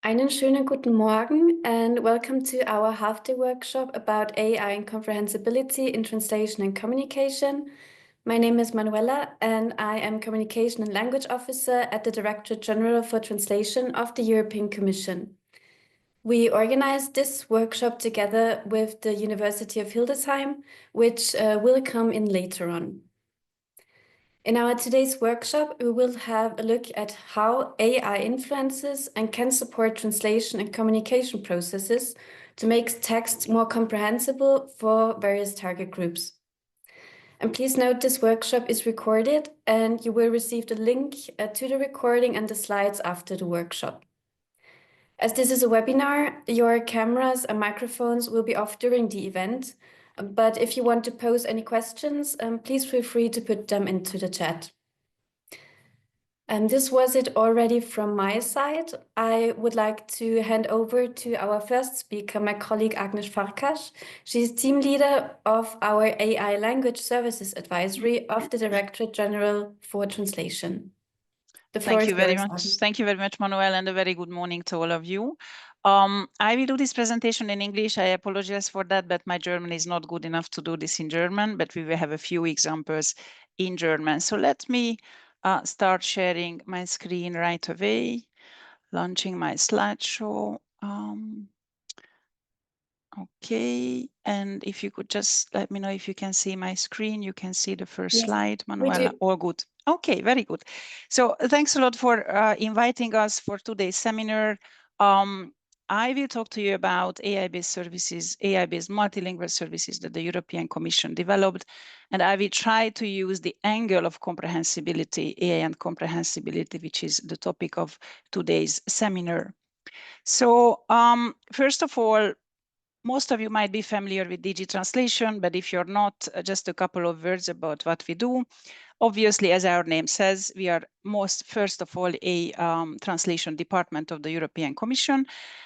Einen schönen guten Morgen and welcome to our half-day workshop about AI and comprehensibility in translation and communication. My name is Manuela and I am Communication and Language Officer at the Directorate General for Translation of the European Commission. We organized this workshop together with the University of Hildesheim, which will come in later on. In our today's workshop, we will have a look at how AI influences and can support translation and communication processes to make text more comprehensible for various target groups. And please note this workshop is recorded and you will receive the link to the recording and the slides after the workshop. As this is a webinar, your cameras and microphones will be off during the event. But if you want to pose any questions, please feel free to put them into the chat. And this was it already from my side. I would like to hand over to our first speaker, my colleague Ágnes Farkas. She's team leader of our AI Language Services Advisory of the Directorate General for Translation. The floor Thank you is very yours, much. Ágnes. Thank you very much, Manuel, and a very good morning to all of you. I will do this presentation in English. I apologize for that, but my German is not good enough to do this in German, but we will have a few examples in German. So let me start sharing my screen right away, launching my slideshow. Okay, and if you could just let me know if you can see my screen, you can see the first slide, Manuela. All good. Okay, very good. So thanks a lot for inviting us for today's seminar. I will talk to you about AI-based services, AI-based multilingual services that the European Commission developed, and I will try to use the angle of comprehensibility, AI and comprehensibility, which is the topic of today's seminar. So first of all, most of you might be familiar with DG Translation, but if you're not, just a couple of words about what we do. Obviously, as our name says, we are first of all, a translation department of the European Commission,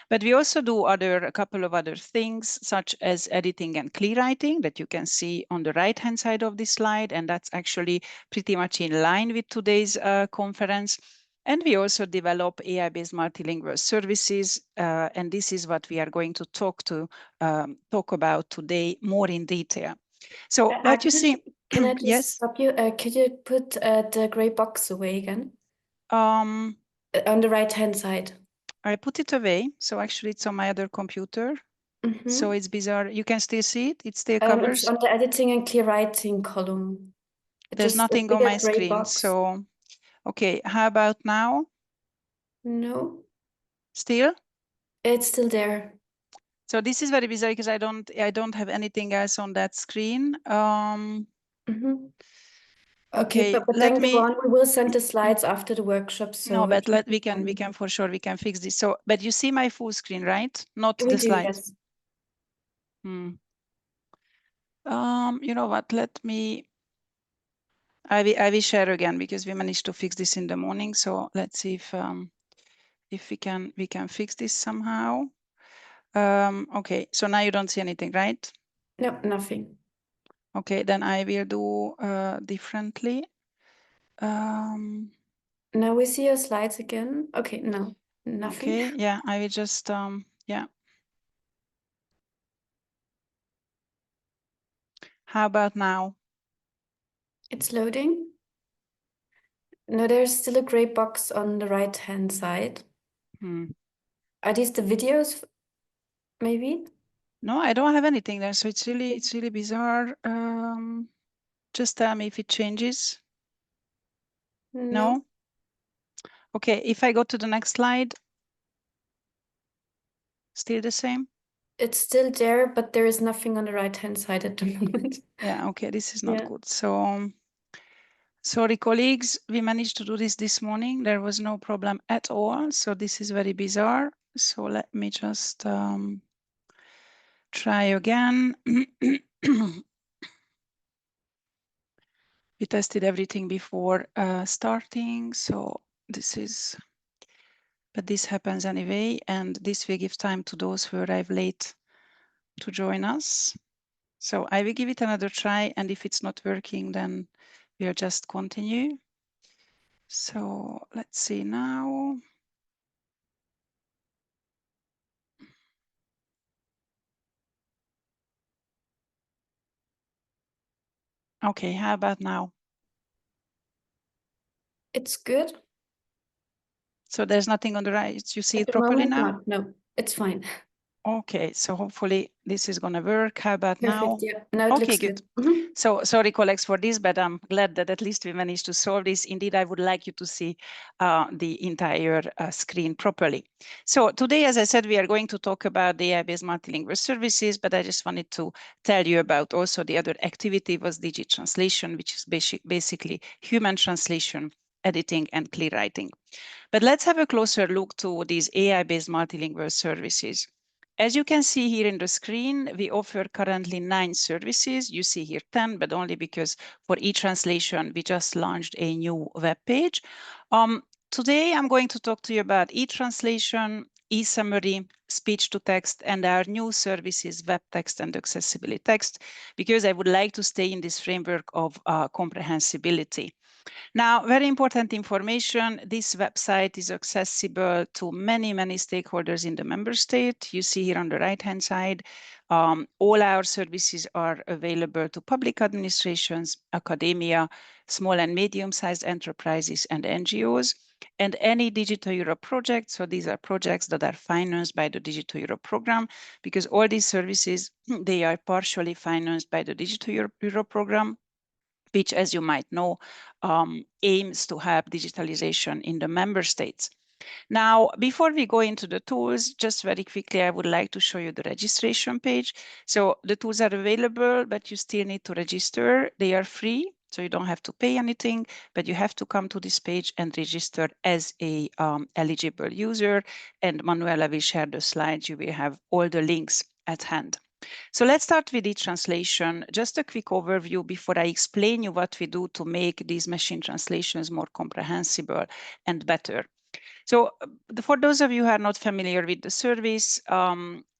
but we also do a couple of other things, such as editing and clear writing that you can see on the right-hand side of this slide, and that's actually pretty much in line with today's conference. And we also develop AI-based multilingual services, and this is what we are going to talk about today more in detail. So what you see, can I just yes, stop you? Could you put the gray box away again? On the right-hand side. I put it away, so actually it's on my other computer. So it's bizarre. You can still see it. It still covers. It's on the editing and clear writing column. There's nothing on my screen. So, okay, how about now? No. Still? It's still there. So this is very bizarre because I don't have anything else on that screen. Okay, but let me. We will send the slides after the workshop. So no, but we can for sure we can fix this. So, but you see my full screen, right? Not the slides. Yes. You know what? Let me. I will share again because we managed to fix this in the morning. So let's see if we can fix this somehow. Okay, so now you don't see anything, right? No, nothing. Okay, then I will do differently. Now we see your slides again. Okay, no, nothing. Okay, yeah, I will just yeah. How about now? It's loading. No, there's still a gray box on the right-hand side. Are these the videos, maybe? No, I don't have anything there, so it's really bizarre. Just tell me if it changes. No? Okay, if I go to the next slide, still the same? It's still there, but there is nothing on the right-hand side at the moment. Yeah, okay, this is not good. So, sorry, colleagues, we managed to do this morning. There was no problem at all. So this is very bizarre. So let me just try again. We tested everything before starting. So but this happens anyway. And this will give time to those who arrive late to join us. So I will give it another try. And if it's not working, then we'll just continue. So let's see now. Okay, how about now? It's good. So there's nothing on the right. You see At it the properly moment, now? no, it's fine. Okay, so hopefully this is going to work. How about now? Perfect, yeah. Now it Okay, looks good. good. So sorry, colleagues, for this, but I'm glad that at least we managed to solve this. Indeed, I would like you to see the entire screen properly. So today, as I said, we are going to talk about the AI-based multilingual services, but I just wanted to tell you about also the other activity was digit translation, which is basically human translation, editing, and clear writing. But let's have a closer look to these AI-based multilingual services. As you can see here in the screen, we offer currently 9 services. You see here 10, but only because for e-translation, we just launched a new web page. Today, I'm going to talk to you about e-translation, e-summary, speech-to-text, and our new services, web text and accessibility text, because I would like to stay in this framework of comprehensibility. Now, very important information, this website is accessible to many, many stakeholders in the member state. You see here on the right-hand side, all our services are available to public administrations, academia, small and medium-sized enterprises and NGOs, and any Digital Europe project. So these are projects that are financed by the Digital Europe program, because all these services, they are partially financed by the Digital Europe program, which, as you might know, aims to have digitalization in the member states. Now, before we go into the tools, just very quickly, I would like to show you the registration page. So the tools are available, but you still need to register. They are free, so you don't have to pay anything, but you have to come to this page and register as a eligible user. And Manuela will share the slides. You will have all the links at hand. So let's start with the translation. Just a quick overview before I explain you what we do to make these machine translations more comprehensible and better. So for those of you who are not familiar with the service,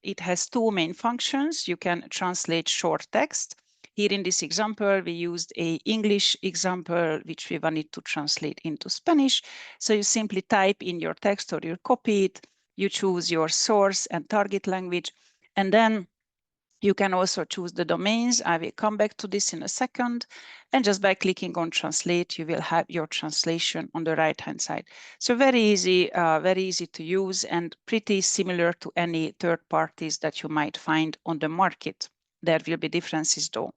it has 2 main functions. You can translate short text. Here in this example, we used an English example, which we wanted to translate into Spanish. So you simply type in your text or you copy it, you choose your source and target language, and then you can also choose the domains. I will come back to this in a second. And just by clicking on translate, you will have your translation on the right-hand side. So very easy to use and pretty similar to any third parties that you might find on the market. There will be differences though.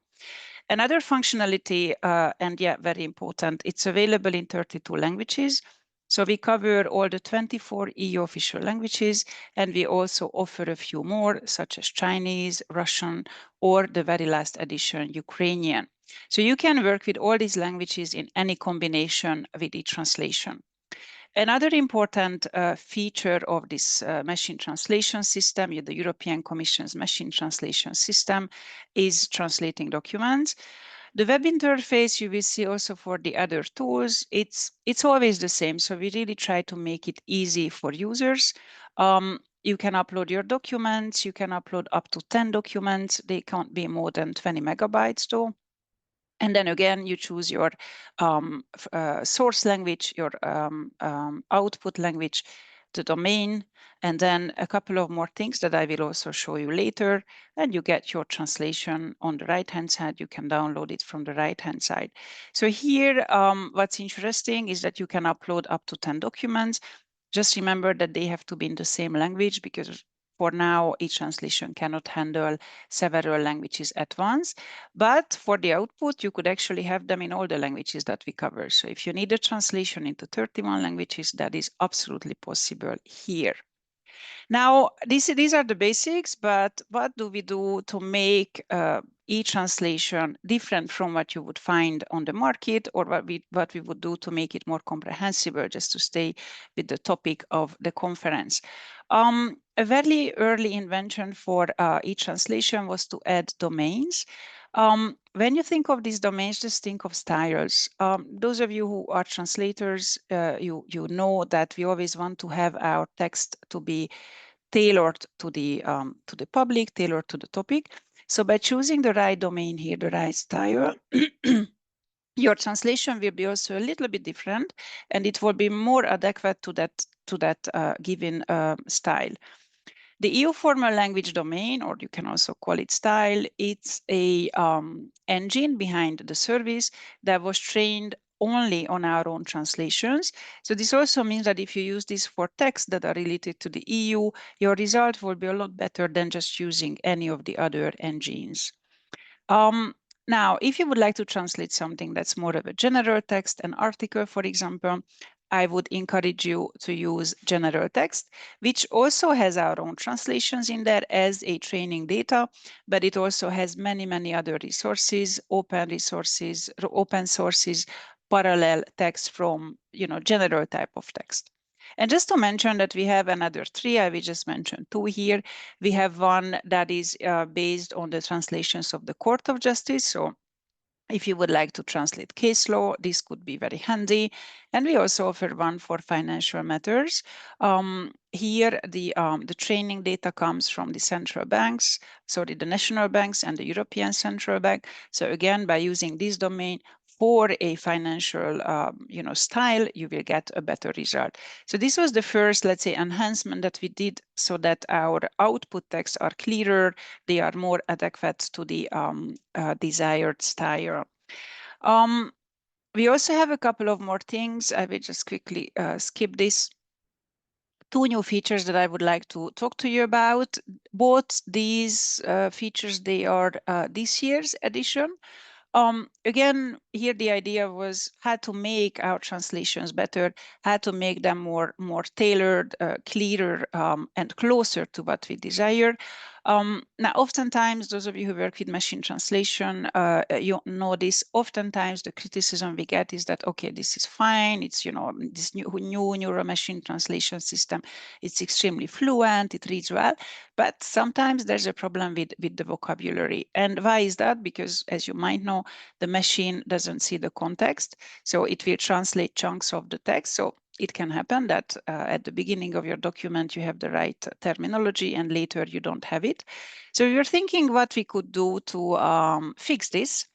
Another functionality, and yeah, very important, it's available in 32 languages. So we cover all the 24 EU official languages, and we also offer a few more, such as Chinese, Russian, or the very last edition, Ukrainian. So you can work with all these languages in any combination with the translation. Another important feature of this machine translation system, the European Commission's machine translation system, is translating documents. The web interface you will see also for the other tools, it's always the same. So we really try to make it easy for users. You can upload your documents. You can upload up to 10 documents. They can't be more than 20 megabytes though. And then again, you choose your source language, your output language, the domain, and then a couple of more things that I will also show you later. And you get your translation on the right-hand side. You can download it from the right-hand side. So here, what's interesting is that you can upload up to 10 documents. Just remember that they have to be in the same language, because for now, each translation cannot handle several languages at once. But for the output, you could actually have them in all the languages that we cover. So if you need a translation into 31 languages, that is absolutely possible here. Now, these are the basics, but what do we do to make e-translation different from what you would find on the market, or what we would do to make it more comprehensible, just to stay with the topic of the conference? A very early invention for e-translation was to add domains. When you think of these domains, just think of styles. Those of you who are translators, you know that we always want to have our text to be tailored to the public, tailored to the topic. So by choosing the right domain here, the right style, your translation will be also a little bit different, and it will be more adequate to that given style. The EU formal language domain, or you can also call it style, it's a engine behind the service that was trained only on our own translations. So this also means that if you use this for texts that are related to the EU, your result will be a lot better than just using any of the other engines. Now, if you would like to translate something that's more of a general text, an article, for example, I would encourage you to use general text, which also has our own translations in there as a training data, but it also has many, many other resources, open sources, parallel text from, general type of text. And just to mention that we have another three, I will just mention two here. We have one that is based on the translations of the Court of Justice. So if you would like to translate case law, this could be very handy. And we also offer one for financial matters. Here, the training data comes from the central banks, the national banks and the European Central Bank. So again, by using this domain for a financial, style, you will get a better result. So this was the first, let's say, enhancement that we did so that our output texts are clearer, they are more adequate to the desired style. We also have a couple of more things. I will just quickly skip this. Two new features that I would like to talk to you about. Both these features, they are this year's edition. Again, here the idea was how to make our translations better, how to make them more tailored, clearer, and closer to what we desire. Now, oftentimes, those of you who work with machine translation, you know this, oftentimes the criticism we get is that, okay, this is fine. It's, this new neural machine translation system, it's extremely fluent, it reads well, but sometimes there's a problem with the vocabulary. And why is that? Because as you might know, the machine doesn't see the context. So it will translate chunks of the text. So it can happen that at the beginning of your document, you have the right terminology and later you don't have it. So we were thinking what we could do to fix this.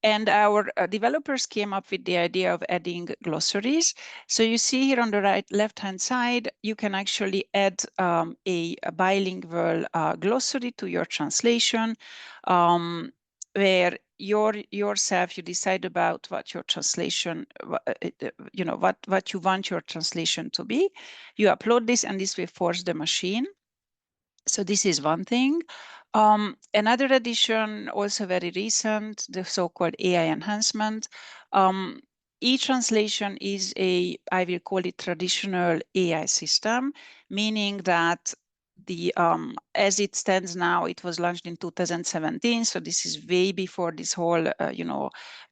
And our developers came up with the idea of adding glossaries. So you see here on the left-hand side, you can actually add a bilingual glossary to your translation, where yourself, you decide about what your translation, what you want your translation to be. You upload this and this will force the machine. So this is one thing. Another addition, also very recent, the so-called AI enhancement. E-translation is I will call it traditional AI system, meaning that as it stands now, it was launched in 2017. So this is way before this whole,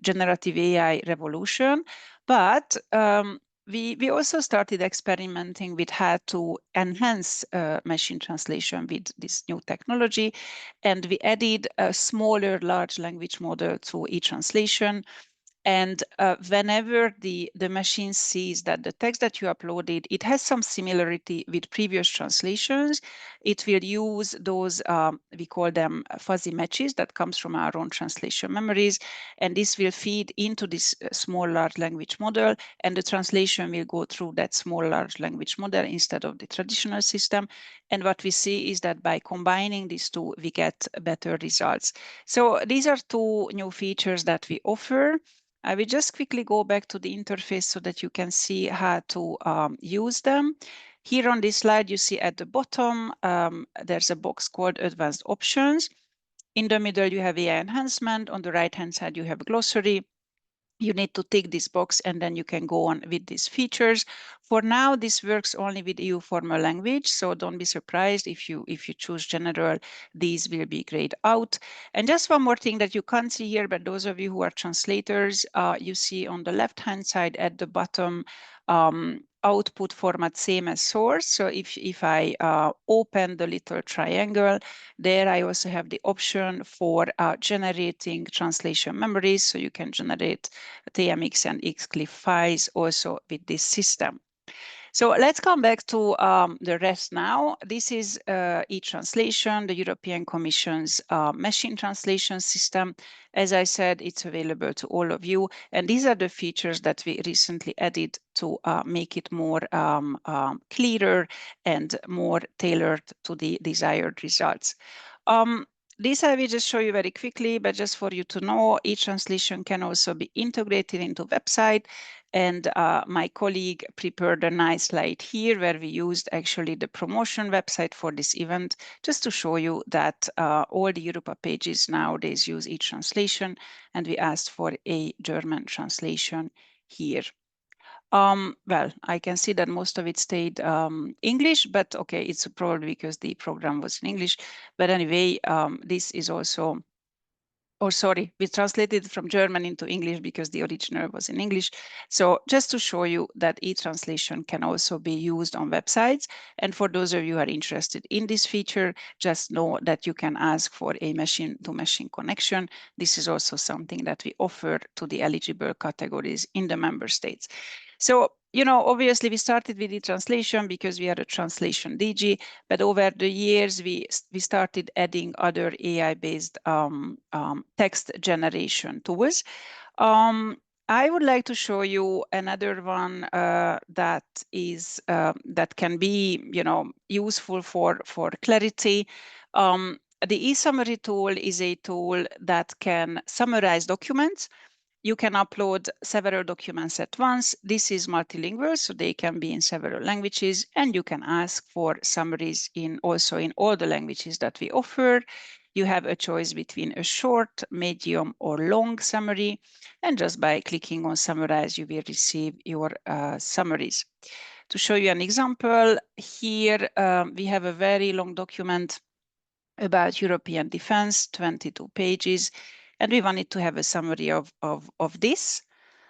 generative AI revolution. But we also started experimenting with how to enhance machine translation with this new technology. And we added a smaller large language model to e-translation. And whenever the machine sees that the text that you uploaded, it has some similarity with previous translations, it will use those, we call them fuzzy matches that comes from our own translation memories. And this will feed into this small large language model. And the translation will go through that small large language model instead of the traditional system. And what we see is that by combining these two, we get better results. So these are two new features that we offer. I will just quickly go back to the interface so that you can see how to use them. Here on this slide, you see at the bottom, there's a box called Advanced Options. In the middle, you have AI enhancement. On the right-hand side, you have glossary. You need to tick this box and then you can go on with these features. For now, this works only with EU formal language, so don't be surprised if you choose general, these will be grayed out. And just one more thing that you can't see here, but those of you who are translators, you see on the left-hand side at the bottom, output format same as source. So if I open the little triangle, there I also have the option for generating translation memories. So you can generate TMX and XClif files also with this system. So let's come back to the rest now. This is e-translation, the European Commission's machine translation system. As I said, it's available to all of you. And these are the features that we recently added to make it more clearer and more tailored to the desired results. This I will just show you very quickly, but just for you to know, e-translation can also be integrated into website. And my colleague prepared a nice slide here where we used actually the promotion website for this event, just to show you that all the Europa pages nowadays use e-translation, and we asked for a German translation here. Well, I can see that most of it stayed English, but okay, it's probably because the program was in English. But anyway, this is also, oh, sorry, we translated from German into English because the original was in English. So just to show you that e-translation can also be used on websites. And for those of you who are interested in this feature, just know that you can ask for a machine-to-machine connection. This is also something that we offer to the eligible categories in the member states. So, you know, obviously we started with the translation because we are a translation DG, but over the years we started adding other AI-based text generation tools. I would like to show you another one that can be, you know, useful for clarity. The e-summary tool is a tool that can summarize documents. You can upload several documents at once. This is multilingual, so they can be in several languages, and you can ask for summaries also in all the languages that we offer. You have a choice between a short, medium, or long summary, and just by clicking on summarize, you will receive your summaries. To show you an example, here we have a very long document about European defense, 22 pages. And we wanted to have a summary of this.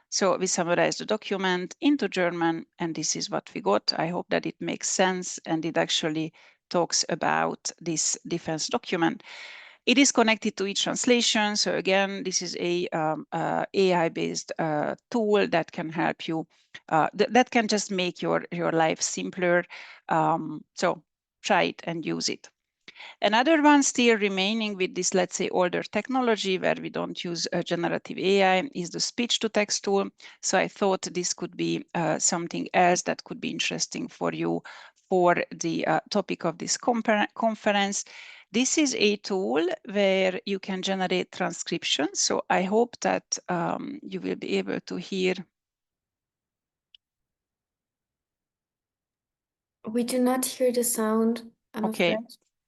So we summarized the document into German, and this is what we got. I hope that it makes sense, and it actually talks about this defense document. It is connected to e-translation. So again, this is a AI-based tool that can help you, that can just make your life simpler. So try it and use it. Another one still remaining with this, let's say, older technology where we don't use generative AI is the speech-to-text tool. So I thought this could be something else that could be interesting for you for the topic of this conference. This is a tool where you can generate transcriptions. So I hope that you will be able to hear. We do not hear the sound, I'm okay. afraid.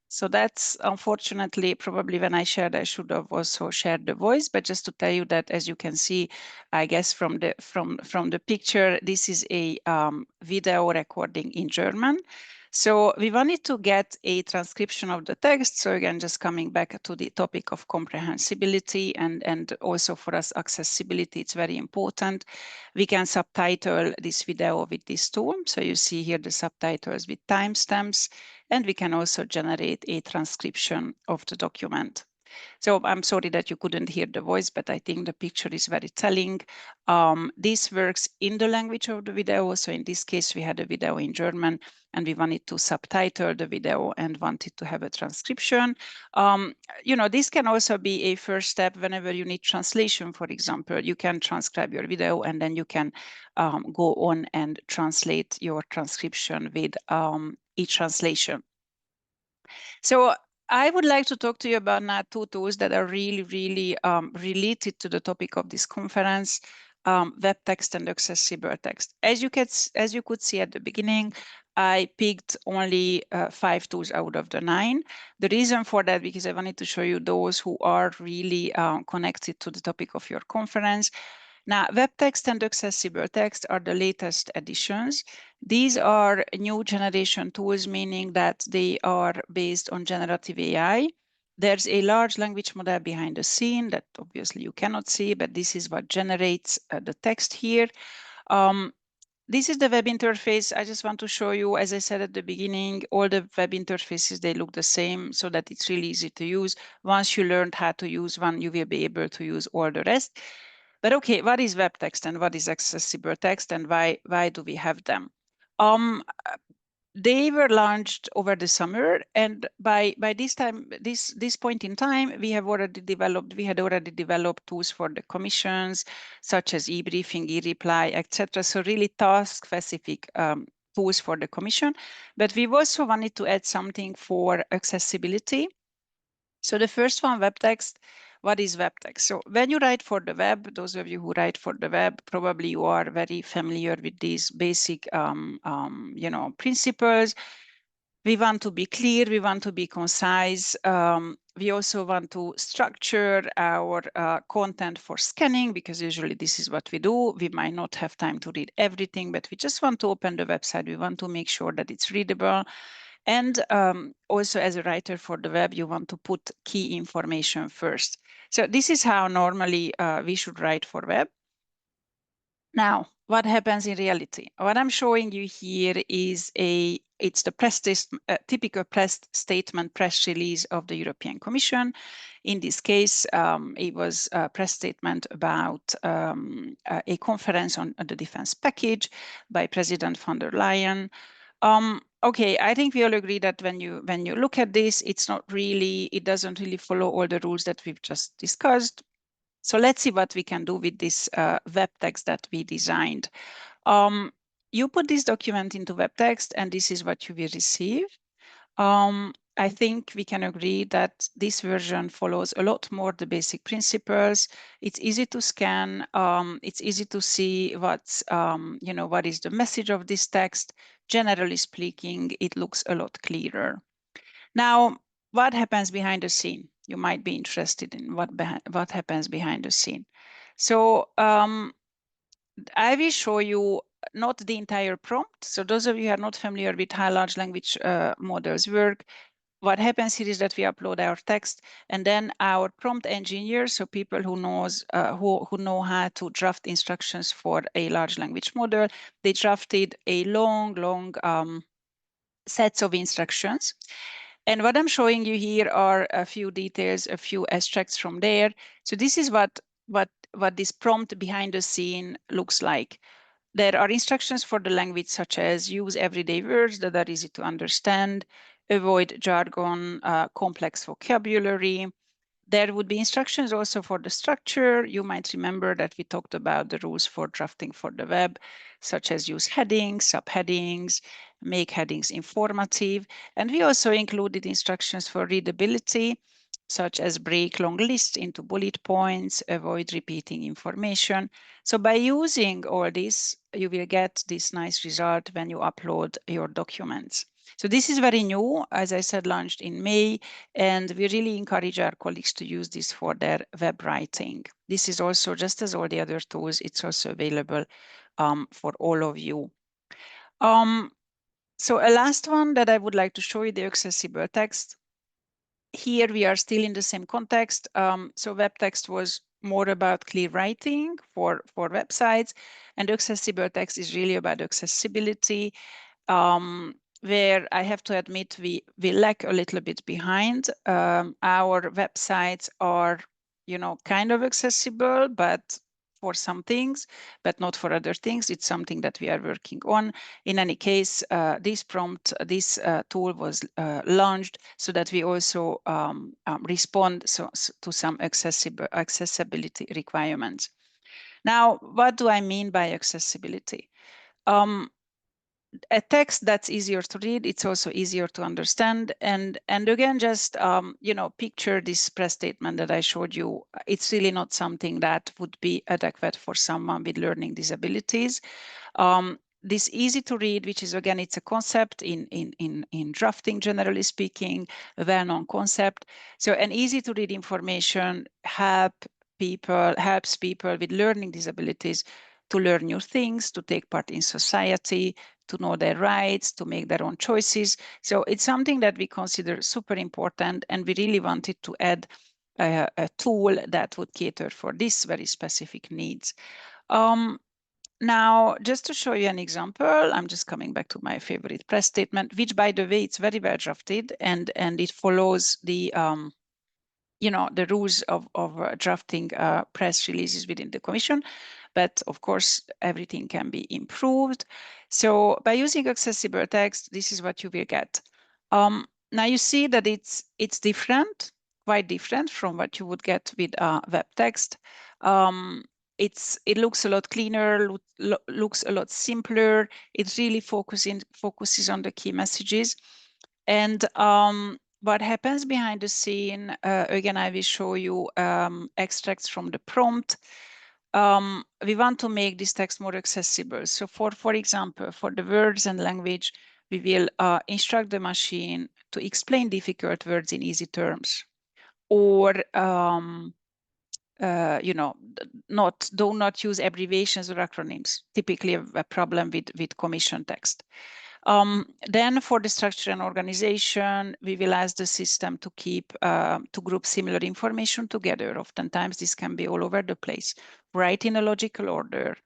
So that's unfortunately, probably when I shared, I should have also shared the voice, but just to tell you that, as you can see, I guess from the picture, this is a video recording in German. So we wanted to get a transcription of the text. So again, just coming back to the topic of comprehensibility and also for us accessibility, it's very important. We can subtitle this video with this tool. So you see here the subtitles with timestamps, and we can also generate a transcription of the document. So I'm sorry that you couldn't hear the voice, but I think the picture is very telling. This works in the language of the video. So in this case, we had a video in German, and we wanted to subtitle the video and wanted to have a transcription. You know, this can also be a first step whenever you need translation. For example, you can transcribe your video, and then you can go on and translate your transcription with e-translation. So I would like to talk to you about now two tools that are really related to the topic of this conference, web text and accessible text. As you could see at the beginning, I picked only 5 tools out of the 9. The reason for that, because I wanted to show you those who are really connected to the topic of your conference. Now, web text and accessible text are the latest additions. These are new generation tools, meaning that they are based on generative AI. There's a large language model behind the scene that obviously you cannot see, but this is what generates the text here. This is the web interface. I just want to show you, as I said at the beginning, all the web interfaces, they look the same so that it's really easy to use. Once you learned how to use one, you will be able to use all the rest. But okay, what is web text and what is accessible text, and why do we have them? They were launched over the summer, and by this time, this point in time, we had already developed tools for the commissions, such as e-briefing, e-reply, etc. So really task-specific tools for the commission. But we also wanted to add something for accessibility. So the first one, web text. What is web text? So when you write for the web, those of you who write for the web, probably you are very familiar with these basic, principles. We want to be clear. We want to be concise. We also want to structure our content for scanning, because usually this is what we do. We might not have time to read everything, but we just want to open the website. We want to make sure that it's readable. And also, as a writer for the web, you want to put key information first. So this is how normally we should write for web. Now, what happens in reality? What I'm showing you here is it's the typical press statement, press release of the European Commission. In this case, it was a press statement about a conference on the defense package by President von der Leyen. Okay, I think we all agree that when you look at this, it doesn't really follow all the rules that we've just discussed. So let's see what we can do with this web text that we designed. You put this document into web text, and this is what you will receive. I think we can agree that this version follows a lot more the basic principles. It's easy to scan. It's easy to see what is the message of this text. Generally speaking, it looks a lot clearer. Now, what happens behind the scene? You might be interested in what happens behind the scene. So I will show you not the entire prompt. So those of you who are not familiar with how large language models work, what happens here is that we upload our text, and then our prompt engineers, so people who know how to draft instructions for a large language model, they drafted a long sets of instructions. And what I'm showing you here are a few details, a few extracts from there. So this is what this prompt behind the scene looks like. There are instructions for the language, such as use everyday words that are easy to understand, avoid jargon, complex vocabulary. There would be instructions also for the structure. You might remember that we talked about the rules for drafting for the web, such as use headings, subheadings, make headings informative. And we also included instructions for readability, such as break long lists into bullet points, avoid repeating information. So by using all this, you will get this nice result when you upload your documents. So this is very new, as I said, launched in May, and we really encourage our colleagues to use this for their web writing. This is also, just as all the other tools, it's also available for all of you. So a last one that I would like to show you, the accessible text. Here we are still in the same context. So web text was more about clear writing for websites, and accessible text is really about accessibility, where I have to admit we lag a little bit behind. Our websites are, kind of accessible, but for some things, but not for other things. It's something that we are working on. In any case, this tool was launched so that we also respond to some accessibility requirements. Now, what do I mean by accessibility? A text that's easier to read, it's also easier to understand. And again, just, picture this press statement that I showed you. It's really not something that would be adequate for someone with learning disabilities. This easy to read, which is, again, it's a concept in drafting, generally speaking, a well-known concept. So an easy to read information helps people with learning disabilities to learn new things, to take part in society, to know their rights, to make their own choices. So it's something that we consider super important, and we really wanted to add a tool that would cater for these very specific needs. Now, just to show you an example, I'm just coming back to my favorite press statement, which, by the way, it's very well drafted, and it follows the the rules of drafting press releases within the Commission. but of course, everything can be improved. So by using accessible text, this is what you will get. Now you see that it's different, quite different from what you would get with web text. It looks a lot cleaner, looks a lot simpler. It really focuses on the key messages. And what happens behind the scene, again, I will show you extracts from the prompt. We want to make this text more accessible. So for example, for the words and language, we will instruct the machine to explain difficult words in easy terms, or you know, do not use abbreviations or acronyms, typically a problem with commission text. Then for the structure and organization, we will ask the system to to group similar information together. Oftentimes this can be all over the place. Write in a logical order,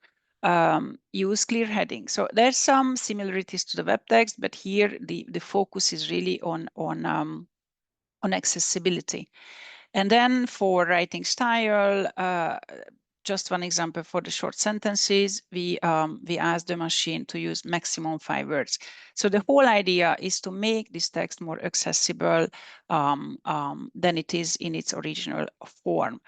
use clear heading. So there's some similarities to the web text, but here the focus is really on accessibility. And then for writing style, just one example for the short sentences, we ask the machine to use maximum 5 words. So the whole idea is to make this text more accessible than it is in its original form.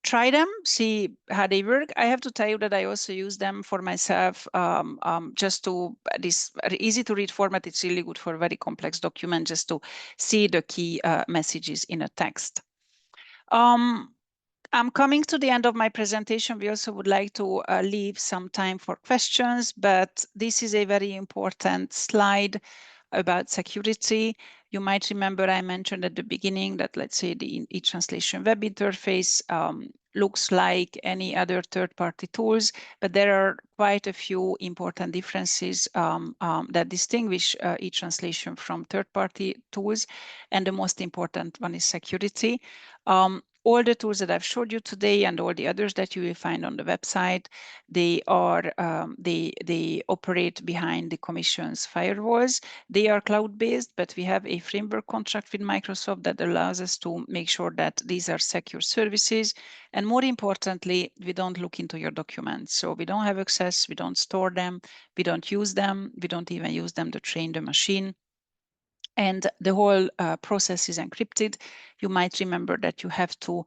Try them, see how they work. I have to tell you that I also use them for myself just to, this easy to read format, it's really good for very complex document, just to see the key messages in a text. I'm coming to the end of my presentation. We also would like to leave some time for questions, but this is a very important slide about security. You might remember I mentioned at the beginning that, let's say, the e-translation web interface looks like any other third-party tools, but there are quite a few important differences that distinguish e-translation from third-party tools, and the most important one is security. All the tools that I've showed you today and all the others that you will find on the website, they operate behind the Commission's firewalls. They are cloud-based, but we have a framework contract with Microsoft that allows us to make sure that these are secure services. And more importantly, we don't look into your documents. So we don't have access, we don't store them, we don't use them, we don't even use them to train the machine. And the whole process is encrypted. You might remember that you have to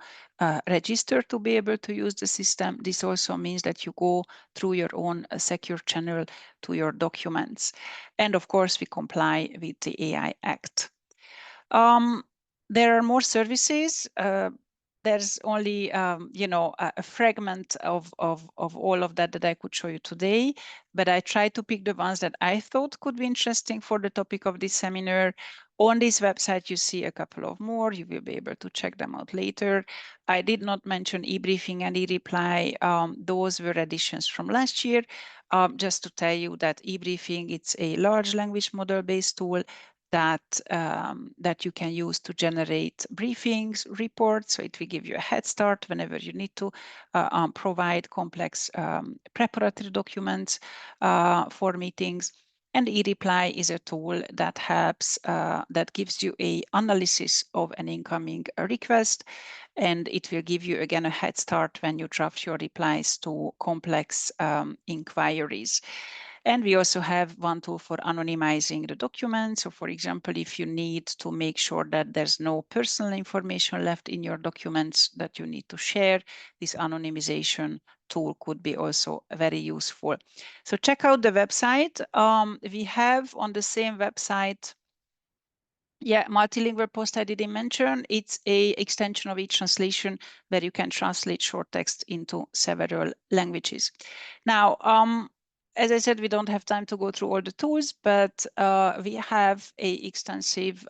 register to be able to use the system. This also means that you go through your own secure channel to your documents. And of course, we comply with the AI Act. There are more services. There's only, you know, a fragment of all of that I could show you today, but I tried to pick the ones that I thought could be interesting for the topic of this seminar. On this website, you see a couple of more. You will be able to check them out later. I did not mention e-briefing and e-reply. Those were additions from last year. Just to tell you that e-briefing, it's a large language model-based tool that you can use to generate briefings, reports. So it will give you a head start whenever you need to provide complex preparatory documents for meetings. And e-reply is a tool that helps, that gives you an analysis of an incoming request. And it will give you, again, a head start when you draft your replies to complex inquiries. And we also have one tool for anonymizing the document. So for example, if you need to make sure that there's no personal information left in your documents that you need to share, this anonymization tool could be also very useful. So check out the website. We have on the same website, multilingual post I didn't mention. It's a extension of e-translation where you can translate short text into several languages. Now, as I said, we don't have time to go through all the tools, but we have a extensive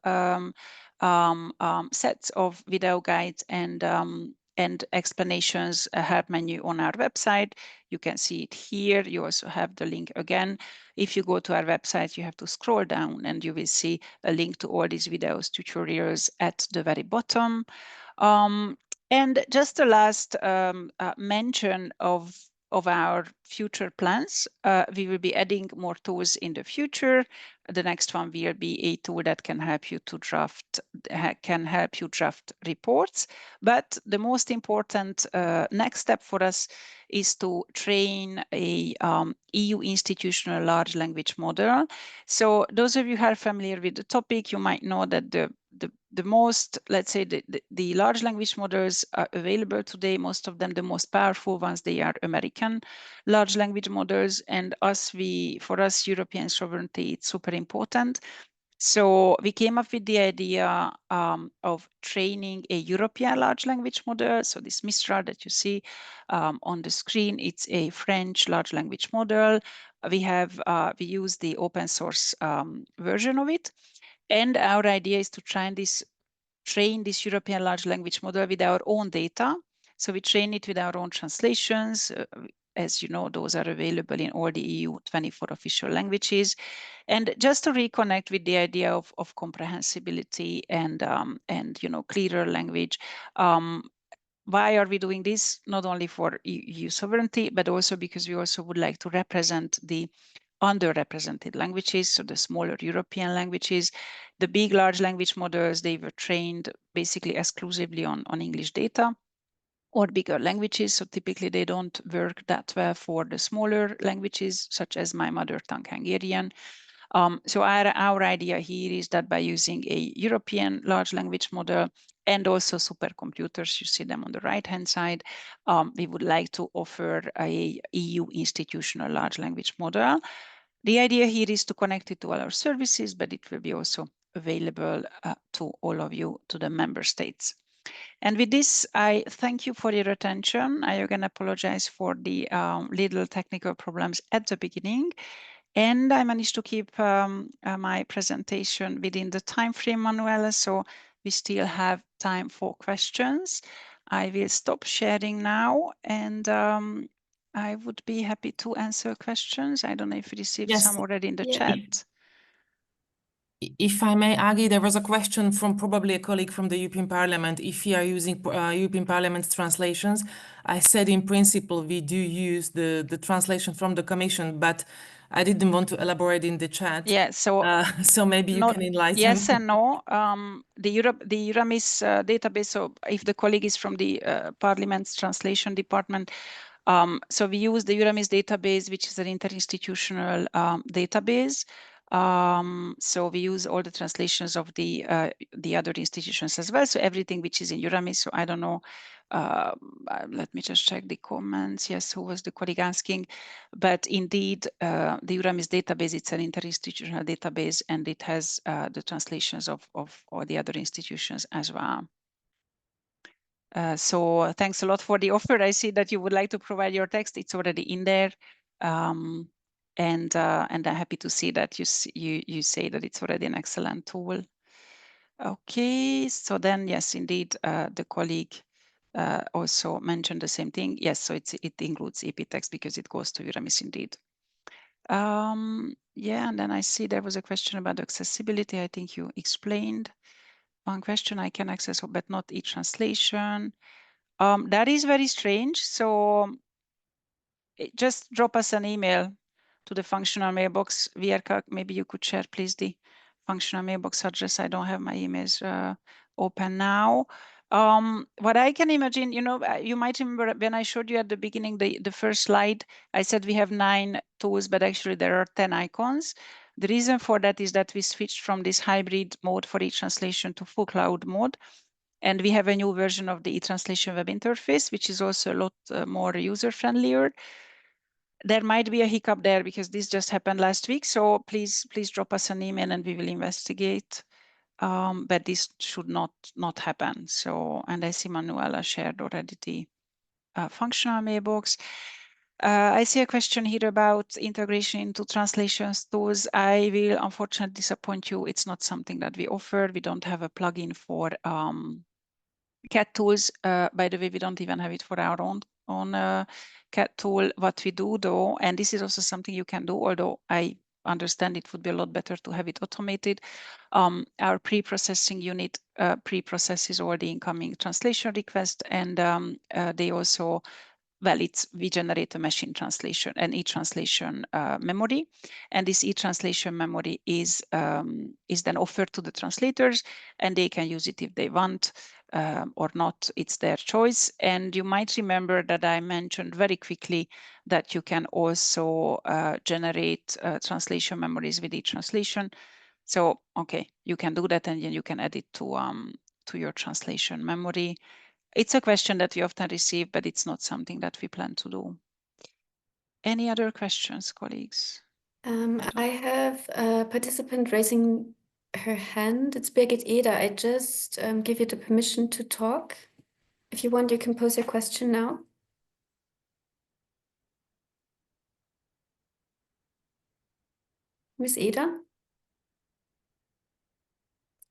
sets of video guides and explanations, a help menu on our website. You can see it here. You also have the link again. If you go to our website, you have to scroll down and you will see a link to all these videos, tutorials at the very bottom. And just the last mention of our future plans. We will be adding more tools in the future. The next one will be a tool that can help you to draft reports. But the most important next step for us is to train a EU institutional large language model. So those of you who are familiar with the topic, you might know that the most, let's say, the large language models are available today. Most of them, the most powerful ones, they are American large language models. And for us, European sovereignty, it's super important. So we came up with the idea of training a European large language model. So this Mistral that you see on the screen, it's a French large language model. We use the open source version of it. And our idea is to train this European large language model with our own data. So we train it with our own translations. As you know, those are available in all the EU 24 official languages. And just to reconnect with the idea of comprehensibility and clearer language, why are we doing this? Not only for EU sovereignty, but also because we also would like to represent the underrepresented languages, so the smaller European languages. The big large language models, they were trained basically exclusively on English data or bigger languages. So typically they don't work that well for the smaller languages, such as my mother tongue Hungarian. So our idea here is that by using a European large language model and also supercomputers, you see them on the right-hand side, we would like to offer a EU institutional large language model. The idea here is to connect it to all our services, but it will be also available to all of you, to the member states. And with this, I thank you for your attention. I again apologize for the little technical problems at the beginning. And I managed to keep my presentation within the time frame, Manuela, so we still have time for questions. I will stop sharing now, and I would be happy to answer questions. I don't know if you received some already in the chat. If I may, Agi, there was a question from probably a colleague from the European Parliament. If we are using European Parliament's translations, I said in principle we do use the translation from the Commission, but I didn't want to elaborate in the chat. Yeah, so maybe you can enlighten. Yes and no. The Euramis database. So if the colleague is from the Parliament's translation department, so we use the Euramis database, which is an interinstitutional database. So we use all the translations of the other institutions as well. So everything which is in Euramis. So I don't know. Let me just check the comments. Yes, who was the colleague asking? But indeed, the Euramis database, it's an interinstitutional database, and it has the translations of all the other institutions as well. So thanks a lot for the offer. I see that you would like to provide your text. It's already in there. And I'm happy to see that you say that it's already an excellent tool. Okay, so then yes, indeed, the colleague also mentioned the same thing. Yes, so it includes EP text because it goes to Euramis indeed. Yeah, and then I see there was a question about accessibility. I think you explained. One question, I can access, but not each translation. That is very strange. So just drop us an email to the functional mailbox. Vierka, maybe you could share, please, the functional mailbox address. I don't have my emails open now. What I can imagine, you might remember when I showed you at the beginning, the first slide, I said we have 9 tools, but actually there are 10 icons. The reason for that is that we switched from this hybrid mode for e-translation to full cloud mode. And we have a new version of the e-translation web interface, which is also a lot more user-friendlier. There might be a hiccup there because this just happened last week. So please drop us an email and we will investigate. But this should not happen. So, and I see Manuela shared already the functional mailbox. I see a question here about integration into translations tools. I will unfortunately disappoint you. It's not something that we offer. We don't have a plugin for CAT tools. By the way, we don't even have it for our own CAT tool. What we do though, and this is also something you can do, although I understand it would be a lot better to have it automated. Our pre-processing unit pre-processes all the incoming translation requests, and they also well, we generate a machine translation, an e-translation memory, and this e-translation memory is then offered to the translators, and they can use it if they want or not. It's their choice. And you might remember that I mentioned very quickly that you can also generate translation memories with e-translation. So, okay, you can do that, and then you can add it to your translation memory. It's a question that we often receive, but it's not something that we plan to do. Any other questions, colleagues? I have a participant raising her hand. It's Birgit Eder. I just give you the permission to talk. If you want, you can pose your question now. Miss Eder?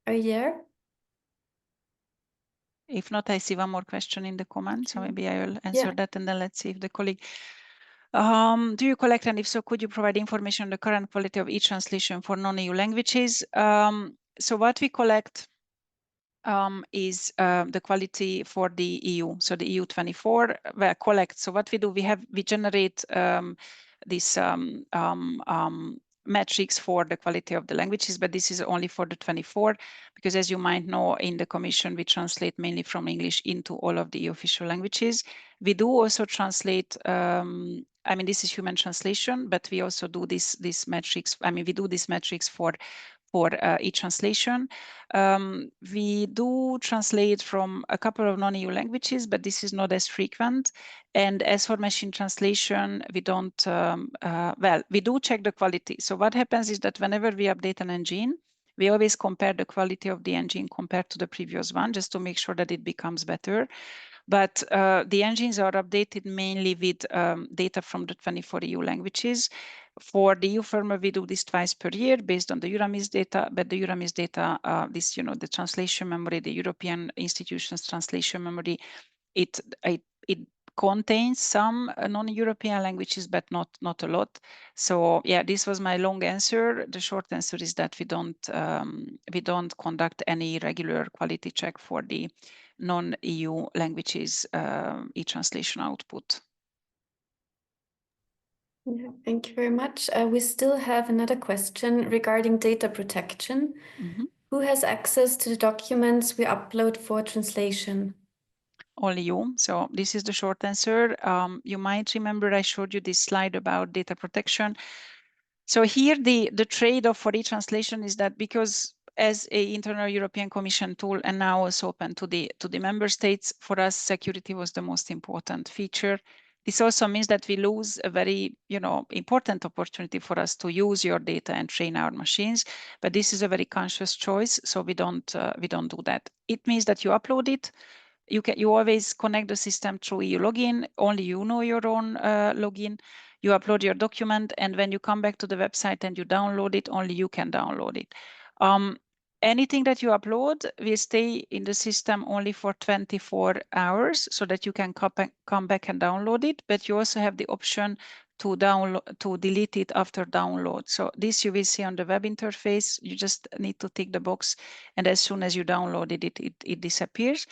Are you there? If not, I see one more question in the comments, so maybe I will answer that, and then let's see if the colleague. Do you collect, and if so, could you provide information on the current quality of each translation for non-EU languages? So what we collect is the quality for the EU, so the EU 24 collect. So what we do, we generate this metrics for the quality of the languages, but this is only for the 24, because as you might know, in the Commission, we translate mainly from English into all of the EU official languages. We do also translate, I mean, this is human translation, but we also do this metrics. I mean, we do these metrics for e-translation. We do translate from a couple of non-EU languages, but this is not as frequent. And as for machine translation, we don't, well, we do check the quality. So what happens is that whenever we update an engine, we always compare the quality of the engine compared to the previous one, just to make sure that it becomes better. But the engines are updated mainly with data from the 24 EU languages. For the EU firmware, we do this twice per year based on the Euramis data, but the Euramis data, this, you know, the translation memory, the European institutions translation memory, it contains some non-European languages, but not a lot. So yeah, this was my long answer. The short answer is that we don't conduct any regular quality check for the non-EU languages e-translation output. Yeah, thank you very much. We still have another question regarding data protection. Who has access to the documents we upload for translation? Only you. So this is the short answer. You might remember I showed you this slide about data protection. So here the trade-off for e-translation is that because as an internal European Commission tool and now also open to the member states, for us security was the most important feature. This also means that we lose a very, you know, important opportunity for us to use your data and train our machines. But this is a very conscious choice, so we don't do that. It means that you upload it. You always connect the system through EU login. Only you know your own login. You upload your document, and when you come back to the website and you download it, only you can download it. Anything that you upload will stay in the system only for 24 hours so that you can come back and download it, but you also have the option to delete it after download. So this you will see on the web interface. You just need to tick the box, and as soon as you download it, it disappears.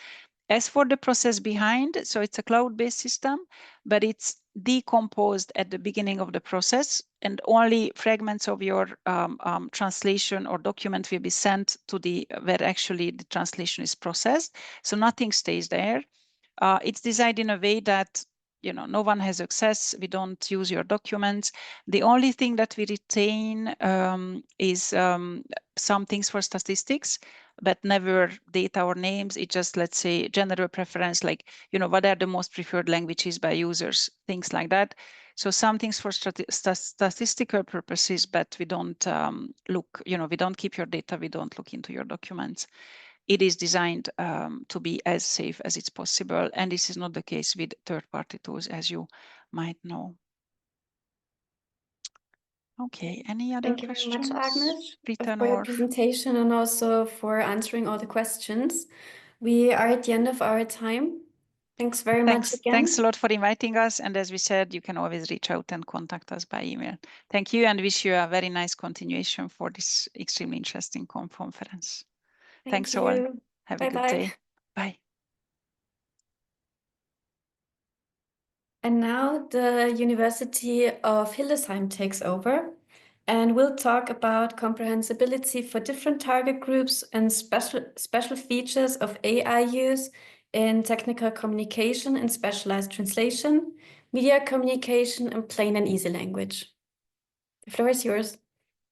As for the process behind, so it's a cloud-based system, but it's decomposed at the beginning of the process, and only fragments of your translation or document will be sent to where actually the translation is processed. So nothing stays there. It's designed in a way that, you know, no one has access. We don't use your documents. The only thing that we retain is some things for statistics, but never data or names. It's just, let's say, general preference, like, you know, what are the most preferred languages by users, things like that. So some things for statistical purposes, but we don't look, you know, we don't keep your data, we don't look into your documents. It is designed to be as safe as it's possible. And this is not the case with third-party tools, as you might know. Okay, any other questions? Thank you very much, Ágnes, Written for your presentation and also for answering all the questions. We are at the end of our time. Thanks very much again. Thanks a lot for inviting us. And as we said, you can always reach out and contact us by email. Thank you, and wish you a very nice continuation for this extremely interesting conference. Thanks all. Have a good day. Bye. And now the University of Hildesheim takes over, and we'll talk about comprehensibility for different target groups and special features of AI use in technical communication and specialized translation, media communication, and plain and easy language. The floor is yours.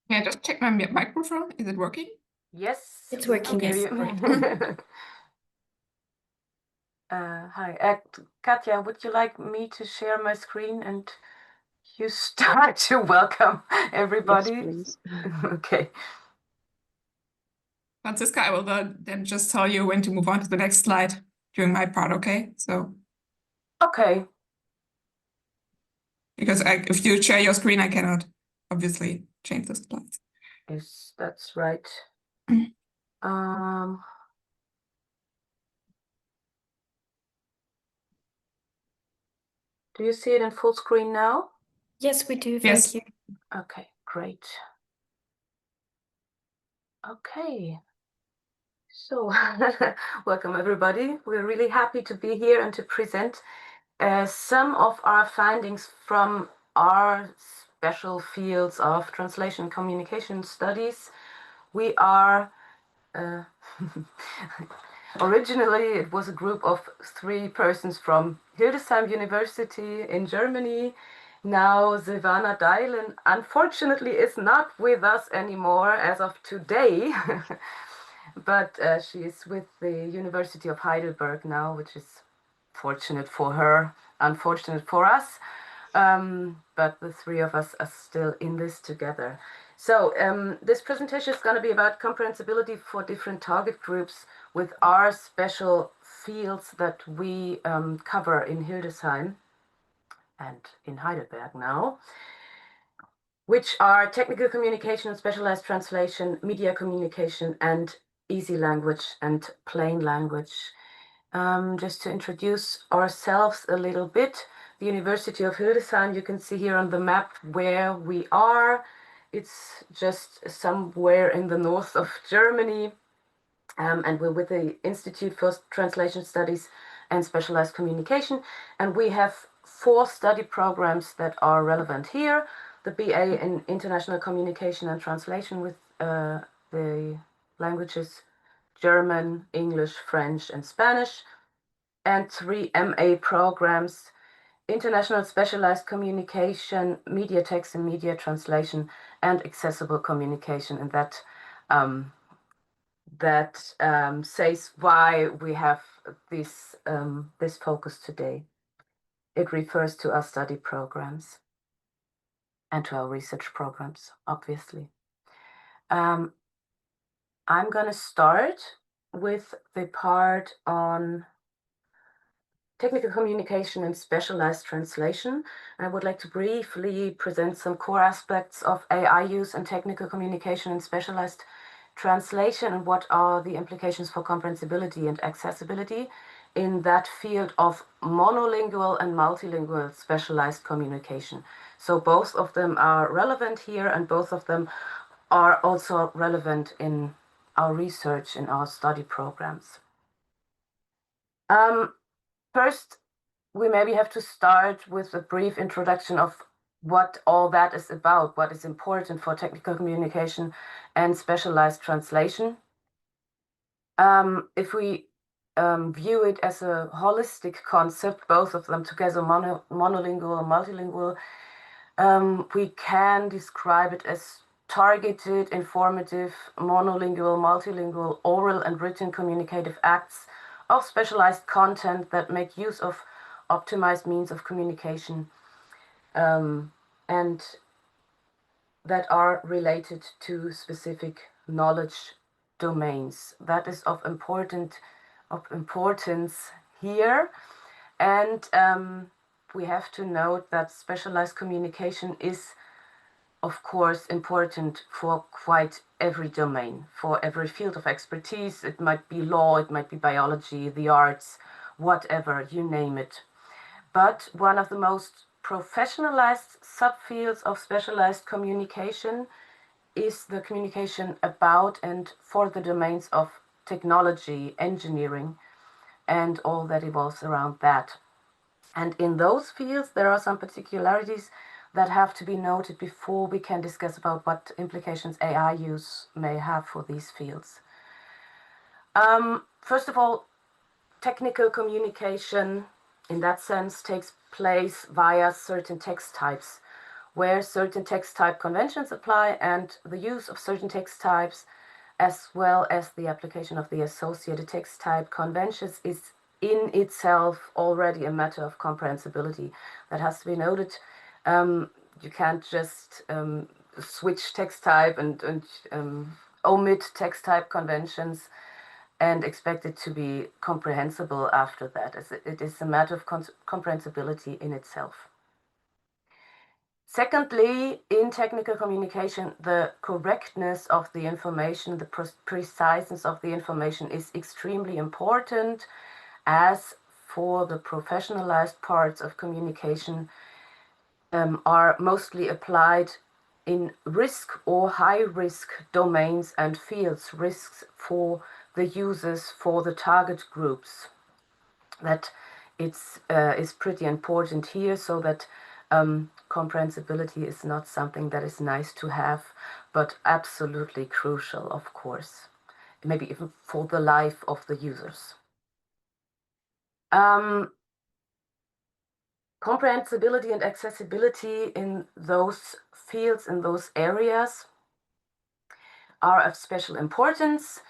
Can I just check my microphone? Is it working? Yes, It's working, yes. Hi, Katja, would you like me to share my screen and you start to welcome everybody? Yes, please. Okay. Franziska, I will then just tell you when to move on to the next slide during my part, okay? So, Okay. because if you share your screen, I cannot obviously change the slides. Yes, that's right. Do you see it in full screen now? Yes, we do. Yes. Thank you. Okay, great. Okay. So, welcome everybody. We're really happy to be here and to present some of our findings from our special fields of translation and communication studies. We are originally it was a group of 3 persons from Hildesheim University in Germany. Now Silvana Deilen unfortunately is not with us anymore as of today, but she is with the University of Heidelberg now, which is fortunate for her, unfortunate for us. But the 3 of us are still in this together. So this presentation is going to be about comprehensibility for different target groups with our special fields that we cover in Hildesheim and in Heidelberg now, which are technical communication and specialized translation, media communication, and easy language and plain language. Just to introduce ourselves a little bit, the University of Hildesheim, you can see here on the map where we are. It's just somewhere in the north of Germany, and we're with the Institute for Translation Studies and Specialized Communication, and we have 4 study programs that are relevant here. The BA in International Communication and Translation with the languages German, English, French, and Spanish, and 3 MA programs, International Specialized Communication, Media Text and Media Translation, and Accessible Communication. And that says why we have this focus today. It refers to our study programs and to our research programs, obviously. I'm going to start with the part on technical communication and specialized translation. I would like to briefly present some core aspects of AI use and technical communication and specialized translation, and what are the implications for comprehensibility and accessibility in that field of monolingual and multilingual specialized communication. So both of them are relevant here, and both of them are also relevant in our research, in our study programs. First, we maybe have to start with a brief introduction of what all that is about, what is important for technical communication and specialized translation. If we view it as a holistic concept, both of them together, monolingual and multilingual, we can describe it as targeted, informative, monolingual, multilingual, oral and written communicative acts of specialized content that make use of optimized means of communication, and that are related to specific knowledge domains. That is of importance here. And we have to note that specialized communication is, of course, important for quite every domain, for every field of expertise. It might be law, it might be biology, the arts, whatever, you name it. But one of the most professionalized subfields of specialized communication is the communication about and for the domains of technology, engineering, and all that evolves around that. And in those fields, there are some particularities that have to be noted before we can discuss about what implications AI use may have for these fields. First of all, technical communication in that sense takes place via certain text types, where certain text type conventions apply, and the use of certain text types as well as the application of the associated text type conventions is in itself already a matter of comprehensibility. That has to be noted. You can't just switch text type and omit text type conventions and expect it to be comprehensible after that. It is a matter of comprehensibility in itself. Secondly, in technical communication, the correctness of the information, the preciseness of the information is extremely important, as for the professionalized parts of communication are mostly applied in risk or high-risk domains and fields, risks for the users, for the target groups. That is pretty important here, so that comprehensibility is not something that is nice to have, but absolutely crucial, of course, maybe even for the life of the users. Comprehensibility and accessibility in those fields, in those areas, are of special importance.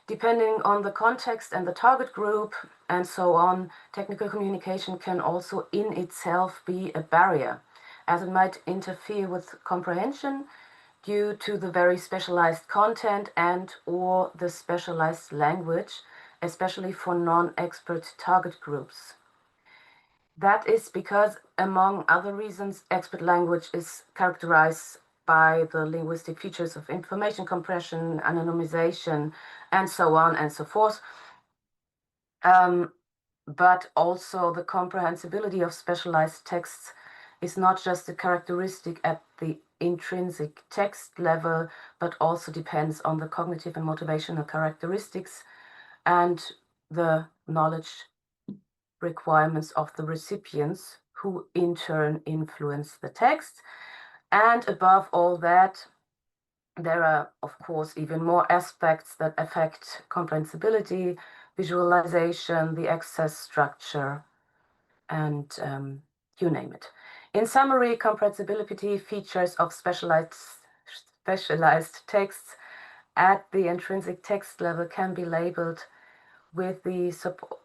Depending on the context and the target group and so on, technical communication can also in itself be a barrier, as it might interfere with comprehension due to the very specialized content and/or the specialized language, especially for non-expert target groups. That is because, among other reasons, expert language is characterized by the linguistic features of information compression, anonymization, and so on and so forth. But also the comprehensibility of specialized texts is not just a characteristic at the intrinsic text level, but also depends on the cognitive and motivational characteristics and the knowledge requirements of the recipients, who in turn influence the text. And above all that, there are, of course, even more aspects that affect comprehensibility, visualization, the access structure, and you name it. In summary, comprehensibility features of specialized texts at the intrinsic text level can be labeled with the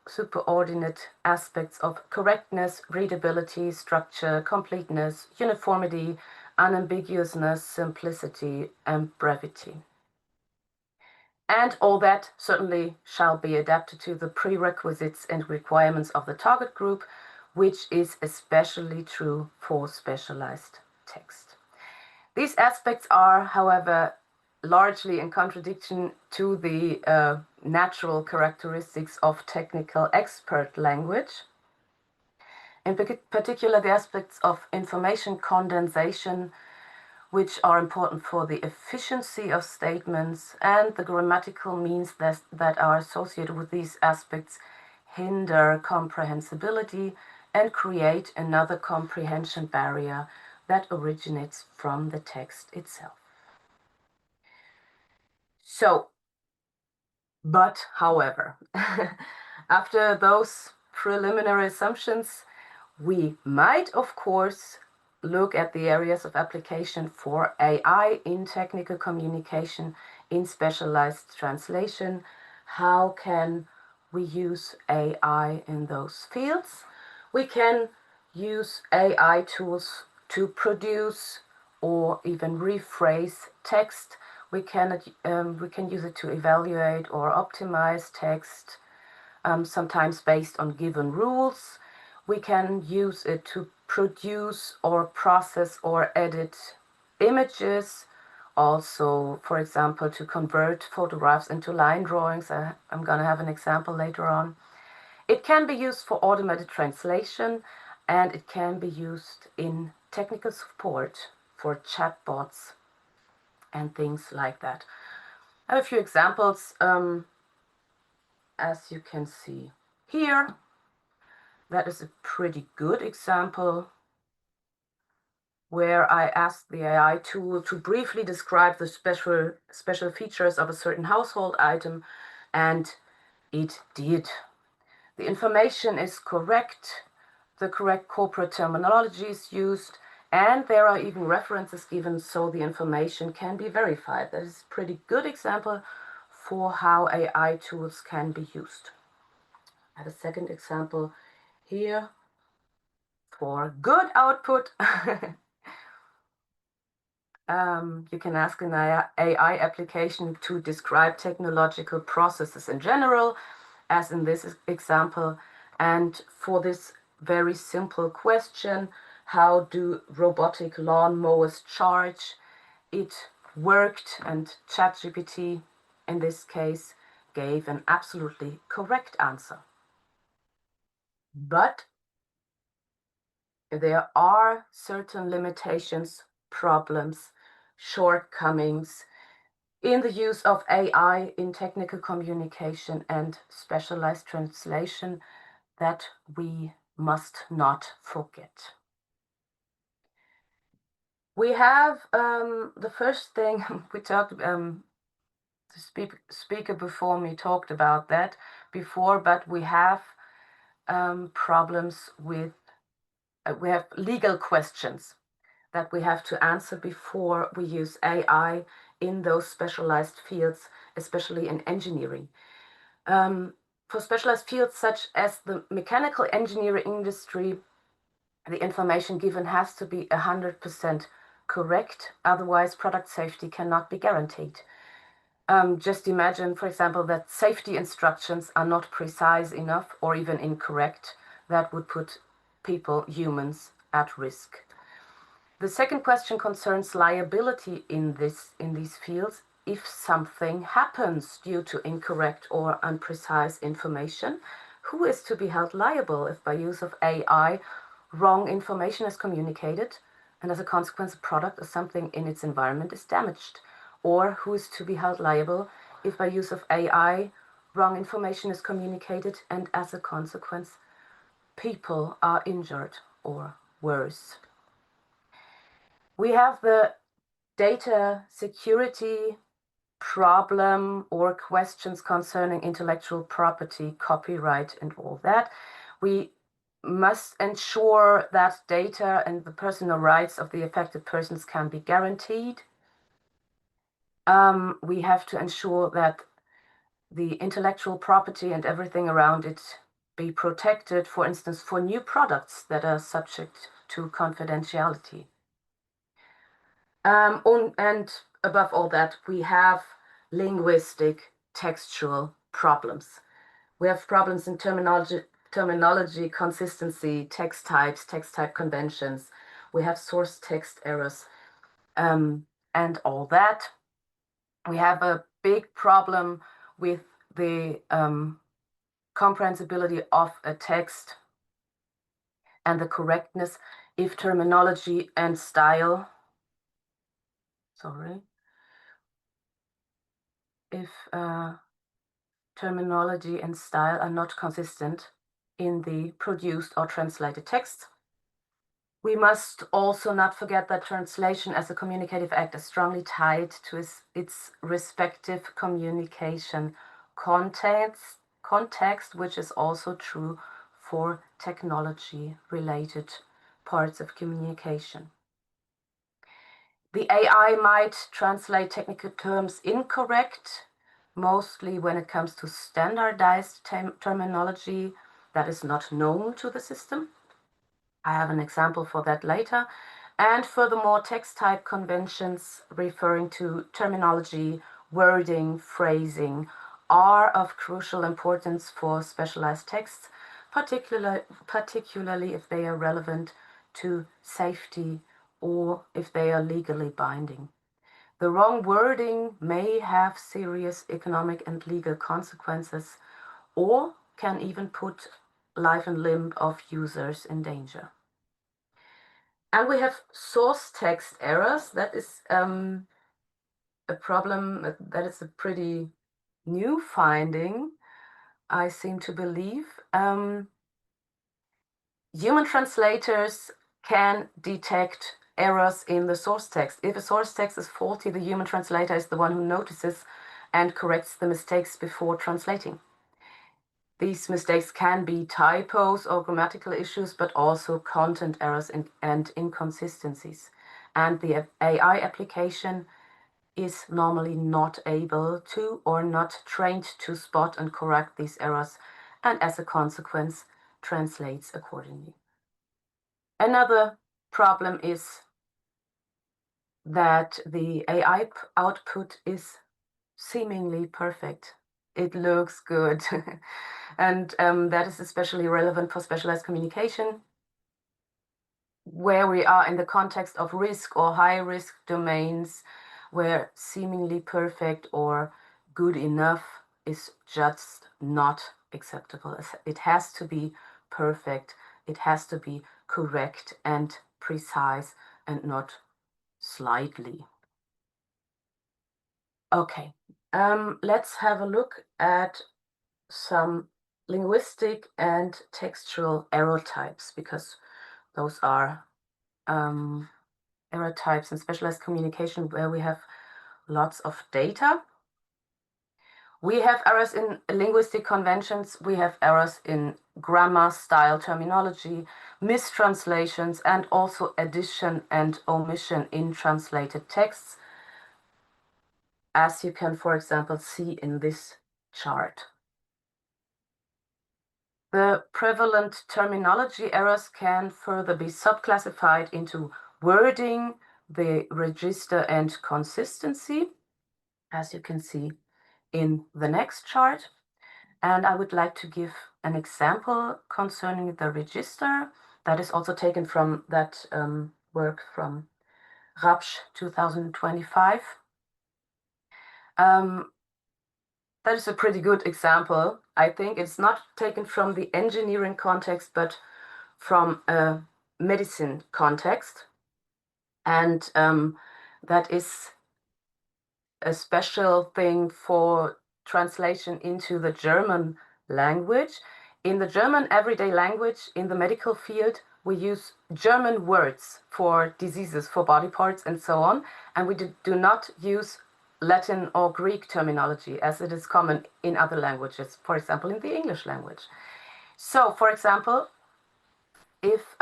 superordinate aspects of correctness, readability, structure, completeness, uniformity, unambiguousness, simplicity, and brevity. And all that certainly shall be adapted to the prerequisites and requirements of the target group, which is especially true for specialized text. These aspects are, however, largely in contradiction to the natural characteristics of technical expert language. In particular, the aspects of information condensation, which are important for the efficiency of statements, and the grammatical means that are associated with these aspects hinder comprehensibility and create another comprehension barrier that originates from the text itself. So, but however, after those preliminary assumptions, we might, of course, look at the areas of application for AI in technical communication, in specialized translation. How can we use AI in those fields? We can use AI tools to produce or even rephrase text. We can use it to evaluate or optimize text, sometimes based on given rules. We can use it to produce or process or edit images. Also, for example, to convert photographs into line drawings. I'm going to have an example later on. It can be used for automated translation, and it can be used in technical support for chatbots and things like that. I have a few examples, as you can see here. That is a pretty good example where I asked the AI tool to briefly describe the special features of a certain household item, and it did. The information is correct, the correct corporate terminology is used, and there are even references given so the information can be verified. That is a pretty good example for how AI tools can be used. I have a second example here for good output. You can ask an AI application to describe technological processes in general, as in this example. And for this very simple question, how do robotic lawnmowers charge? It worked, and ChatGPT, in this case, gave an absolutely correct answer. But there are certain limitations, problems, shortcomings in the use of AI in technical communication and specialized translation that we must not forget. We have the first thing we talked, the speaker before me talked about that before, but we have problems with, we have legal questions that we have to answer before we use AI in those specialized fields, especially in engineering. For specialized fields such as the mechanical engineering industry, the information given has to be 100% correct, otherwise product safety cannot be guaranteed. Just imagine, for example, that safety instructions are not precise enough or even incorrect. That would put people, humans, at risk. The second question concerns liability in these fields. If something happens due to incorrect or imprecise information, who is to be held liable if by use of AI wrong information is communicated and as a consequence a product or something in its environment is damaged? Or who is to be held liable if by use of AI wrong information is communicated and as a consequence people are injured or worse? We have the data security problem or questions concerning intellectual property, copyright, and all that. We must ensure that data and the personal rights of the affected persons can be guaranteed. We have to ensure that the intellectual property and everything around it be protected, for instance, for new products that are subject to confidentiality. And above all that, we have linguistic textual problems. We have problems in terminology, consistency, text types, text type conventions. We have source text errors, and all that. We have a big problem with the comprehensibility of a text and the correctness if terminology and style, if terminology and style are not consistent in the produced or translated text. We must also not forget that translation as a communicative act is strongly tied to its respective communication context, which is also true for technology-related parts of communication. The AI might translate technical terms incorrect, mostly when it comes to standardized terminology that is not known to the system. I have an example for that later. And furthermore, text type conventions referring to terminology, wording, phrasing are of crucial importance for specialized texts, particularly if they are relevant to safety or if they are legally binding. The wrong wording may have serious economic and legal consequences or can even put life and limb of users in danger. And we have source text errors. That is a problem, that is a pretty new finding, I seem to believe. Human translators can detect errors in the source text. If a source text is faulty, the human translator is the one who notices and corrects the mistakes before translating. These mistakes can be typos or grammatical issues, but also content errors and inconsistencies. And the AI application is normally not able to or not trained to spot and correct these errors, and as a consequence, translates accordingly. Another problem is that the AI output is seemingly perfect. It looks good. And that is especially relevant for specialized communication, where we are in the context of risk or high-risk domains, where seemingly perfect or good enough is just not acceptable. It has to be perfect, it has to be correct and precise and not slightly. Okay, let's have a look at some linguistic and textual error types, because those are error types in specialized communication where we have lots of data. We have errors in linguistic conventions, we have errors in grammar, style, terminology, mistranslations, and also addition and omission in translated texts, as you can, for example, see in this chart. The prevalent terminology errors can further be subclassified into wording, the register, and consistency, as you can see in the next chart. And I would like to give an example concerning the register that is also taken from that work from Rapsch 2025. That is a pretty good example. I think it's not taken from the engineering context, but from a medicine context. And that is a special thing for translation into the German language. In the German everyday language, in the medical field, we use German words for diseases, for body parts, and so on. And we do not use Latin or Greek terminology as it is common in other languages, for example, in the English language. So, for example, if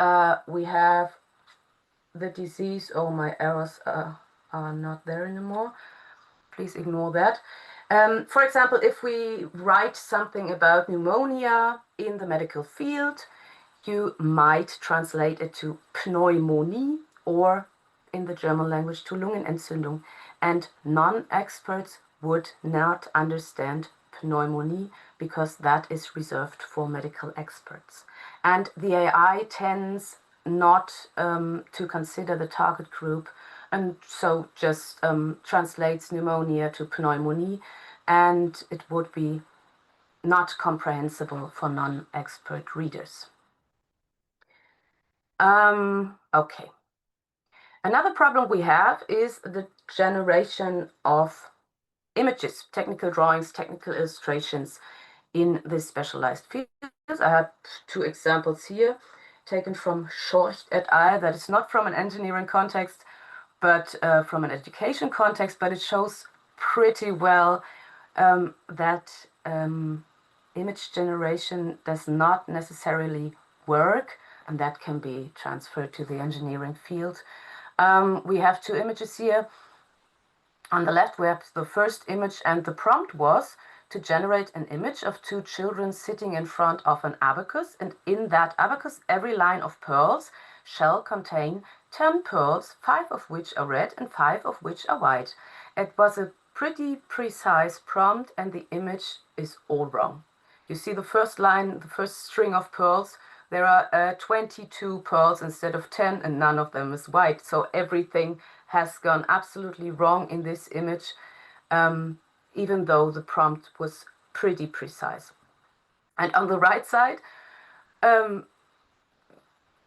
we have the disease, oh, my errors are not there anymore. Please ignore that. For example, if we write something about pneumonia in the medical field, you might translate it to Pneumonie, or in the German language to Lungenentzündung. And non-experts would not understand pneumonie because that is reserved for medical experts. And the AI tends not to consider the target group, and so just translates pneumonia to pneumonie, and it would be not comprehensible for non-expert readers. Okay. Another problem we have is the generation of images, technical drawings, technical illustrations in this specialized field. I have two examples here taken from Schorcht et al. That is not from an engineering context, but from an education context, but it shows pretty well that image generation does not necessarily work, and that can be transferred to the engineering field. We have two images here. On the left, we have the first image, and the prompt was to generate an image of two children sitting in front of an abacus, and in that abacus, every line of pearls shall contain 10 pearls, 5 of which are red and 5 of which are white. It was a pretty precise prompt, and the image is all wrong. You see the first line, the first string of pearls, there are 22 pearls instead of 10, and none of them is white. So everything has gone absolutely wrong in this image, even though the prompt was pretty precise. And on the right side,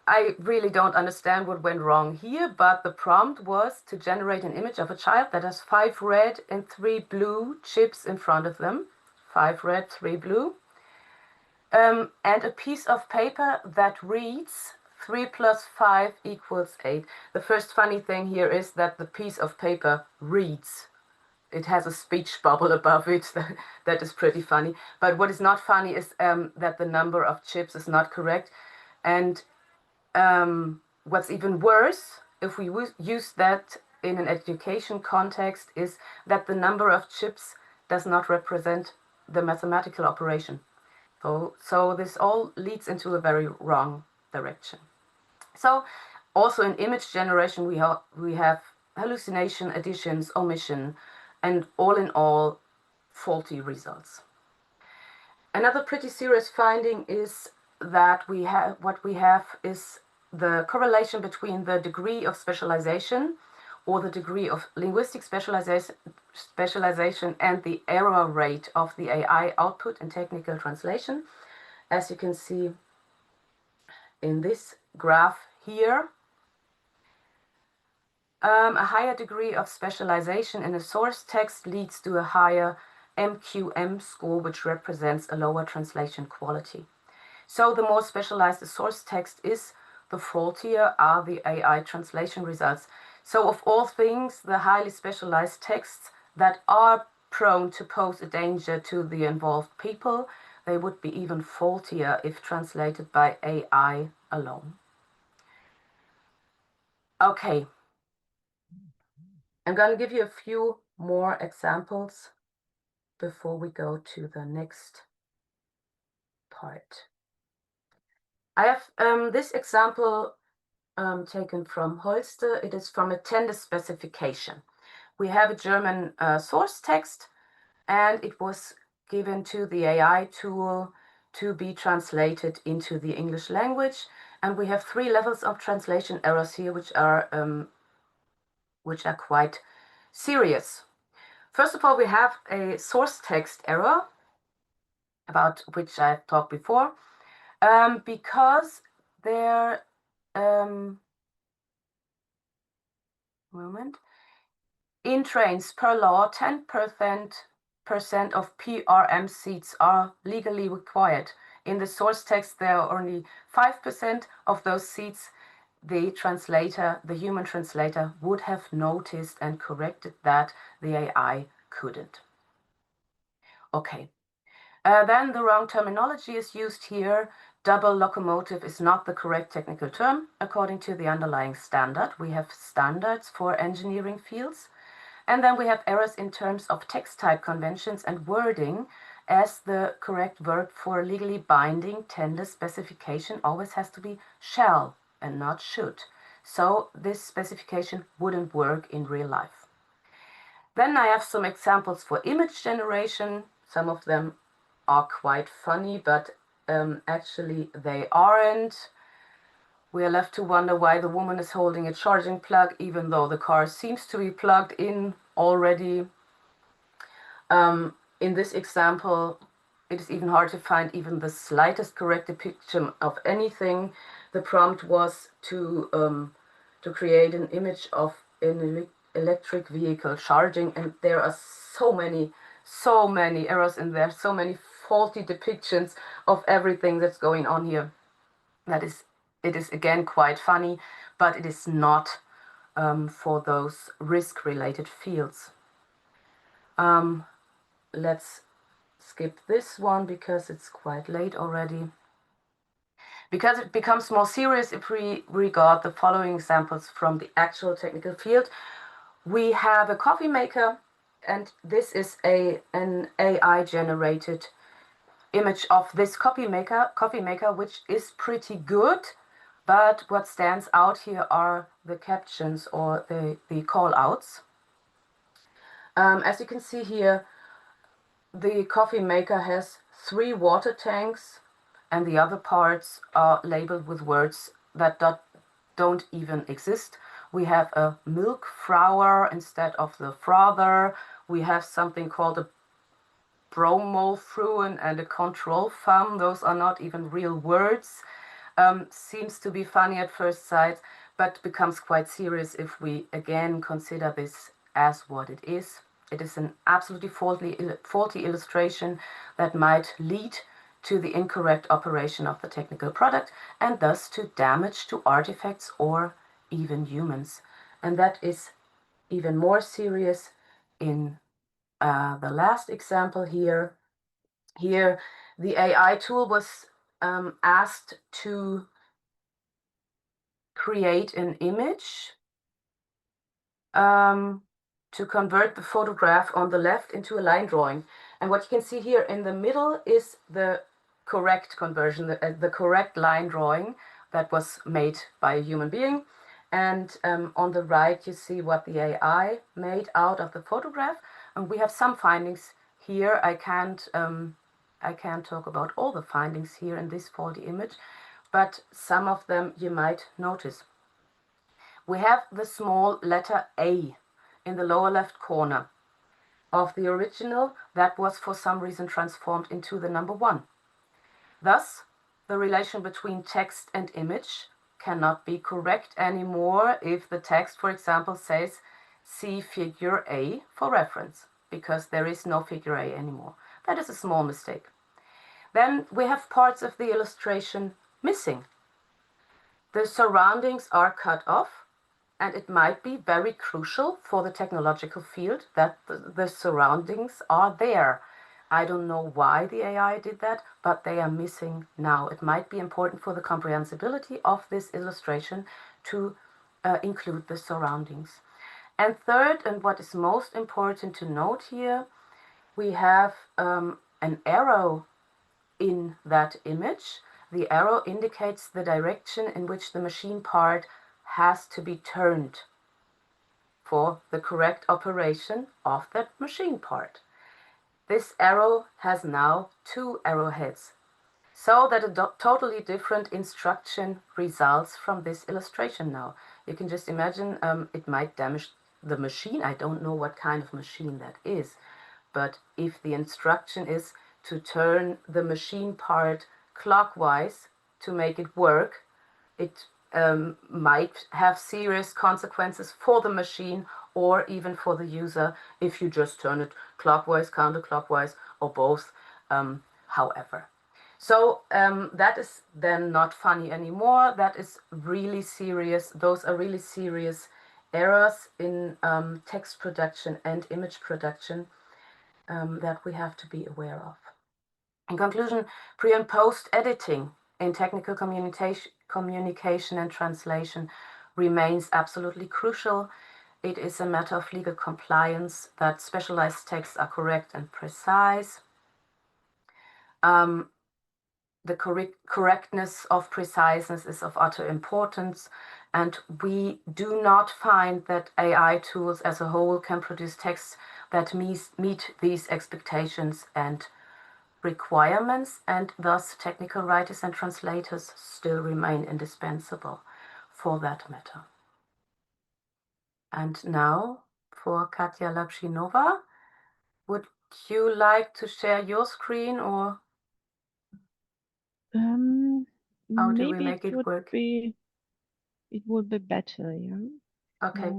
I really don't understand what went wrong here, but the prompt was to generate an image of a child that has 5 red and 3 blue chips in front of them. 5 red, 3 blue. and a piece of paper that reads 3 + 5 = 8. The first funny thing here is that the piece of paper reads. It has a speech bubble above it. That is pretty funny. But what is not funny is that the number of chips is not correct. And what's even worse, if we use that in an education context, is that the number of chips does not represent the mathematical operation. So this all leads into a very wrong direction. So also in image generation, we have hallucination, additions, omission, and all in all, faulty results. Another pretty serious finding is that what we have is the correlation between the degree of specialization or the degree of linguistic specialization and the error rate of the AI output in technical translation. As you can see in this graph here, a higher degree of specialization in a source text leads to a higher MQM score, which represents a lower translation quality. So the more specialized the source text is, the faultier are the AI translation results. So of all things, the highly specialized texts that are prone to pose a danger to the involved people, they would be even faultier if translated by AI alone. Okay. I'm going to give you a few more examples before we go to the next part. I have this example taken from Holster. It is from a tender specification. We have a German source text, and it was given to the AI tool to be translated into the English language. And we have 3 levels of translation errors here, which are quite serious. First of all, we have a source text error, about which I've talked before, because there, in trains per law, 10% of PRM seats are legally required. In the source text, there are only 5% of those seats. The translator, the human translator, would have noticed and corrected that. The AI couldn't. Okay. Then the wrong terminology is used here. Double locomotive is not the correct technical term according to the underlying standard. We have standards for engineering fields. And then we have errors in terms of text type conventions and wording, as the correct verb for legally binding tender specification always has to be shall and not should. So this specification wouldn't work in real life. Then I have some examples for image generation. Some of them are quite funny, but actually they aren't. We are left to wonder why the woman is holding a charging plug, even though the car seems to be plugged in already. In this example, it is even hard to find even the slightest correct depiction of anything. The prompt was to create an image of an electric vehicle charging, and there are so many errors in there, so many faulty depictions of everything that's going on here. It is again quite funny, but it is not for those risk-related fields. Let's skip this one because it's quite late already. Because it becomes more serious if we regard the following examples from the actual technical field. We have a coffee maker, and this is an AI-generated image of this coffee maker, which is pretty good. But what stands out here are the captions or the call-outs. As you can see here, the coffee maker has 3 water tanks, and the other parts are labeled with words that don't even exist. We have a milk frother instead of the frother. We have something called a bromofluent and a control thumb. Those are not even real words. Seems to be funny at first sight, but becomes quite serious if we again consider this as what it is. It is an absolutely faulty illustration that might lead to the incorrect operation of the technical product, and thus to damage to artifacts or even humans. And that is even more serious in the last example here. Here, the AI tool was asked to create an image to convert the photograph on the left into a line drawing. And what you can see here in the middle is the correct conversion, the correct line drawing that was made by a human being. And on the right, you see what the AI made out of the photograph. And we have some findings here. I can't talk about all the findings here in this faulty image, but some of them you might notice. We have the small letter A in the lower left corner of the original that was for some reason transformed into the number 1. Thus, the relation between text and image cannot be correct anymore if the text, for example, says see figure A for reference, because there is no figure A anymore. That is a small mistake. Then we have parts of the illustration missing. The surroundings are cut off, and it might be very crucial for the technological field that the surroundings are there. I don't know why the AI did that, but they are missing now. It might be important for the comprehensibility of this illustration to include the surroundings. And third, and what is most important to note here, we have an arrow in that image. The arrow indicates the direction in which the machine part has to be turned for the correct operation of that machine part. This arrow has now 2 arrowheads, so that a totally different instruction results from this illustration now. You can just imagine it might damage the machine. I don't know what kind of machine that is, but if the instruction is to turn the machine part clockwise to make it work, it might have serious consequences for the machine or even for the user if you just turn it clockwise, counterclockwise, or both, however. So that is then not funny anymore. That is really serious. Those are really serious errors in text production and image production that we have to be aware of. In conclusion, pre- and post-editing in technical communication and translation remains absolutely crucial. It is a matter of legal compliance that specialized texts are correct and precise. The correctness of preciseness is of utter importance, and we do not find that AI tools as a whole can produce texts that meet these expectations and requirements, and thus technical writers and translators still remain indispensable for that matter. And now for Katja Lapshinova, would you like to share your screen, or how do we make it work? It would be better, yeah. Okay,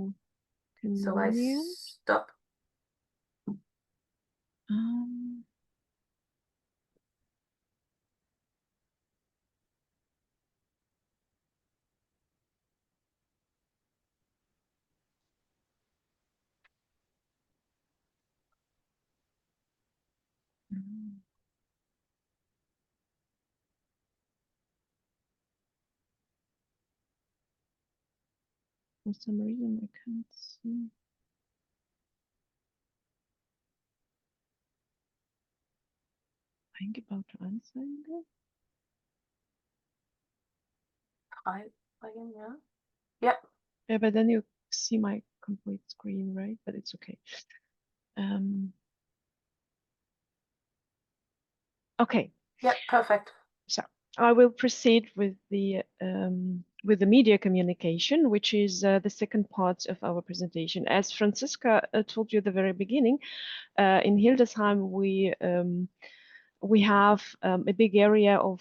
so I stop. For some reason, I can't see. Think about answering that. Yeah. Yeah, but then you see my complete screen, right? But it's okay. Okay. Yeah, perfect. So I will proceed with the media communication, which is the second part of our presentation. As Franziska told you at the very beginning, in Hildesheim we have a big area of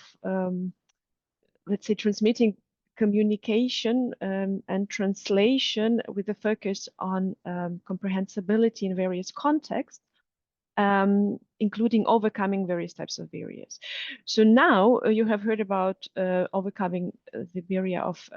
let's say transmitting communication and translation with a focus on comprehensibility in various contexts. including overcoming various types of barriers. So now you have heard about overcoming the barrier of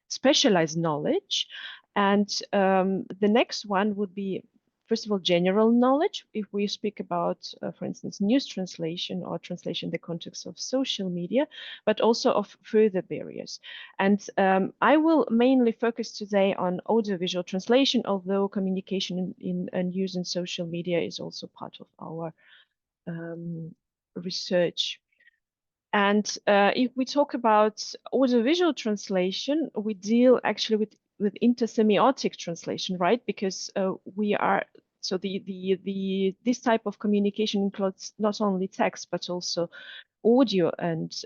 specialized knowledge. And the next one would be, first of all, general knowledge. If we speak about, for instance, news translation or translation in the context of social media, but also of further barriers. And I will mainly focus today on audiovisual translation, although communication and use in social media is also part of our research. And if we talk about audiovisual translation, we deal actually with intersemiotic translation, right? Because so this type of communication includes not only text but also audio and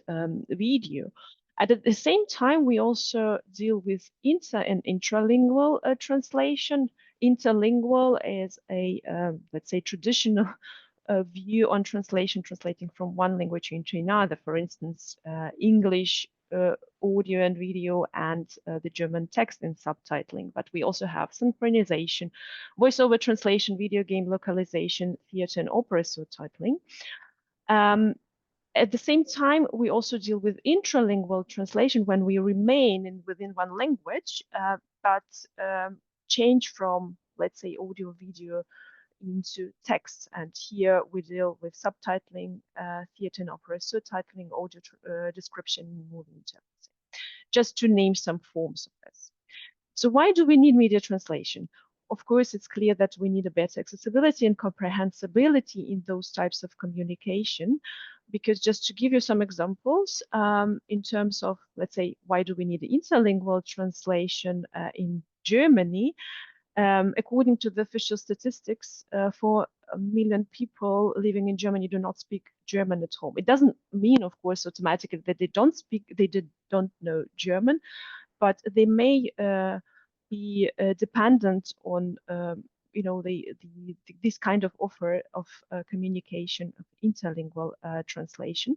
video. And at the same time, we also deal with inter and intralingual translation. Interlingual is a let's say traditional view on translating from one language into another. For instance, English audio and video and the German text and subtitling. But we also have synchronization, voiceover translation, video game localization, theater and opera subtitling. At the same time, we also deal with intralingual translation when we remain within one language, but change from, let's say, audio, video into text. And here we deal with subtitling, theater and opera subtitling, audio description, movie interpretation, just to name some forms of this. So why do we need media translation? Of course, it's clear that we need a better accessibility and comprehensibility in those types of communication, because just to give you some examples, in terms of, let's say, why do we need interlingual translation in Germany? According to the official statistics, 4 million people living in Germany do not speak German at home. It doesn't mean, of course, automatically that they don't know German, but they may be dependent on you know, this kind of offer of communication, of interlingual translation.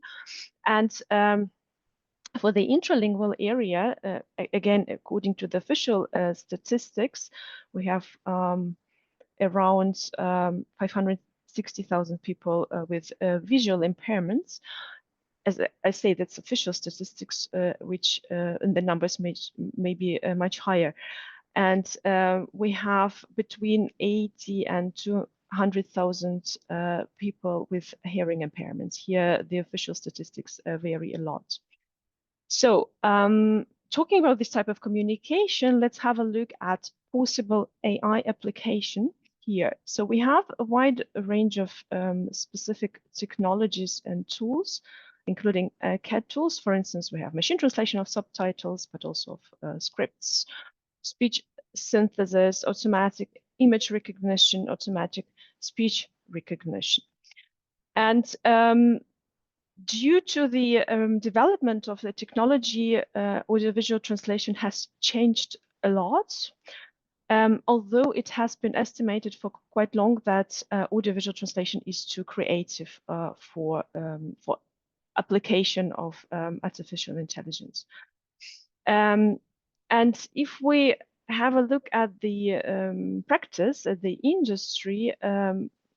And for the intralingual area, again, according to the official statistics, we have around 560,000 people with visual impairments. As I say, that's official statistics, which and the numbers may be much higher. And we have between 80 and 200,000 people with hearing impairments. Here, the official statistics vary a lot. So talking about this type of communication, let's have a look at possible AI application here. So we have a wide range of specific technologies and tools, including CAD tools. For instance, we have machine translation of subtitles, but also of scripts, speech synthesis, automatic image recognition, automatic speech recognition. And due to the development of the technology, audiovisual translation has changed a lot. Although it has been estimated for quite long that audiovisual translation is too creative for application of artificial intelligence. And if we have a look at the practice, at the industry,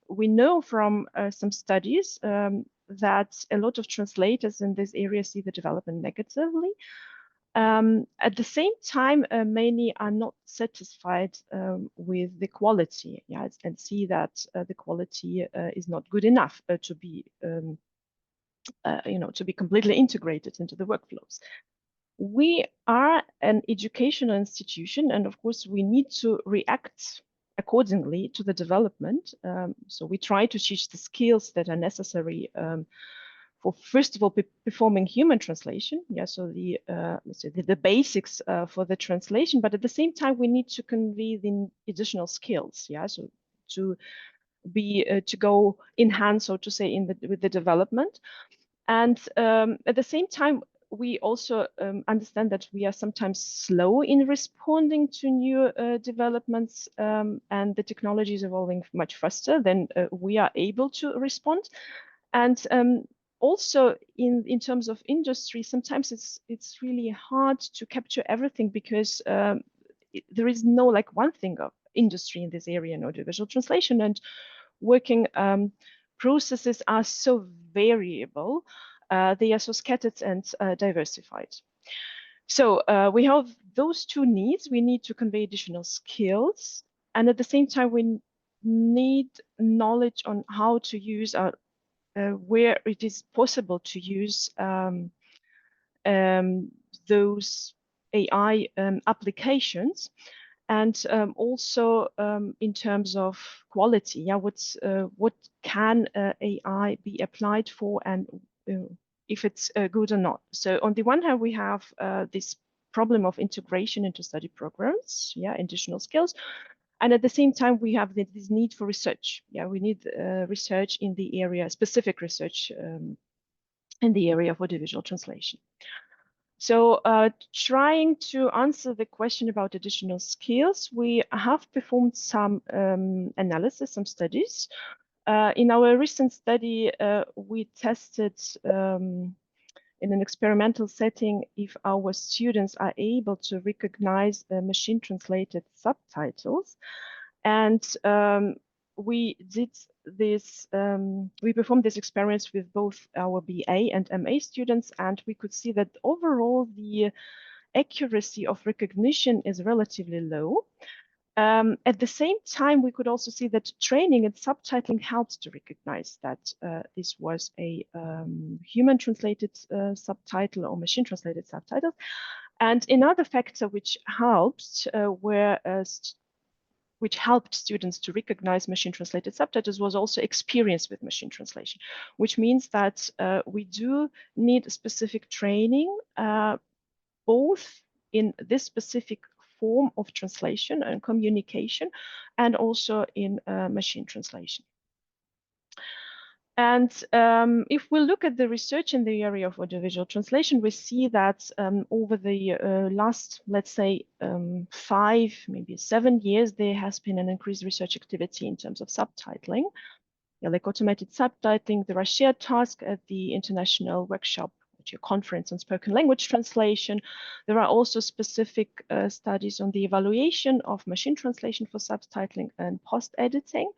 we know from some studies that a lot of translators in this area see the development negatively. At the same time, many are not satisfied with the quality, and see that the quality is not good enough to be, to be completely integrated into the workflows. We are an educational institution, and of course, we need to react accordingly to the development. So we try to teach the skills that are necessary for, first of all, performing human translation. So the let's say the basics for the translation, but at the same time, we need to convey the additional skills. So to be to go in hand, so to say, with the development, and at the same time, we also understand that we are sometimes slow in responding to new developments, and the technology is evolving much faster than we are able to respond. And also in terms of industry, sometimes it's really hard to capture everything, because there is no like one thing of industry in this area in audiovisual translation, and working processes are so variable, they are so scattered and diversified. So we have those two needs. We need to convey additional skills, and at the same time, we need knowledge on how to use where it is possible to use those AI applications, and also in terms of quality. Yeah, what can AI be applied for, and if it's good or not. So on the one hand, we have this problem of integration into study programs, yeah, additional skills. And at the same time, we have this need for research. Yeah, we need research in the area, specific research in the area of audiovisual translation. So trying to answer the question about additional skills, we have performed some analysis, some studies. In our recent study, we tested in an experimental setting if our students are able to recognize machine translated subtitles. And we did this, we performed this experiment with both our BA and MA students, and we could see that overall the accuracy of recognition is relatively low. At the same time, we could also see that training and subtitling helped to recognize that this was a human translated subtitle or machine translated subtitles. And another factor which helped which helped students to recognize machine translated subtitles was also experience with machine translation, which means that we do need specific training, both in this specific form of translation and communication, and also in machine translation. And if we look at the research in the area of audiovisual translation, we see that over the last, let's say, 5, maybe 7 years, there has been an increased research activity in terms of subtitling. Yeah, like automated subtitling, there are shared tasks at the International Workshop, a conference on spoken language translation. There are also specific studies on the evaluation of machine translation for subtitling and post-editing.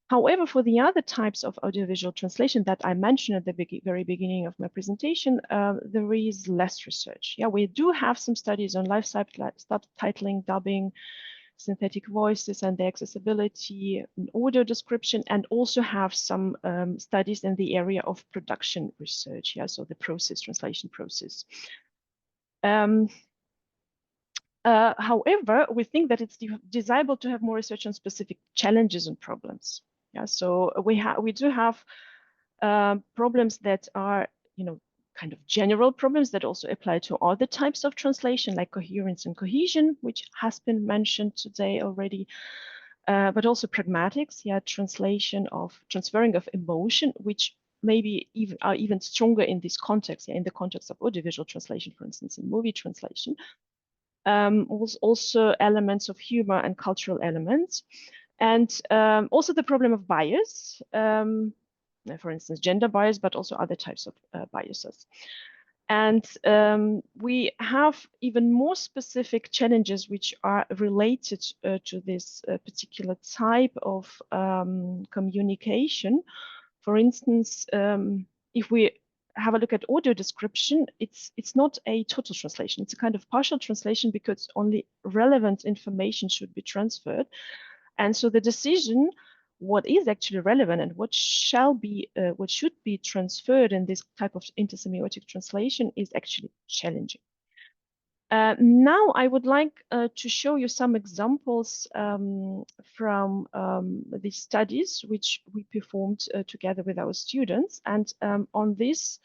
However, for the other types of audiovisual translation that I mentioned at the very beginning of my presentation, there is less research. Yeah, we do have some studies on live subtitling, dubbing, synthetic voices, and the accessibility, audio description, and also have some studies in the area of production research. Yeah, so the translation process. However, we think that it's desirable to have more research on specific challenges and problems. Yeah, so we do have problems that are, kind of general problems that also apply to other types of translation, like coherence and cohesion, which has been mentioned today already, but also pragmatics, yeah, transferring of emotion, which maybe are even stronger in this context, yeah, in the context of audiovisual translation, for instance, in movie translation. Also elements of humor and cultural elements. And also the problem of bias, for instance, gender bias, but also other types of biases. And we have even more specific challenges which are related to this particular type of communication. For instance, if we have a look at audio description, it's not a total translation. It's a kind of partial translation because only relevant information should be transferred. And so the decision, what is actually relevant and what should be transferred in this type of intersemiotic translation is actually challenging. Now I would like to show you some examples from the studies which we performed together with our students. And on this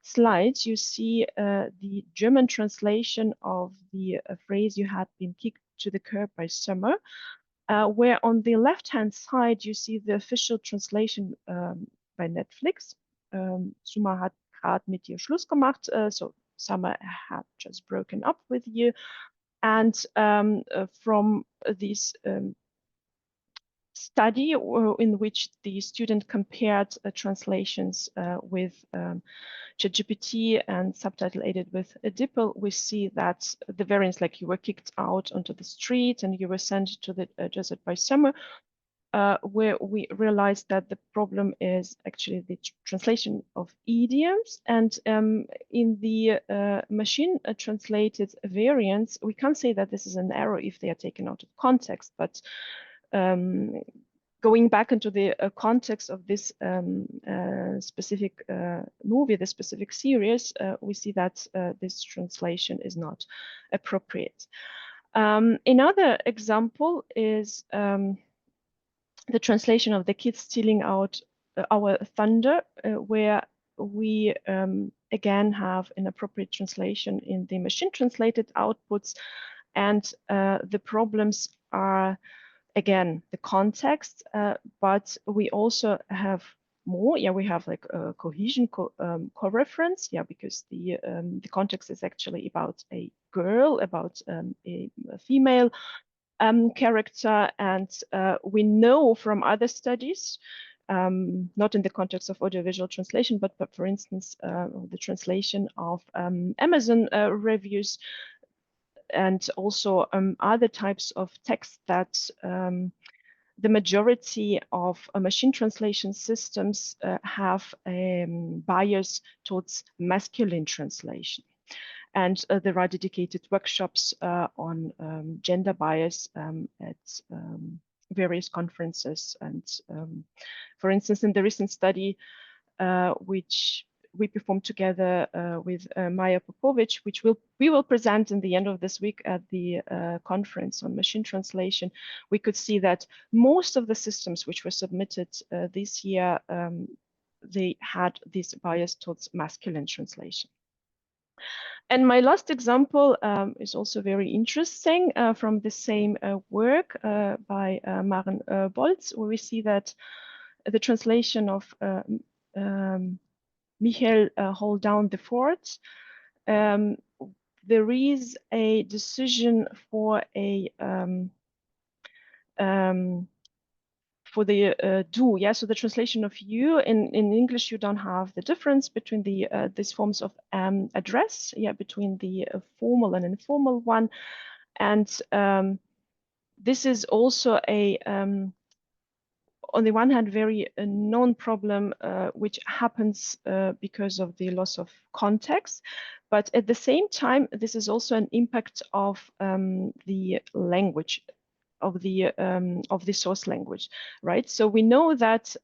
slide, you see the German translation of the phrase "you had been kicked to the curb by summer," where on the left-hand side, you see the official translation by Netflix. Summer hat gerade mit dir Schluss gemacht, so Summer had just broken up with you. And from this study in which the student compared translations with ChatGPT and subtitle aided with a DeepL, we see that the variants, like you were kicked out onto the street and you were sent to the desert by summer, where we realized that the problem is actually the translation of idioms. And in the machine translated variants, we can't say that this is an error if they are taken out of context, but going back into the context of this specific movie, the specific series, we see that this translation is not appropriate. Another example is the translation of the kids stealing out our thunder, where we again have inappropriate translation in the machine translated outputs, and the problems are again the context, but we also have more. Yeah, we have like a cohesion, co-reference. Yeah, because the context is actually about a girl, about a female character, and we know from other studies, not in the context of audiovisual translation, but for instance, the translation of Amazon reviews, and also other types of text, that the majority of machine translation systems have a bias towards masculine translation. And there are dedicated workshops on gender bias at various conferences. And for instance, in the recent study, which we performed together with Maja Popovic, which we will present in the end of this week at the conference on machine translation, we could see that most of the systems which were submitted this year, they had this bias towards masculine translation. And my last example is also very interesting from the same work by Maren Bolz, where we see that the translation of Michael Hold Down the Fort, there is a decision for a for the do, yeah. So the translation of you in English, you don't have the difference between the these forms of address, yeah, between the formal and informal one, and this is also a on the one hand very known problem which happens because of the loss of context, but at the same time this is also an impact of the language, of the source language, right? So we know that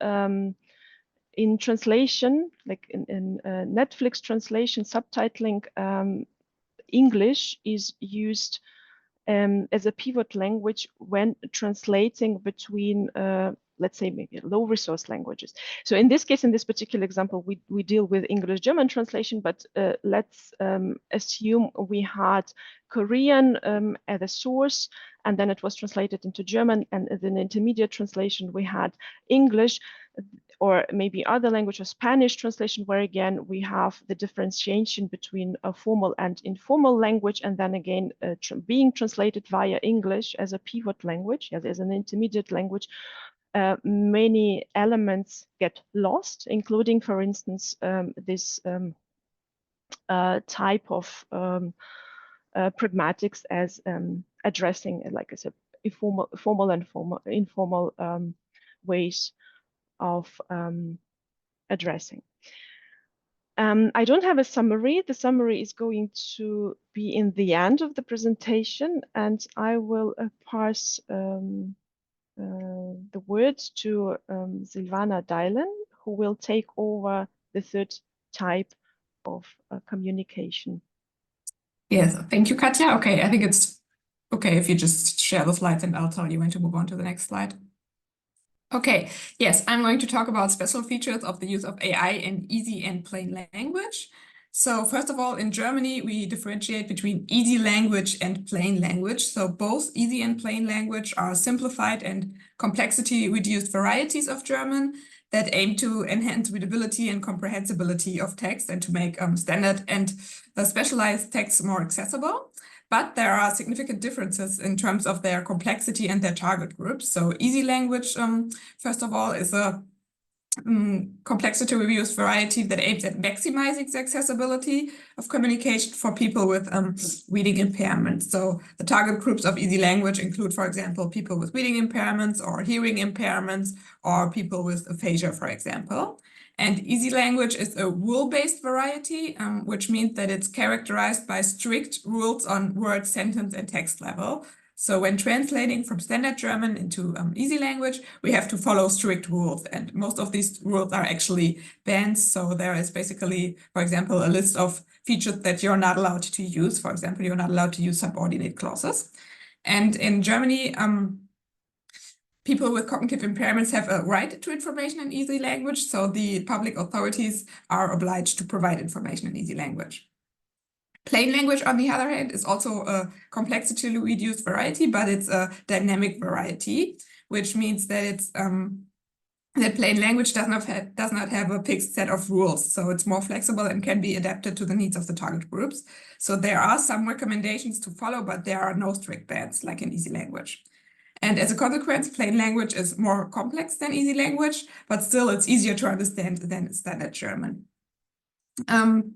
in translation, like in Netflix translation, subtitling, English is used as a pivot language when translating between let's say maybe low resource languages. So in this case, in this particular example, we deal with English-German translation, but let's assume we had Korean as a source, and then it was translated into German, and as an intermediate translation, we had English, or maybe other language, or Spanish translation, where again, we have the differentiation between a formal and informal language, and then again, being translated via English as a pivot language, as an intermediate language. Many elements get lost, including, for instance, this type of pragmatics as addressing, like I said, formal and informal ways of addressing. I don't have a summary. The summary is going to be in the end of the presentation, and I will pass the words to Silvana Deilen, who will take over the third type of communication. Yes, thank you, Katja. Okay, I think it's okay if you just share the slides and I'll tell you when to move on to the next slide. Okay, yes, I'm going to talk about special features of the use of AI in easy and plain language. So first of all, in Germany, we differentiate between easy language and plain language. So both easy and plain language are simplified and complexity reduced varieties of German that aim to enhance readability and comprehensibility of text and to make standard and specialized texts more accessible. But there are significant differences in terms of their complexity and their target groups. So easy language, first of all, is a complexity reviews variety that aims at maximizing the accessibility of communication for people with reading impairments. So the target groups of easy language include, for example, people with reading impairments or hearing impairments or people with aphasia, for example. And easy language is a rule-based variety, which means that it's characterized by strict rules on word, sentence, and text level. So when translating from standard German into easy language, we have to follow strict rules. And most of these rules are actually bans. So there is basically, for example, a list of features that you're not allowed to use. For example, you're not allowed to use subordinate clauses. And in Germany, people with cognitive impairments have a right to information in easy language. So the public authorities are obliged to provide information in easy language. Plain language, on the other hand, is also a complexity reduced variety, but it's a dynamic variety, which means that it's that plain language does not have a fixed set of rules. So it's more flexible and can be adapted to the needs of the target groups. So there are some recommendations to follow, but there are no strict bans like in easy language. And as a consequence, plain language is more complex than easy language, but still it's easier to understand than standard German. And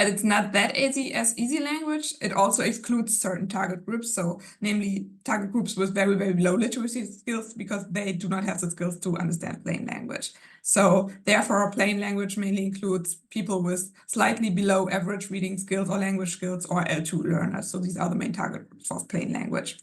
it's not that easy as easy language. It also excludes certain target groups. So namely target groups with very, very low literacy skills because they do not have the skills to understand plain language. So therefore, plain language mainly includes people with slightly below average reading skills or language skills or L2 learners. So these are the main target groups of plain language.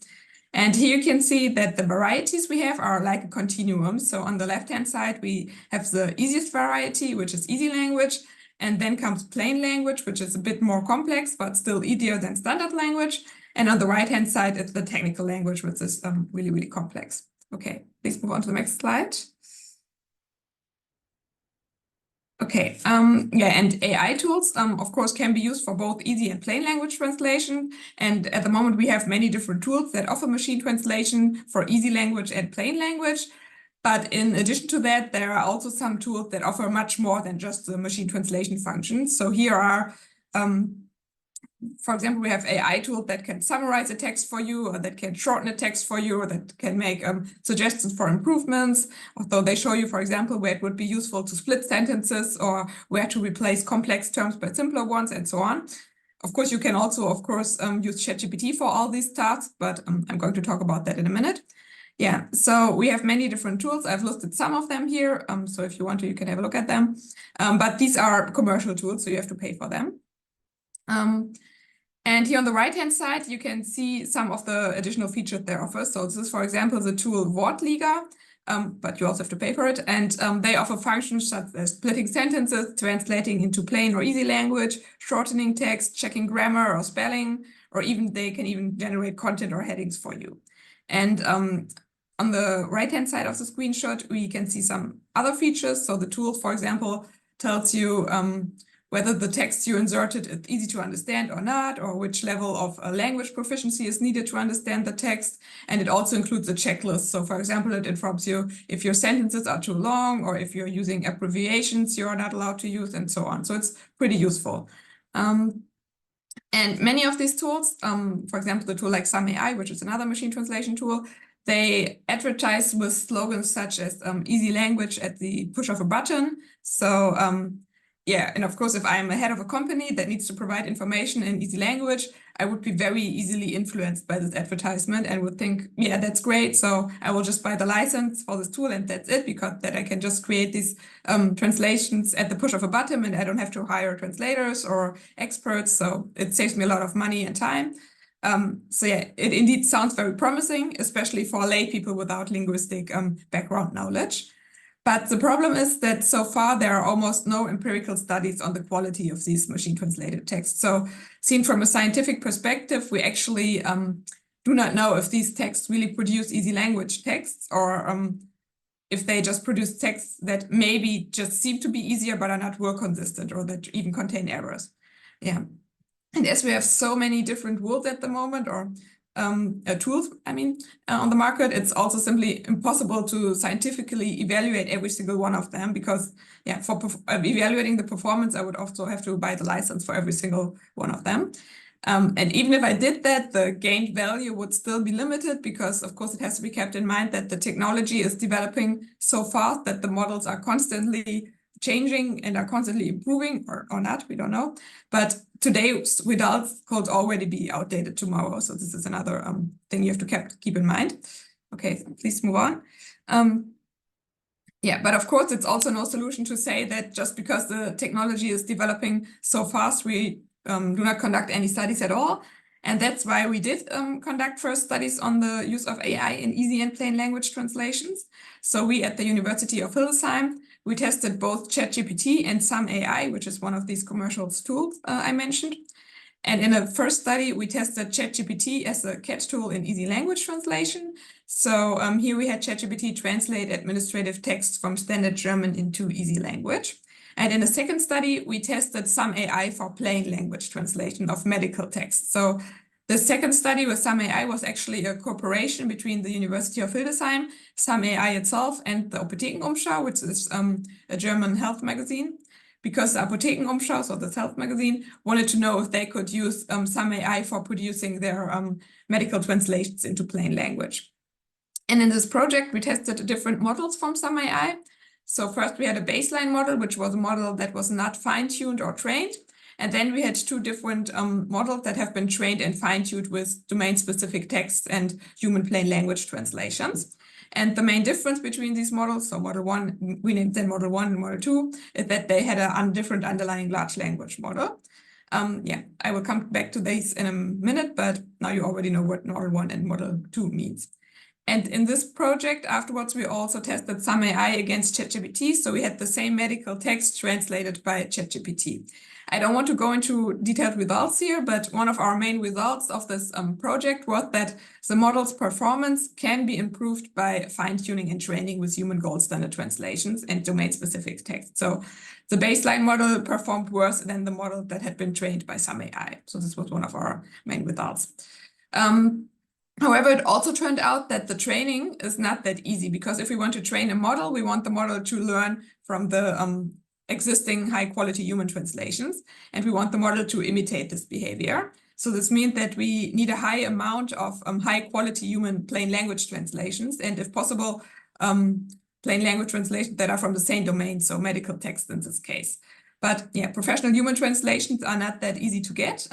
And here you can see that the varieties we have are like a continuum. So on the left-hand side, we have the easiest variety, which is easy language. And then comes plain language, which is a bit more complex, but still easier than standard language. And on the right-hand side, it's the technical language, which is really, really complex. Okay, please move on to the next slide. Okay, and AI tools, of course, can be used for both easy and plain language translation. And at the moment, we have many different tools that offer machine translation for easy language and plain language. But in addition to that, there are also some tools that offer much more than just the machine translation functions. So here are, for example, we have AI tools that can summarize a text for you, or that can shorten a text for you, or that can make suggestions for improvements. Although they show you, for example, where it would be useful to split sentences or where to replace complex terms by simpler ones and so on. Of course, you can also, use ChatGPT for all these tasks, but I'm going to talk about that in a minute. Yeah, so we have many different tools. I've listed some of them here. So if you want to, you can have a look at them. But these are commercial tools, so you have to pay for them. And here on the right-hand side, you can see some of the additional features they offer. So this is, for example, the tool Wortliga, but you also have to pay for it. And they offer functions such as splitting sentences, translating into plain or easy language, shortening text, checking grammar or spelling, or even they can even generate content or headings for you. And on the right-hand side of the screenshot, we can see some other features. So the tool, for example, tells you whether the text you inserted is easy to understand or not, or which level of language proficiency is needed to understand the text. And it also includes a checklist. So for example, it informs you if your sentences are too long, or if you're using abbreviations you're not allowed to use, and so on. So it's pretty useful. And many of these tools, for example, the tool like SumAI, which is another machine translation tool, they advertise with slogans such as easy language at the push of a button. So yeah, and of course, if I'm a head of a company that needs to provide information in easy language, I would be very easily influenced by this advertisement and would think, yeah, that's great. So I will just buy the license for this tool and that's it, because then I can just create these translations at the push of a button and I don't have to hire translators or experts. So it saves me a lot of money and time. So yeah, it indeed sounds very promising, especially for lay people without linguistic background knowledge. But the problem is that so far there are almost no empirical studies on the quality of these machine translated texts. So seen from a scientific perspective, we actually do not know if these texts really produce easy language texts, or if they just produce texts that maybe just seem to be easier but are not word consistent, or that even contain errors. Yeah. And as we have so many different rules at the moment, or tools, on the market, it's also simply impossible to scientifically evaluate every single one of them, because for evaluating the performance, I would also have to buy the license for every single one of them. And even if I did that, the gained value would still be limited because, of course, it has to be kept in mind that the technology is developing so fast that the models are constantly changing and are constantly improving, or not, we don't know. But today's results could already be outdated tomorrow. So this is another thing you have to keep in mind. Okay, please move on. Yeah, but of course, it's also no solution to say that just because the technology is developing so fast, we do not conduct any studies at all. And that's why we did conduct first studies on the use of AI in easy and plain language translations. So we at the University of Hildesheim, we tested both ChatGPT and some AI, which is one of these commercial tools I mentioned. And in a first study, we tested ChatGPT as a catch tool in easy language translation. So here we had ChatGPT translate administrative text from standard German into easy language. And in the second study, we tested some AI for plain language translation of medical text. So the second study with some AI was actually a cooperation between the University of Hildesheim, some AI itself, and the Apothekenumschau, which is a German health magazine. Because the Apothekenumschau, so the health magazine, wanted to know if they could use some AI for producing their medical translations into plain language. And in this project, we tested different models from some AI. So first we had a baseline model, which was a model that was not fine-tuned or trained. And then we had two different models that have been trained and fine-tuned with domain-specific text and human plain language translations. And the main difference between these models, so model 1, we named them model 1 and model 2, is that they had a different underlying large language model. Yeah, I will come back to this in a minute, but now you already know what model 1 and model 2 means. And in this project, afterwards, we also tested some AI against ChatGPT. So we had the same medical text translated by ChatGPT. I don't want to go into detailed results here, but one of our main results of this project was that the model's performance can be improved by fine-tuning and training with human gold standard translations and domain-specific text. So the baseline model performed worse than the model that had been trained by some AI. So this was one of our main results. However, it also turned out that the training is not that easy, because if we want to train a model, we want the model to learn from the existing high-quality human translations, and we want the model to imitate this behavior. So this means that we need a high amount of high-quality human plain language translations, and if possible, plain language translations that are from the same domain, so medical text in this case. But yeah, professional human translations are not that easy to get,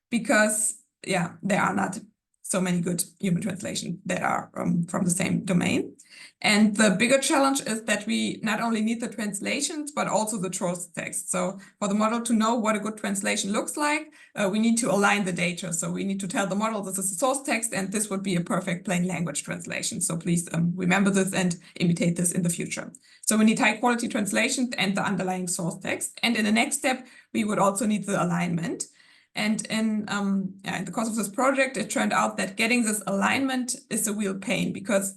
because yeah, there are not so many good human translations that are from the same domain. And the bigger challenge is that we not only need the translations, but also the source text. So for the model to know what a good translation looks like, we need to align the data. So we need to tell the model this is the source text, and this would be a perfect plain language translation. So please remember this and imitate this in the future. So we need high quality translations and the underlying source text. And in the next step, we would also need the alignment. And in the course of this project, it turned out that getting this alignment is a real pain, because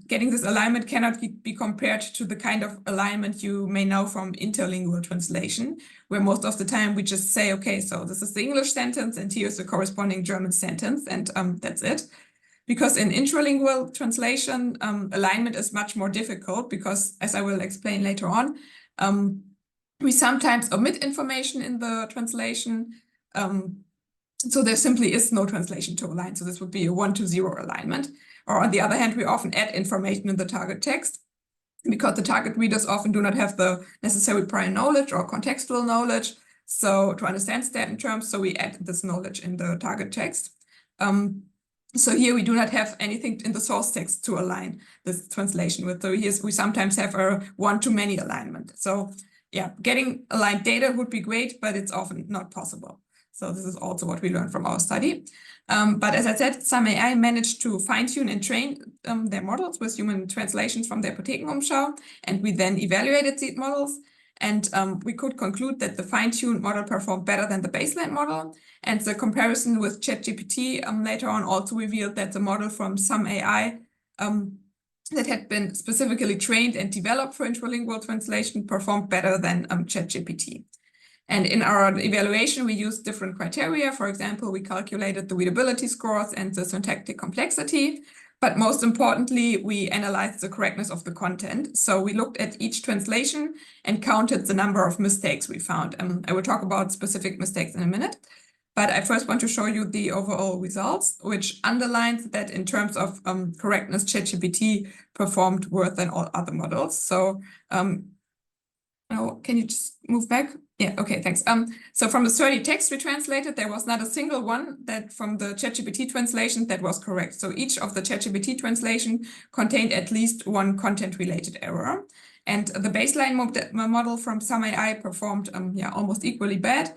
getting this alignment cannot be compared to the kind of alignment you may know from interlingual translation, where most of the time we just say, okay, so this is the English sentence and here's the corresponding German sentence, and that's it. Because in intralingual translation, alignment is much more difficult, because as I will explain later on, we sometimes omit information in the translation. So there simply is no translation to align. So this would be a 1-to-0 alignment. Or on the other hand, we often add information in the target text, because the target readers often do not have the necessary prior knowledge or contextual knowledge. So to understand certain terms, so we add this knowledge in the target text. So here we do not have anything in the source text to align this translation with. So here we sometimes have a one-to-many alignment. So yeah, getting aligned data would be great, but it's often not possible. So this is also what we learned from our study. But as I said, some AI managed to fine-tune and train their models with human translations from the Apothekenumschau, and we then evaluated these models. And we could conclude that the fine-tuned model performed better than the baseline model. And the comparison with ChatGPT later on also revealed that the model from some AI that had been specifically trained and developed for intralingual translation performed better than ChatGPT. And in our evaluation, we used different criteria. For example, we calculated the readability scores and the syntactic complexity. But most importantly, we analyzed the correctness of the content. So we looked at each translation and counted the number of mistakes we found. I will talk about specific mistakes in a minute. But I first want to show you the overall results, which underlines that in terms of correctness, ChatGPT performed worse than all other models. So can you just move back? Yeah, okay, thanks. So from the 30 texts we translated, there was not a single one that from the ChatGPT translation that was correct. So each of the ChatGPT translation contained at least one content-related error. And the baseline model from some AI performed almost equally bad.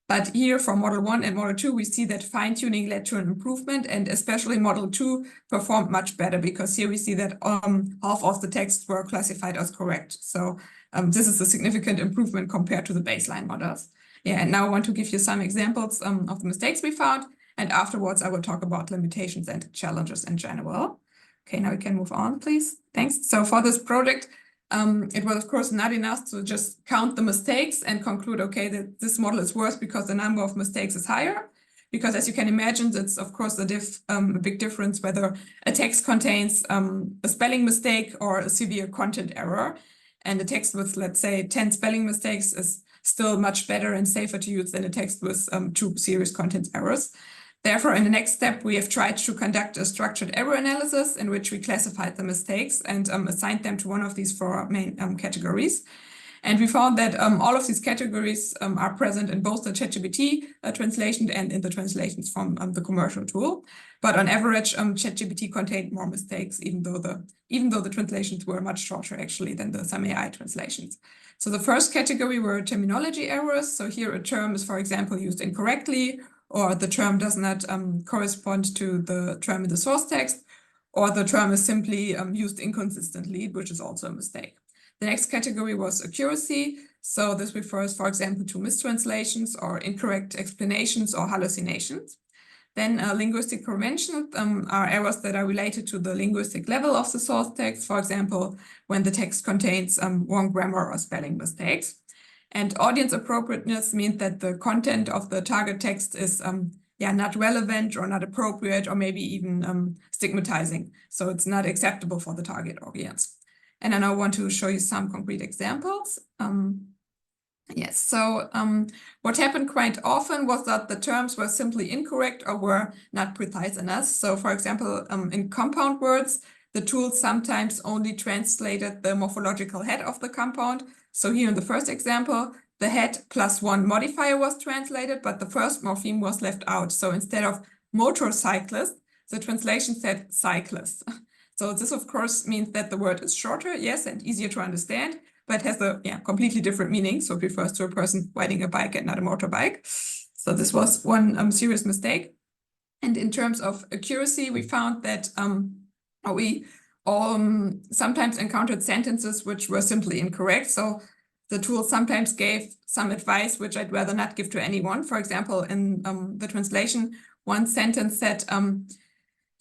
But here for Model 1 and Model 2, we see that fine-tuning led to an improvement, and especially Model 2 performed much better, because here we see that half of the texts were classified as correct. So this is a significant improvement compared to the baseline models. Yeah, and now I want to give you some examples of the mistakes we found, and afterwards I will talk about limitations and challenges in general. Okay, now we can move on, please. Thanks. So for this project, it was, of course, not enough to just count the mistakes and conclude, okay, that this model is worse because the number of mistakes is higher. Because as you can imagine, it's, of course, a big difference whether a text contains a spelling mistake or a severe content error. And a text with, let's say, 10 spelling mistakes is still much better and safer to use than a text with 2 serious content errors. Therefore, in the next step, we have tried to conduct a structured error analysis in which we classified the mistakes and assigned them to one of these 4 main categories. And we found that all of these categories are present in both the ChatGPT translation and in the translations from the commercial tool. But on average, ChatGPT contained more mistakes, even though the translations were much shorter actually than some AI translations. So the first category were terminology errors. So here a term is, for example, used incorrectly, or the term does not correspond to the term in the source text, or the term is simply used inconsistently, which is also a mistake. The next category was accuracy. So this refers, for example, to mistranslations or incorrect explanations or hallucinations. Then linguistic conventions are errors that are related to the linguistic level of the source text, for example, when the text contains wrong grammar or spelling mistakes. And audience appropriateness means that the content of the target text is not relevant or not appropriate or maybe even stigmatizing. So it's not acceptable for the target audience. And I now want to show you some concrete examples. Yes, so what happened quite often was that the terms were simply incorrect or were not precise enough. So for example, in compound words, the tool sometimes only translated the morphological head of the compound. So here in the first example, the head plus 1 modifier was translated, but the first morpheme was left out. So instead of motorcyclist, the translation said cyclist. So this, of course, means that the word is shorter, yes, and easier to understand, but has a completely different meaning. So it refers to a person riding a bike and not a motorbike. So this was one serious mistake. And in terms of accuracy, we found that we sometimes encountered sentences which were simply incorrect. So the tool sometimes gave some advice which I'd rather not give to anyone. For example, in the translation, one sentence said,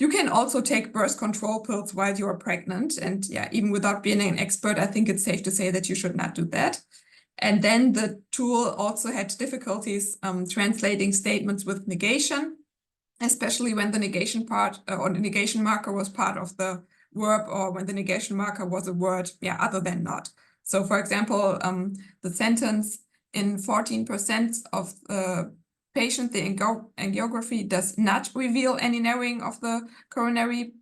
you can also take birth control pills while you are pregnant. And even without being an expert, I think it's safe to say that you should not do that. And then the tool also had difficulties translating statements with negation, especially when the negation part or the negation marker was part of the verb, or when the negation marker was a word other than not. So for example, the sentence in 14% of patient, the angiography does not reveal any narrowing of the coronary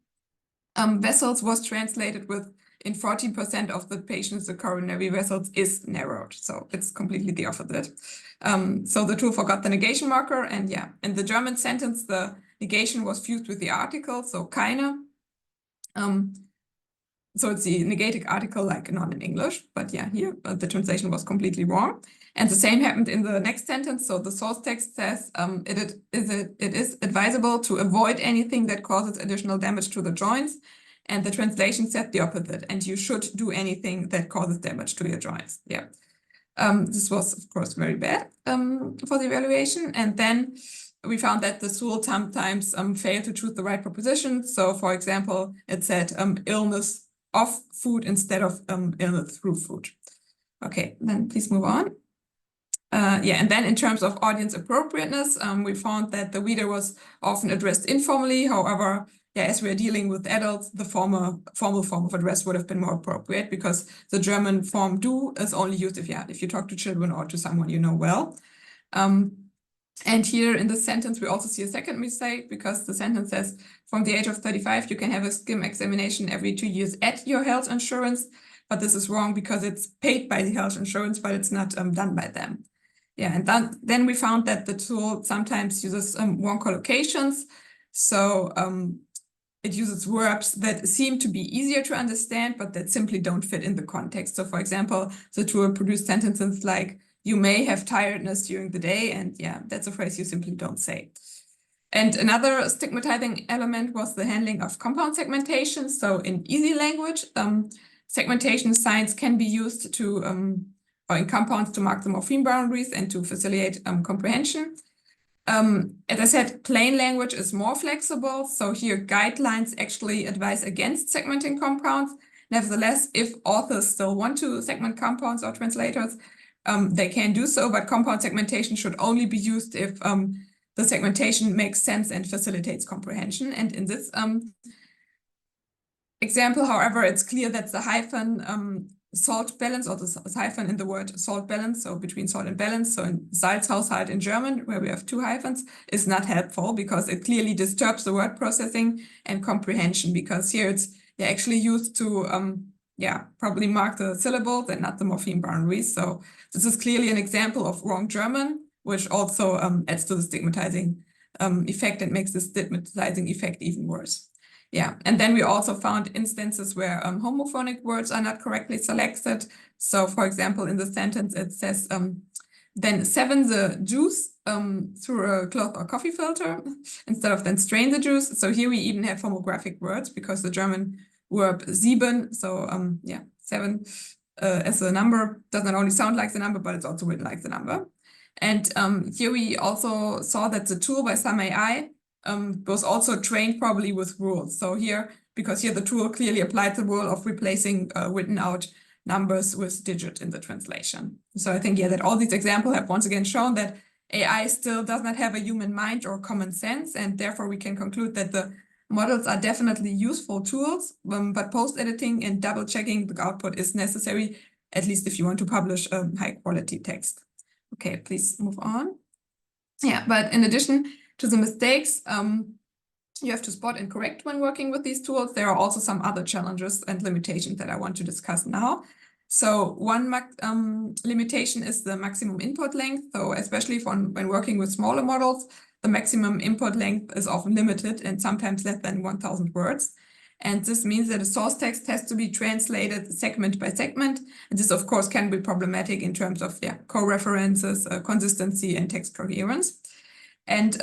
vessels was translated with in 14% of the patients, the coronary vessels is narrowed. So it's completely the opposite. So the tool forgot the negation marker, and in the German sentence, the negation was fused with the article, so keine. So it's the negated article like not in English, but here the translation was completely wrong. And the same happened in the next sentence. So the source text says it is advisable to avoid anything that causes additional damage to the joints. And the translation said the opposite. And you should do anything that causes damage to your joints. This was, of course, very bad for the evaluation. And then we found that the tool sometimes failed to choose the right preposition. So, for example, it said illness of food instead of illness through food. Okay, then please move on. And then in terms of audience appropriateness, we found that the reader was often addressed informally. However, as we are dealing with adults, the formal form of address would have been more appropriate, because the German form du is only used if you talk to children or to someone you know well. And here in the sentence, we also see a second mistake because the sentence says, from the age of 35, you can have a skim examination every 2 years at your health insurance. But this is wrong because it's paid by the health insurance, but it's not done by them. Yeah, and then we found that the tool sometimes uses wrong collocations. So it uses verbs that seem to be easier to understand, but that simply don't fit in the context. So for example, the tool produced sentences like, you may have tiredness during the day. And yeah, that's a phrase you simply don't say. And another stigmatizing element was the handling of compound segmentation. So in easy language, segmentation signs can be used to, or in compounds to mark the morpheme boundaries and to facilitate comprehension. As I said, plain language is more flexible. So here guidelines actually advise against segmenting compounds. Nevertheless, if authors still want to segment compounds or translators, they can do so, but compound segmentation should only be used if the segmentation makes sense and facilitates comprehension. And in this example, however, it's clear that the hyphen salt balance, or the hyphen in the word salt balance, so between salt and balance, so in Salzhaushalt in German, where we have 2 hyphens, is not helpful because it clearly disturbs the word processing and comprehension, because here it's actually used to probably mark the syllables and not the morpheme boundaries. So this is clearly an example of wrong German, which also adds to the stigmatizing effect and makes the stigmatizing effect even worse. Yeah, and then we also found instances where homophonic words are not correctly selected. So for example, in the sentence, it says, then seven the juice through a cloth or coffee filter instead of then strain the juice. So here we even have homographic words because the German verb sieben, so seven as a number does not only sound like the number, but it's also written like the number. And here we also saw that the tool by some AI was also trained probably with rules. So here, because here the tool clearly applied the rule of replacing written out numbers with digit in the translation. So I think, that all these examples have once again shown that AI still does not have a human mind or common sense, and therefore we can conclude that the models are definitely useful tools, but post-editing and double-checking the output is necessary, at least if you want to publish a high-quality text. Okay, please move on. Yeah, but in addition to the mistakes you have to spot and correct when working with these tools, there are also some other challenges and limitations that I want to discuss now. So one limitation is the maximum input length. So especially when working with smaller models, the maximum input length is often limited and sometimes less than 1,000 words. And this means that a source text has to be translated segment by segment. And this, of course, can be problematic in terms of co-references, consistency, and text coherence. And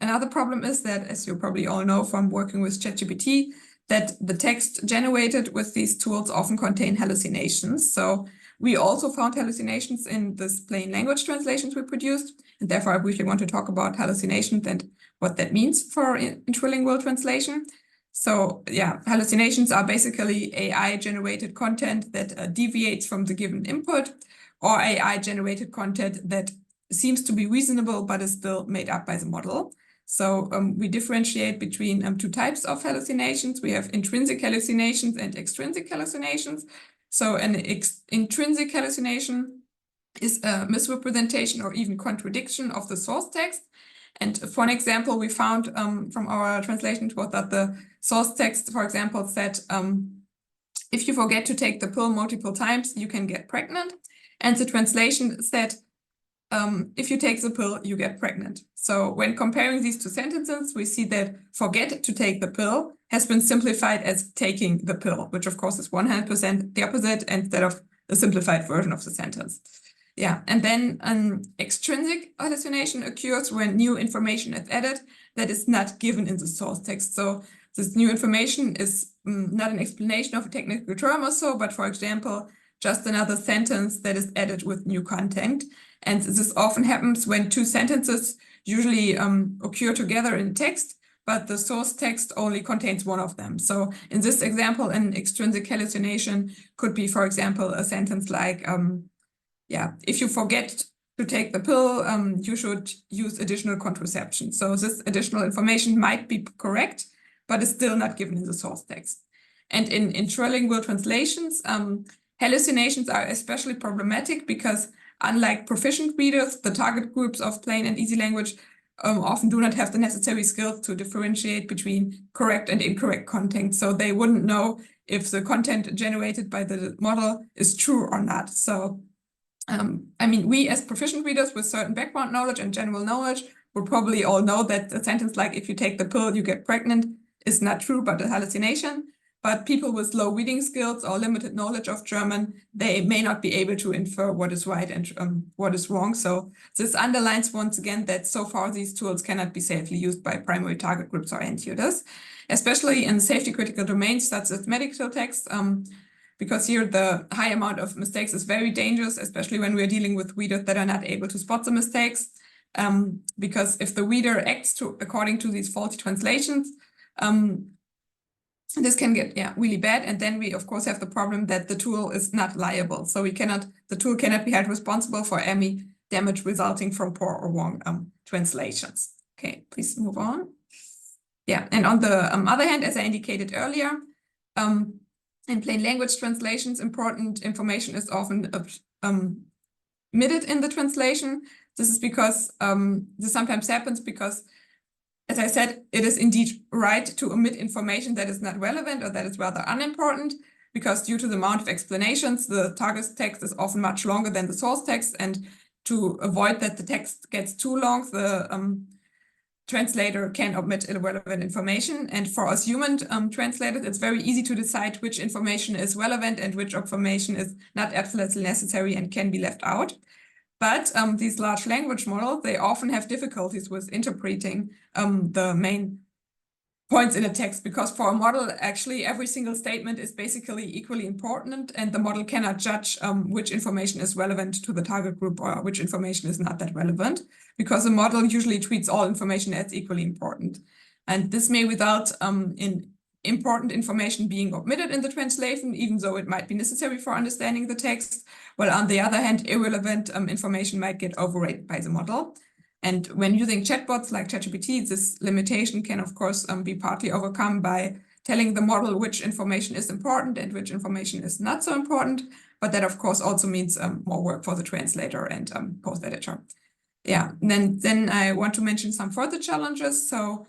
another problem is that, as you probably all know from working with ChatGPT, that the text generated with these tools often contain hallucinations. So we also found hallucinations in this plain language translations we produced. And therefore, I briefly want to talk about hallucinations and what that means for intralingual translation. So hallucinations are basically AI-generated content that deviates from the given input, or AI-generated content that seems to be reasonable, but is still made up by the model. So we differentiate between 2 types of hallucinations. We have intrinsic hallucinations and extrinsic hallucinations. So an intrinsic hallucination is a misrepresentation or even contradiction of the source text. And for an example, we found from our translations was that the source text, for example, said, if you forget to take the pill multiple times, you can get pregnant. And the translation said, if you take the pill, you get pregnant. So when comparing these 2 sentences, we see that forget to take the pill has been simplified as taking the pill, which of course is 100% the opposite instead of the simplified version of the sentence. Yeah, and then an extrinsic hallucination occurs when new information is added that is not given in the source text. So this new information is not an explanation of a technical term or so, but for example, just another sentence that is added with new content. And this often happens when 2 sentences usually occur together in text, but the source text only contains one of them. So in this example, an extrinsic hallucination could be, for example, a sentence like, if you forget to take the pill, you should use additional contraception. So this additional information might be correct, but is still not given in the source text. And in intralingual translations, hallucinations are especially problematic because unlike proficient readers, the target groups of plain and easy language often do not have the necessary skills to differentiate between correct and incorrect content. So they wouldn't know if the content generated by the model is true or not. So, I mean, we as proficient readers with certain background knowledge and general knowledge will probably all know that a sentence like, if you take the pill, you get pregnant, is not true, but a hallucination. But people with low reading skills or limited knowledge of German, they may not be able to infer what is right and what is wrong. So this underlines once again that so far these tools cannot be safely used by primary target groups or end users, especially in safety critical domains such as medical text, because here the high amount of mistakes is very dangerous, especially when we're dealing with readers that are not able to spot the mistakes. Because if the reader acts according to these faulty translations, this can get really bad, and then we of course have the problem that the tool is not liable. So the tool cannot be held responsible for any damage resulting from poor or wrong translations. Okay, please move on. Yeah, and on the other hand, as I indicated earlier, in plain language translations, important information is often omitted in the translation. This is because this sometimes happens because, as I said, it is indeed right to omit information that is not relevant or that is rather unimportant, because due to the amount of explanations, the target text is often much longer than the source text. And to avoid that the text gets too long, the translator can omit irrelevant information. And for us human translators, it's very easy to decide which information is relevant and which information is not absolutely necessary and can be left out. But these large language models, they often have difficulties with interpreting the main points in a text, because for a model, actually, every single statement is basically equally important, and the model cannot judge which information is relevant to the target group or which information is not that relevant, because the model usually treats all information as equally important. And this may result in important information being omitted in the translation, even though it might be necessary for understanding the text. While on the other hand, irrelevant information might get overrated by the model. And when using chatbots like ChatGPT, this limitation can, of course, be partly overcome by telling the model which information is important and which information is not so important. But that, of course, also means more work for the translator and post-editor. Yeah, and then I want to mention some further challenges. So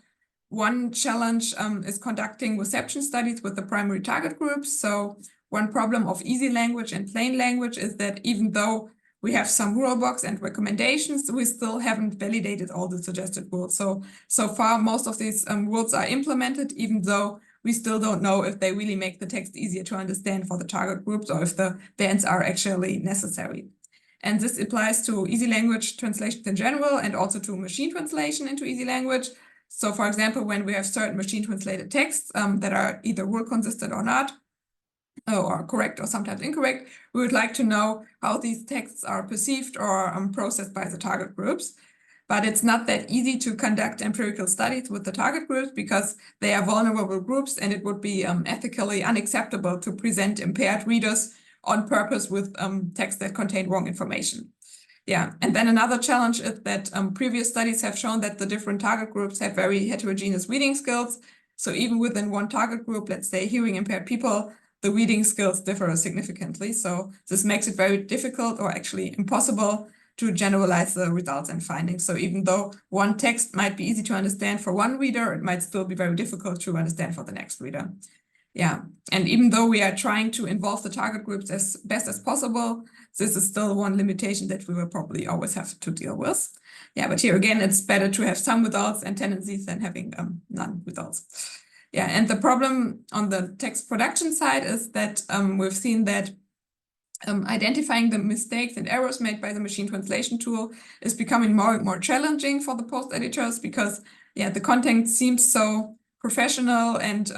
one challenge is conducting reception studies with the primary target groups. So one problem of easy language and plain language is that even though we have some rule books and recommendations, we still haven't validated all the suggested rules. So far, most of these rules are implemented, even though we still don't know if they really make the text easier to understand for the target groups or if the bands are actually necessary. And this applies to easy language translations in general and also to machine translation into easy language. So for example, when we have certain machine translated texts that are either rule consistent or not, or correct or sometimes incorrect, we would like to know how these texts are perceived or processed by the target groups. But it's not that easy to conduct empirical studies with the target groups because they are vulnerable groups, and it would be ethically unacceptable to present impaired readers on purpose with texts that contain wrong information. Yeah, and then another challenge is that previous studies have shown that the different target groups have very heterogeneous reading skills. So even within one target group, let's say hearing impaired people, the reading skills differ significantly. So this makes it very difficult or actually impossible to generalize the results and findings. So even though one text might be easy to understand for one reader, it might still be very difficult to understand for the next reader. Yeah, and even though we are trying to involve the target groups as best as possible, this is still one limitation that we will probably always have to deal with. Yeah, but here again, it's better to have some results and tendencies than having none results. Yeah, and the problem on the text production side is that we've seen that identifying the mistakes and errors made by the machine translation tool is becoming more and more challenging for the post editors because, yeah, the content seems so professional and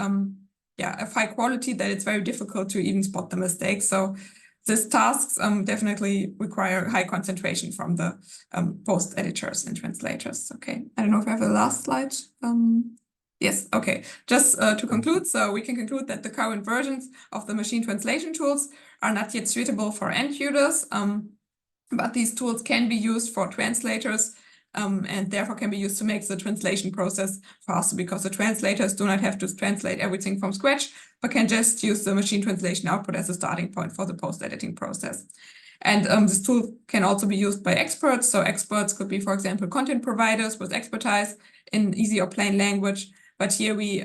of high quality that it's very difficult to even spot the mistakes. So these tasks definitely require high concentration from the post editors and translators. Okay, I don't know if I have a last slide. Yes, okay. Just to conclude, so we can conclude that the current versions of the machine translation tools are not yet suitable for end users, but these tools can be used for translators and therefore can be used to make the translation process faster because the translators do not have to translate everything from scratch, but can just use the machine translation output as a starting point for the post-editing process. And this tool can also be used by experts. So experts could be, for example, content providers with expertise in easy or plain language. But here we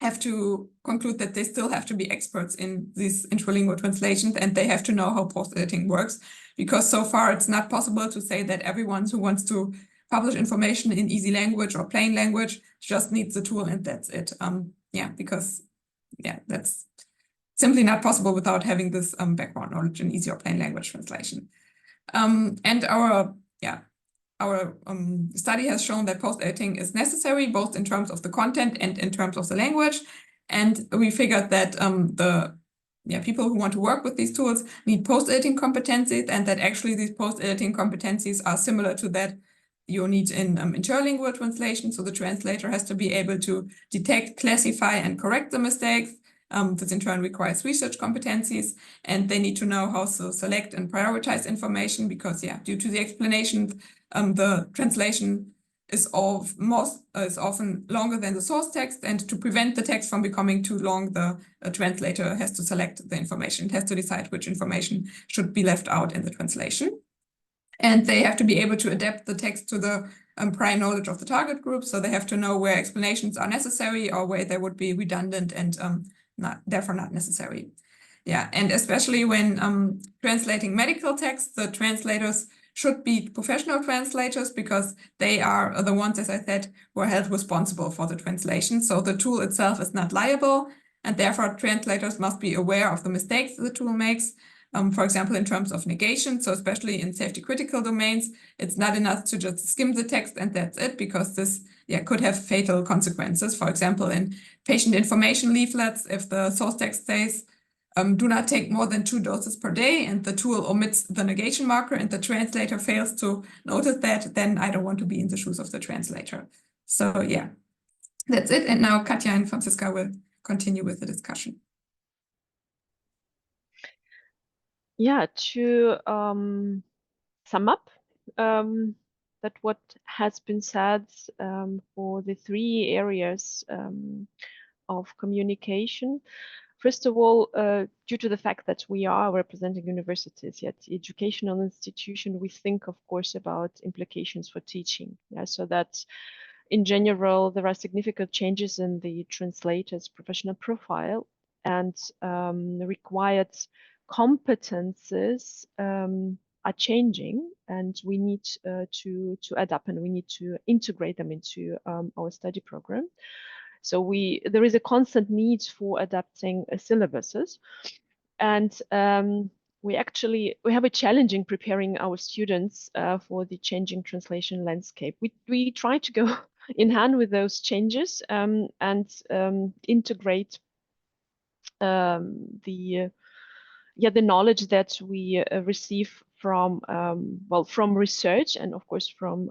have to conclude that they still have to be experts in these intralingual translations, and they have to know how post-editing works, because so far it's not possible to say that everyone who wants to publish information in easy language or plain language just needs the tool and that's it. Because that's simply not possible without having this background knowledge in easy or plain language translation. And our study has shown that post-editing is necessary, both in terms of the content and in terms of the language. And we figured that people who want to work with these tools need post-editing competencies, and that actually these post-editing competencies are similar to that you need in interlingual translation. So the translator has to be able to detect, classify, and correct the mistakes. This in turn requires research competencies, and they need to know how to select and prioritize information, because due to the explanations, the translation is often longer than the source text, and to prevent the text from becoming too long, the translator has to select the information. It has to decide which information should be left out in the translation. And they have to be able to adapt the text to the prior knowledge of the target group. So they have to know where explanations are necessary or where they would be redundant and therefore not necessary. And especially when translating medical texts, the translators should be professional translators, because they are the ones, as I said, who are held responsible for the translation. So the tool itself is not liable, and therefore translators must be aware of the mistakes the tool makes. For example, in terms of negation, so especially in safety critical domains, it's not enough to just skim the text and that's it, because this could have fatal consequences. For example, in patient information leaflets, if the source text says, do not take more than 2 doses per day, and the tool omits the negation marker and the translator fails to notice that, then I don't want to be in the shoes of the translator. So that's it. And now Katja and Franziska will continue with the discussion. To sum up that what has been said for the 3 areas of communication. First of all, due to the fact that we are representing universities, yet educational institution, we think, of course, about implications for teaching. So that in general, there are significant changes in the translator's professional profile, and the required competences are changing, and we need to adapt, and we need to integrate them into our study program. So there is a constant need for adapting syllabuses, and we have a challenge in preparing our students for the changing translation landscape. We try to go in hand with those changes and integrate the knowledge that we receive from research, and of course from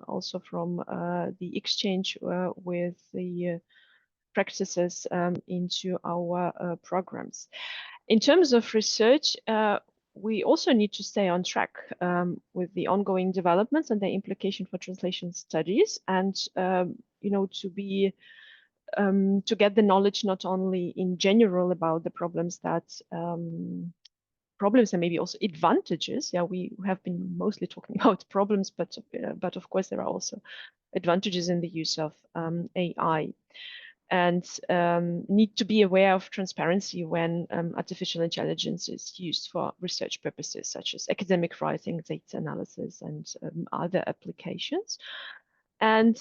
the exchange with the practices into our programs. In terms of research, we also need to stay on track with the ongoing developments and their implication for translation studies, and to get the knowledge not only in general about the problems and maybe also advantages. We have been mostly talking about problems, but of course there are also advantages in the use of AI. And need to be aware of transparency when artificial intelligence is used for research purposes, such as academic writing, data analysis, and other applications. And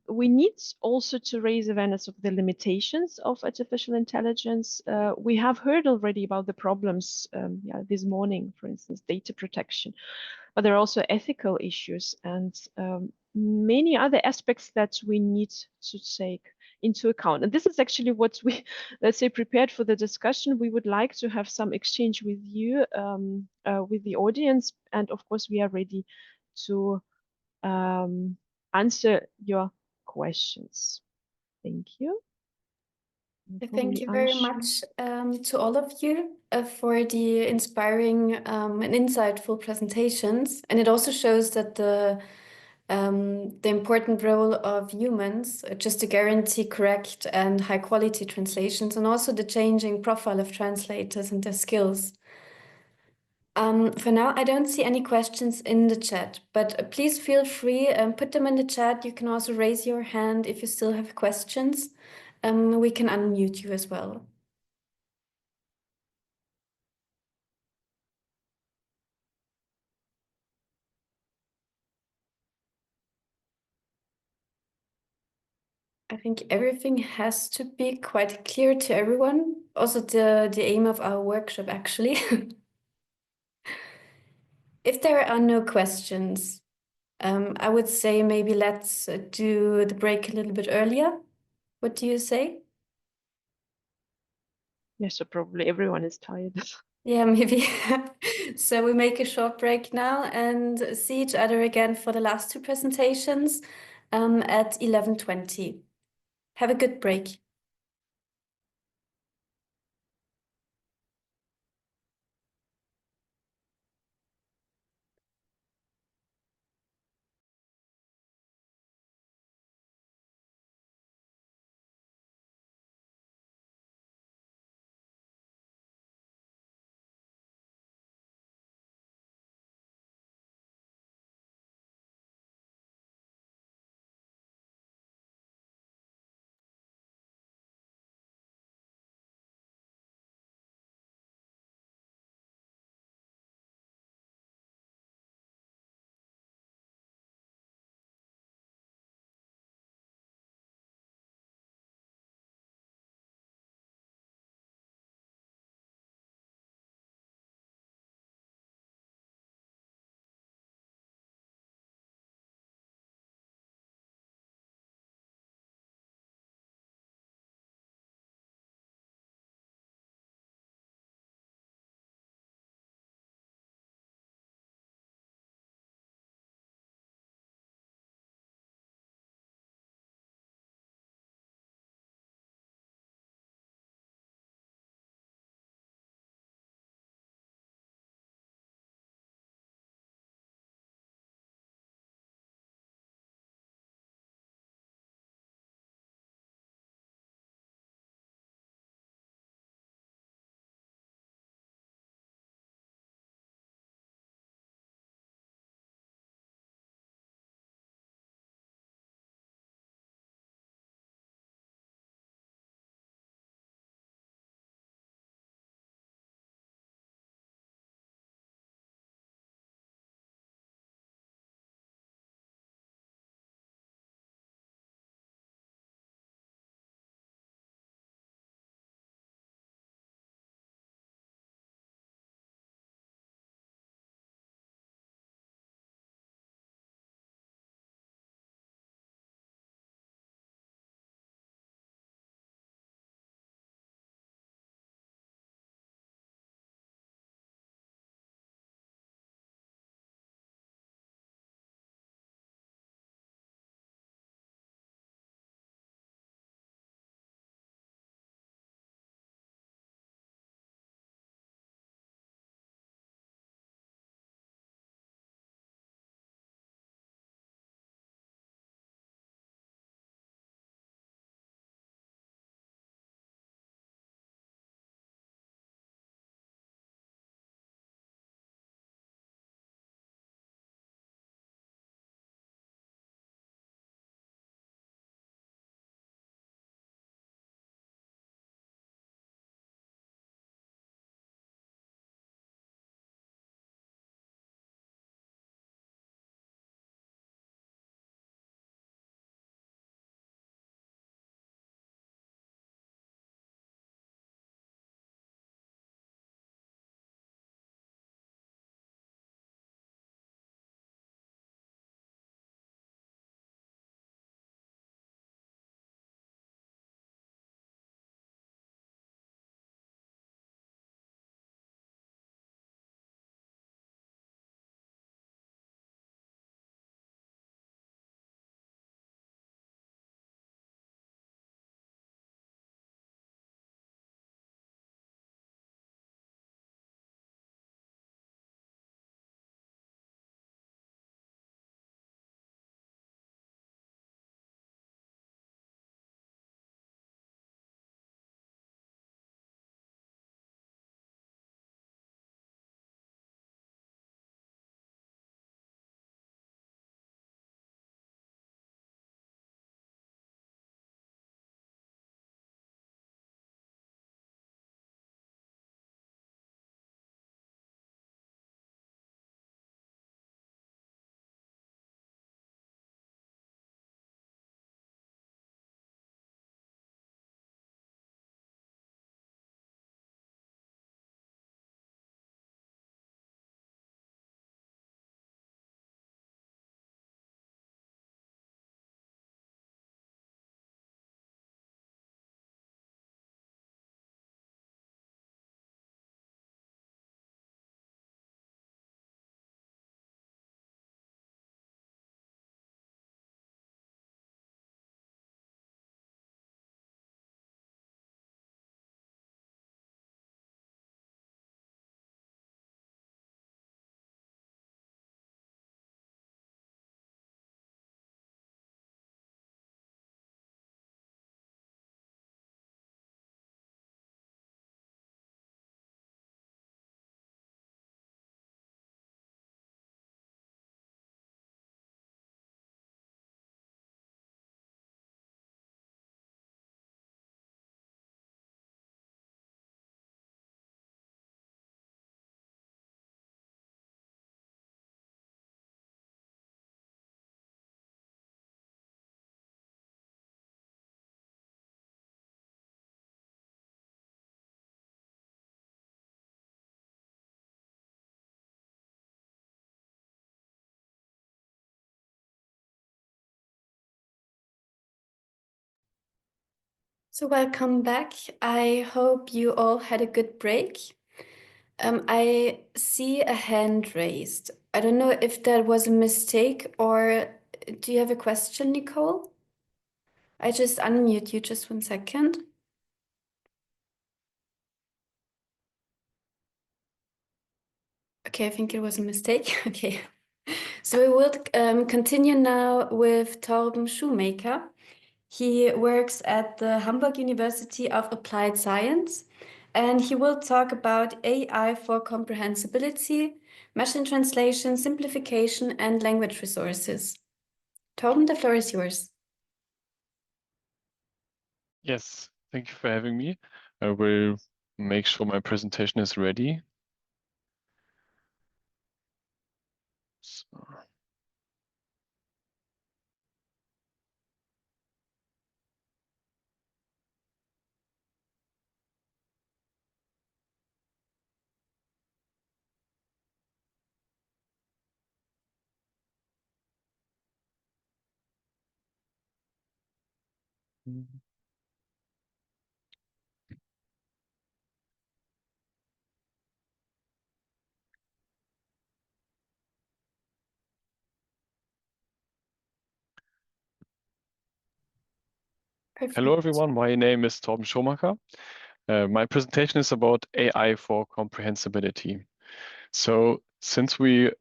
we need also to raise awareness of the limitations of artificial intelligence. We have heard already about the problems this morning, for instance, data protection, but there are also ethical issues and many other aspects that we need to take into account. And this is actually what we, prepared for the discussion. We would like to have some exchange with you, with the audience. And of course, we are ready to answer your questions. Thank you. Thank you very much to all of you for the inspiring and insightful presentations. And it also shows that the important role of humans just to guarantee correct and high quality translations, and also the changing profile of translators and their skills. For now, I don't see any questions in the chat, but please feel free and put them in the chat. You can also raise your hand if you still have questions. We can unmute you as well. I think everything has to be quite clear to everyone. Also the aim of our workshop, actually. If there are no questions, I would say maybe let's do the break a little bit earlier. What do you say? Yes, so probably everyone is tired. Yeah, maybe. So we make a short break now and see each other again for the last two presentations at 11:20. Have a good break. So welcome back. I hope you all had a good break. I see a hand raised. I don't know if that was a mistake or do you have a question, Nicole? I just unmute you just 1 second. Okay, I think it was a mistake. Okay. So we will continue now with Thorben Schomacker. He works at the Hamburg University of Applied Science, and he will talk about AI for comprehensibility, machine translation, simplification, and language resources. Thorben, the floor is yours. Yes, thank you for having me. I will make sure my presentation is ready. So. Perfect. Hello, everyone. My name is Thorben Schomacker. My presentation is about AI for comprehensibility. So since we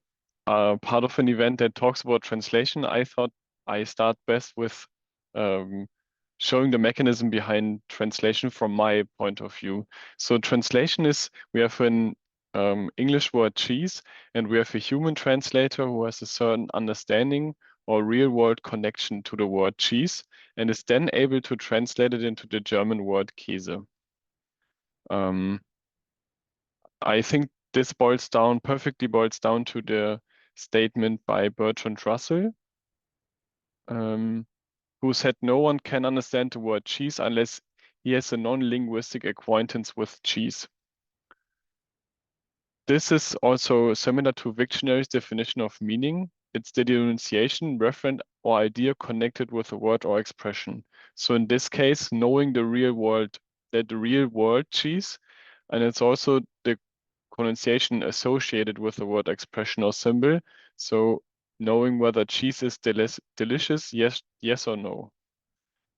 are part of an event that talks about translation, I thought I start best with showing the mechanism behind translation from my point of view. So translation is, we have an English word cheese, and we have a human translator who has a certain understanding or real world connection to the word cheese, and is then able to translate it into the German word Käse. I think this perfectly boils down to the statement by Bertrand Russell, who said no one can understand the word cheese unless he has a non-linguistic acquaintance with cheese. This is also similar to Wiktionary's definition of meaning. It's the denunciation, referent, or idea connected with a word or expression. So in this case, knowing the real world cheese, and it's also the pronunciation associated with the word expression or symbol. So knowing whether cheese is delicious, yes or no.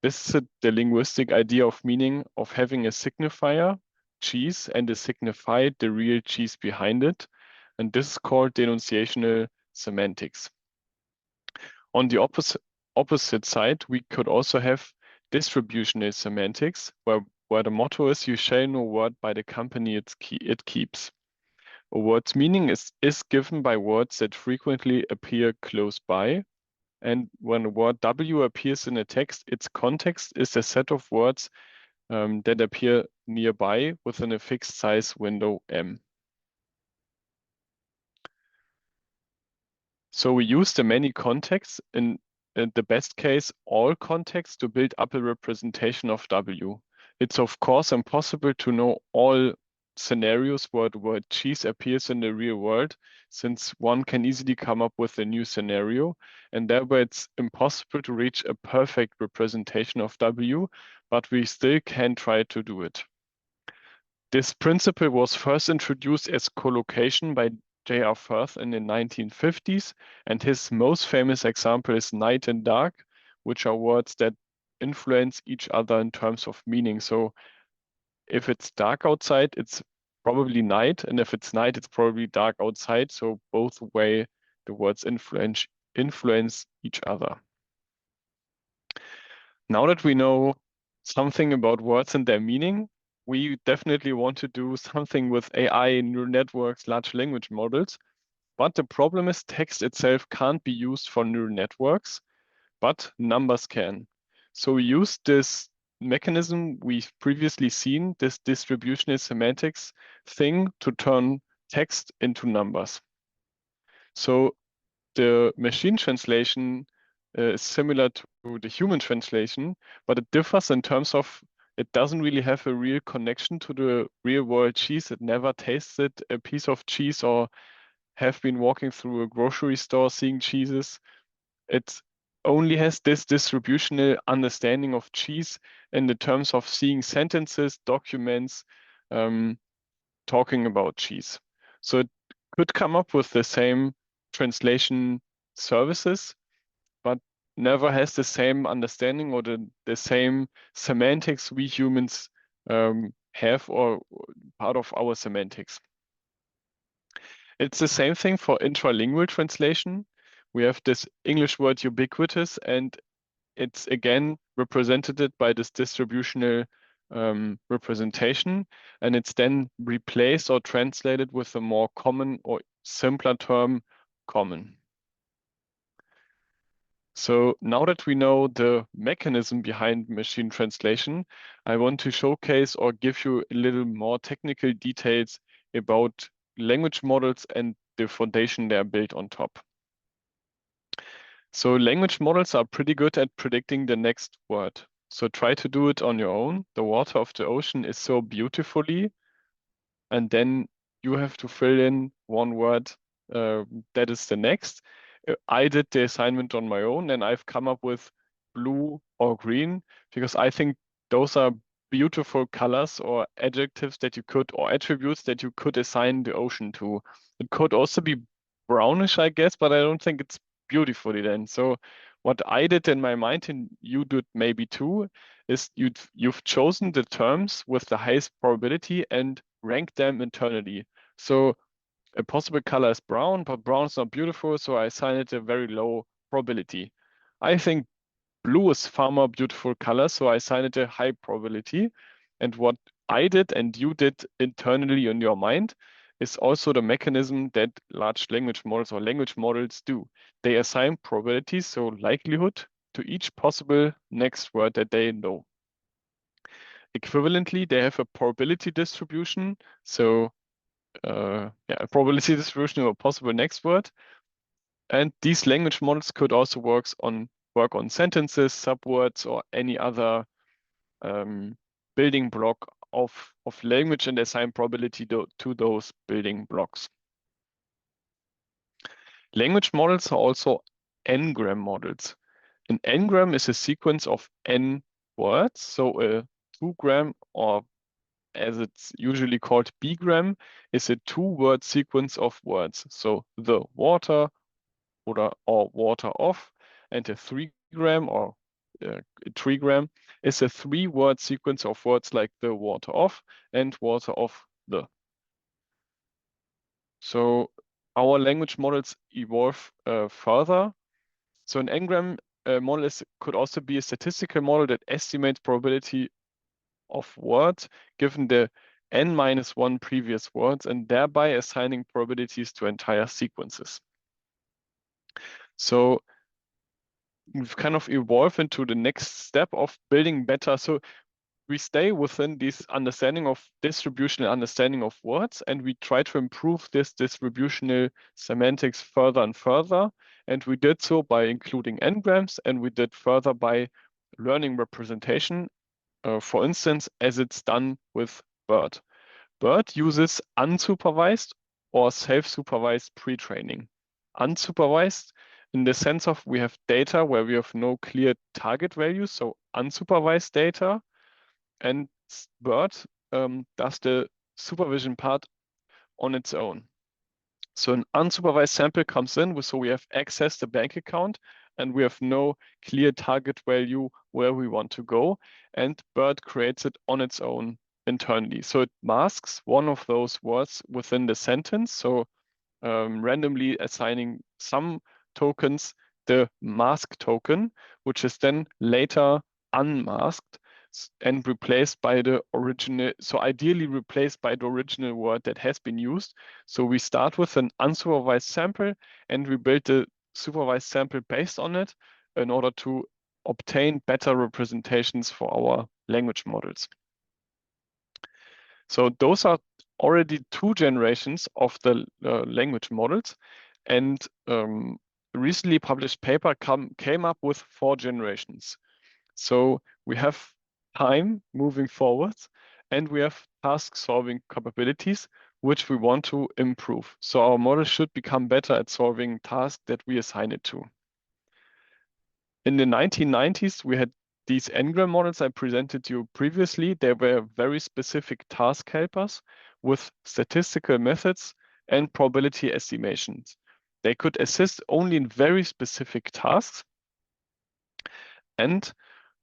This is the linguistic idea of meaning of having a signifier, cheese, and a signified, the real cheese behind it. And this is called denunciational semantics. On the opposite side, we could also have distributional semantics, where the motto is, you shall know word by the company it keeps. A word's meaning is given by words that frequently appear close by. And when the word W appears in a text, its context is a set of words that appear nearby within a fixed size window M. So we use the many contexts, in the best case, all contexts, to build up a representation of W. It's of course impossible to know all scenarios where the word cheese appears in the real world, since one can easily come up with a new scenario, and thereby it's impossible to reach a perfect representation of W, but we still can try to do it. This principle was first introduced as collocation by J.R. Firth in the 1950s, and his most famous example is night and dark, which are words that influence each other in terms of meaning. So if it's dark outside, it's probably night, and if it's night, it's probably dark outside. So both way the words influence each other. Now that we know something about words and their meaning, we definitely want to do something with AI, neural networks, large language models. But the problem is text itself can't be used for neural networks, but numbers can. So we use this mechanism we've previously seen, this distributional semantics thing, to turn text into numbers. So the machine translation is similar to the human translation, but it differs in terms of it doesn't really have a real connection to the real world cheese. It never tasted a piece of cheese or have been walking through a grocery store seeing cheeses. It only has this distributional understanding of cheese in the terms of seeing sentences, documents, talking about cheese. So it could come up with the same translation services, but never has the same understanding or the same semantics we humans have, or part of our semantics. It's the same thing for intralingual translation. We have this English word ubiquitous, and it's again represented by this distributional representation, and it's then replaced or translated with a more common or simpler term, common. So now that we know the mechanism behind machine translation, I want to showcase or give you a little more technical details about language models and the foundation they are built on top. So language models are pretty good at predicting the next word. So try to do it on your own. The water of the ocean is so beautifully, and then you have to fill in one word that is the next. I did the assignment on my own, and I've come up with blue or green because I think those are beautiful colors or adjectives that you could, or attributes that you could assign the ocean to. It could also be brownish, I guess, but I don't think it's beautifully then. So what I did in my mind, and you did maybe too, is you've chosen the terms with the highest probability and rank them internally. So a possible color is brown, but brown is not beautiful, so I assign it a very low probability. I think blue is far more beautiful color, so I assign it a high probability. And what I did and you did internally in your mind is also the mechanism that large language models or language models do. They assign probabilities, so likelihood, to each possible next word that they know. Equivalently, they have a probability distribution, so a probability distribution of a possible next word. And these language models could also work on sentences, subwords, or any other building block of language, and assign probability to those building blocks. Language models are also n-gram models. An n-gram is a sequence of n words, so a 2-gram, or as it's usually called, b-gram, is a 2-word sequence of words. So the water or water of, and a 3-gram or a 3-gram is a 3-word sequence of words like the water of and water of the. So our language models evolve further. So an n-gram model could also be a statistical model that estimates probability of words given the n-1 previous words, and thereby assigning probabilities to entire sequences. So we've kind of evolved into the next step of building better. So we stay within this understanding of distributional understanding of words, and we try to improve this distributional semantics further and further. And we did so by including n-grams, and we did further by learning representation, for instance, as it's done with BERT. BERT uses unsupervised or self-supervised pre-training. Unsupervised in the sense of we have data where we have no clear target values, so unsupervised data, and BERT does the supervision part on its own. So an unsupervised sample comes in, so we have access to the bank account, and we have no clear target value where we want to go, and BERT creates it on its own internally. So it masks one of those words within the sentence, so randomly assigning some tokens the mask token, which is then later unmasked and replaced by the original, so ideally replaced by the original word that has been used. So we start with an unsupervised sample, and we build the supervised sample based on it in order to obtain better representations for our language models. So those are already 2 generations of the language models, and recently published paper came up with 4 generations. So we have time moving forward, and we have task solving capabilities, which we want to improve. So our model should become better at solving tasks that we assign it to. In the 1990s, we had these n-gram models I presented you previously. They were very specific task helpers with statistical methods and probability estimations. They could assist only in very specific tasks. And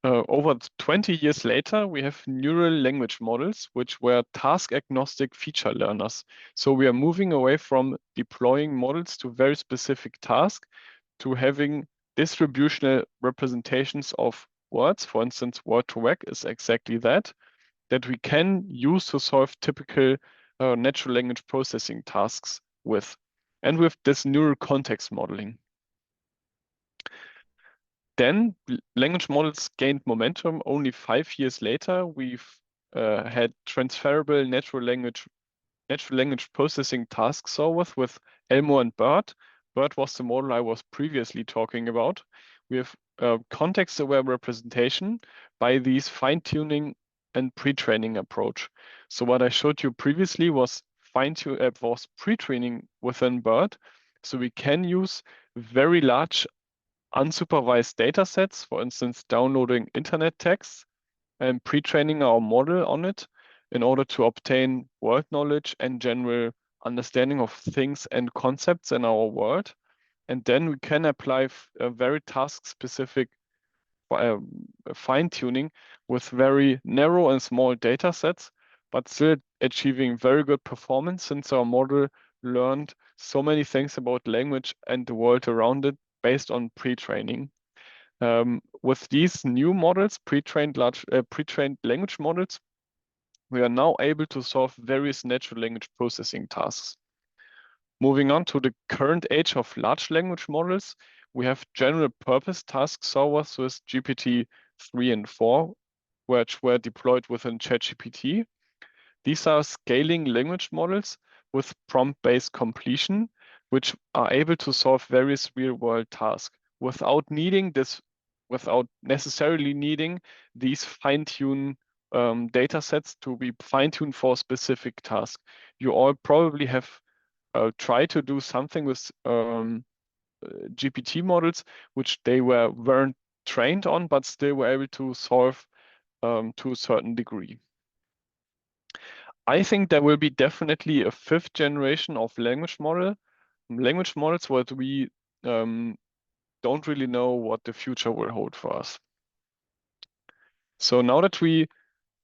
over 20 years later, we have neural language models, which were task-agnostic feature learners. So we are moving away from deploying models to very specific tasks to having distributional representations of words. For instance, word2vec is exactly that we can use to solve typical natural language processing tasks with. And with this neural context modeling. Then language models gained momentum. Only 5 years later, we've had transferable natural language processing task solvers with Elmo and BERT. BERT was the model I was previously talking about. We have context-aware representation by these fine-tuning and pre-training approach. So what I showed you previously was pre-training within BERT. So we can use very large unsupervised data sets, for instance, downloading internet texts and pre-training our model on it in order to obtain world knowledge and general understanding of things and concepts in our world. And then we can apply a very task-specific fine-tuning with very narrow and small data sets, but still achieving very good performance since our model learned so many things about language and the world around it based on pre-training. With these new models, pre-trained language models, we are now able to solve various natural language processing tasks. Moving on to the current age of large language models, we have general purpose task solvers with GPT-3 and 4, which were deployed within ChatGPT. These are scaling language models with prompt-based completion, which are able to solve various real-world tasks without necessarily needing these fine-tuned data sets to be fine-tuned for specific tasks. You all probably have tried to do something with GPT models, which they weren't trained on, but still were able to solve to a certain degree. I think there will be definitely a 5th generation of language models, but we don't really know what the future will hold for us. So now that we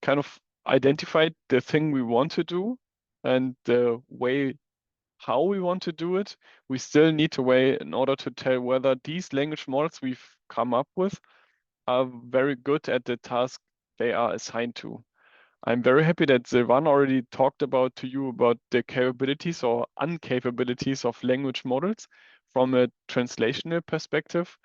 kind of identified the thing we want to do and the way how we want to do it, we still need to weigh in order to tell whether these language models we've come up with are very good at the task they are assigned to. I'm very happy that Silvana already talked to you about the capabilities or uncapabilities of language models from a translational perspective.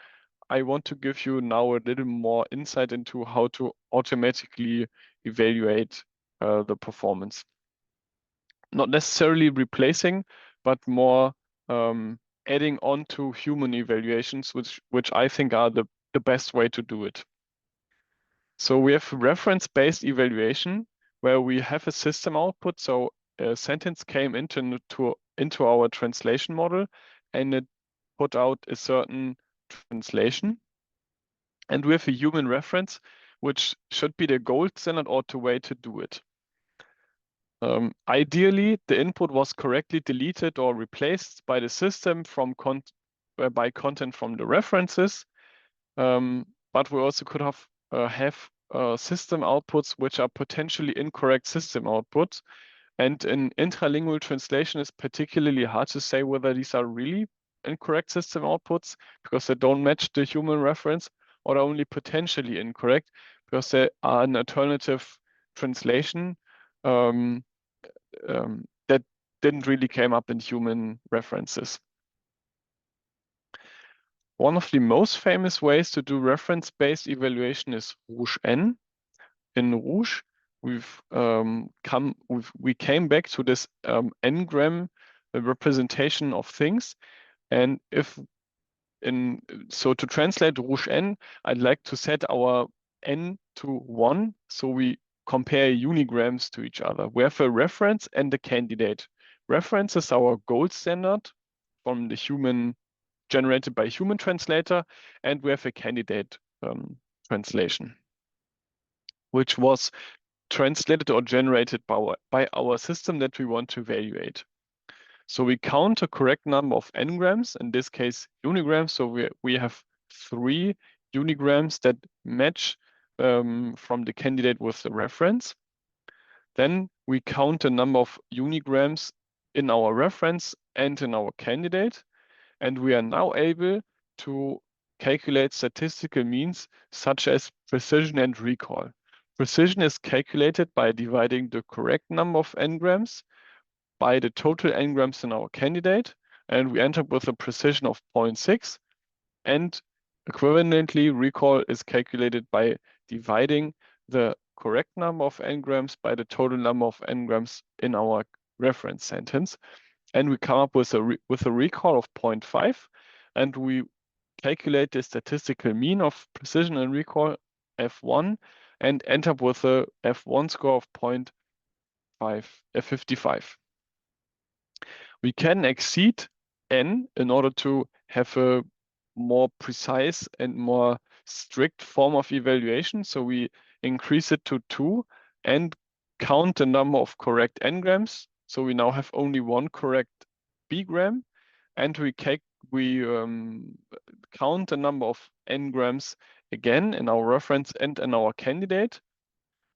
I want to give you now a little more insight into how to automatically evaluate the performance. Not necessarily replacing, but more adding on to human evaluations, which I think are the best way to do it. So we have reference-based evaluation where we have a system output. So a sentence came into our translation model and it put out a certain translation. And we have a human reference, which should be the gold standard or the way to do it. Ideally, the input was correctly deleted or replaced by the system by content from the references. But we also could have system outputs which are potentially incorrect system outputs. And in intralingual translation, it's particularly hard to say whether these are really incorrect system outputs because they don't match the human reference, or are only potentially incorrect because they are an alternative translation that didn't really came up in human references. One of the most famous ways to do reference-based evaluation is Rouge-N. In Rouge, we came back to this n-gram representation of things, and so to translate Rouge-N, I'd like to set our n to 1, so we compare unigrams to each other. We have a reference and a candidate. Reference is our gold standard from the human generated by human translator, and we have a candidate translation, which was translated or generated by our system that we want to evaluate. So we count a correct number of n-grams, in this case unigrams. So we have 3 unigrams that match from the candidate with the reference. Then we count the number of unigrams in our reference and in our candidate. And we are now able to calculate statistical means such as precision and recall. Precision is calculated by dividing the correct number of n-grams by the total n-grams in our candidate, and we end up with a precision of 0.6. And equivalently, recall is calculated by dividing the correct number of n-grams by the total number of n-grams in our reference sentence. And we come up with a recall of 0.5, and we calculate the statistical mean of precision and recall, F1, and end up with a F1 score of 0.55. We can exceed n in order to have a more precise and more strict form of evaluation. So we increase it to 2 and count the number of correct n-grams. So we now have only 1 correct b-gram, and we count the number of n-grams again in our reference and in our candidate,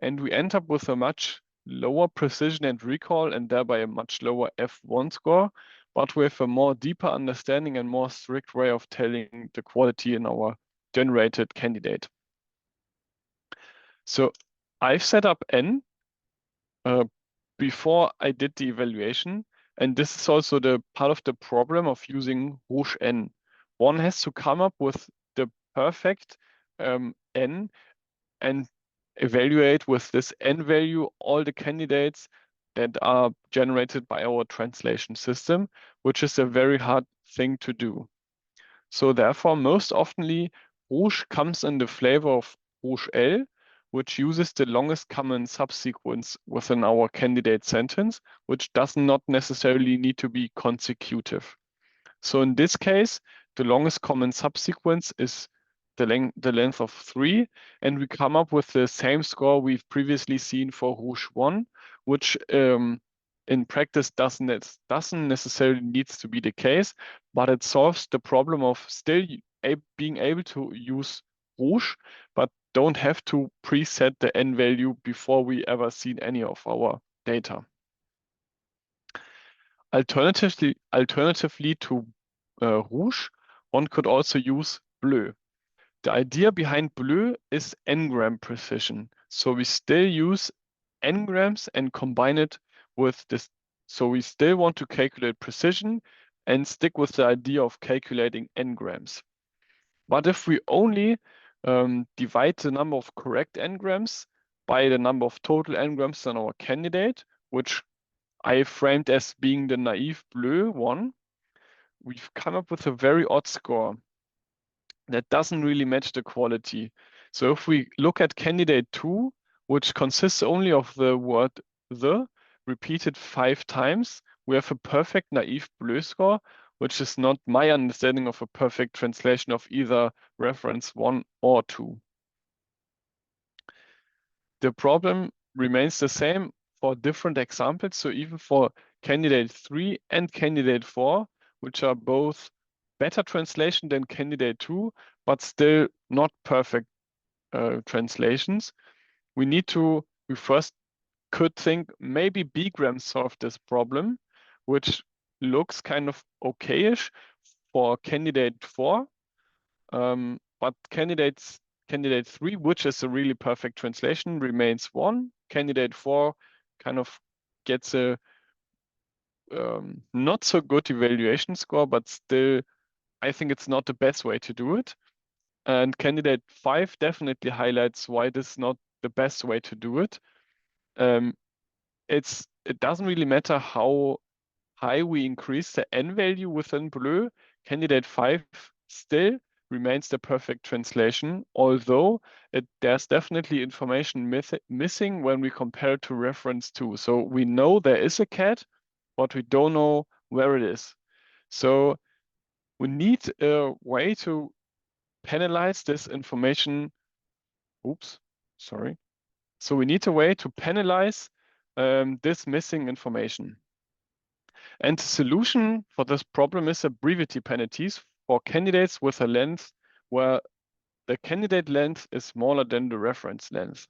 and we end up with a much lower precision and recall, and thereby a much lower F1 score, but with a more deeper understanding and more strict way of telling the quality in our generated candidate. So I've set up n before I did the evaluation, and this is also the part of the problem of using Rouge n. One has to come up with the perfect n and evaluate with this n value all the candidates that are generated by our translation system, which is a very hard thing to do. So therefore, most oftenly, Rouge comes in the flavor of Rouge L, which uses the longest common subsequence within our candidate sentence, which does not necessarily need to be consecutive. So in this case, the longest common subsequence is the length of 3, and we come up with the same score we've previously seen for Rouge 1, which in practice doesn't necessarily needs to be the case, but it solves the problem of still being able to use Rouge, but don't have to preset the n value before we ever seen any of our data. Alternatively to Rouge, one could also use Bleu. The idea behind Bleu is n-gram precision. So we still use n-grams and combine it with this. So we still want to calculate precision and stick with the idea of calculating n-grams. But if we only divide the number of correct n-grams by the number of total n-grams in our candidate, which I framed as being the naive Bleu one, we've come up with a very odd score that doesn't really match the quality. So if we look at candidate 2, which consists only of the word the repeated 5 times, we have a perfect naive Bleu score, which is not my understanding of a perfect translation of either reference 1 or 2. The problem remains the same for different examples. So even for candidate 3 and candidate 4, which are both better translation than candidate 2, but still not perfect translations, we first could think maybe b-gram solved this problem, which looks kind of okayish for candidate 4, but candidate 3, which is a really perfect translation, remains 1. Candidate 4 kind of gets a not so good evaluation score, but still, I think it's not the best way to do it. And candidate 5 definitely highlights why this is not the best way to do it. It doesn't really matter how high we increase the n value within Bleu. Candidate 5 still remains the perfect translation, although there's definitely information missing when we compare it to reference 2. So we know there is a cat, but we don't know where it is. So we need a way to penalize this information. Oops, sorry. So we need a way to penalize this missing information. And the solution for this problem is a brevity penalties for candidates with a length where the candidate length is smaller than the reference length.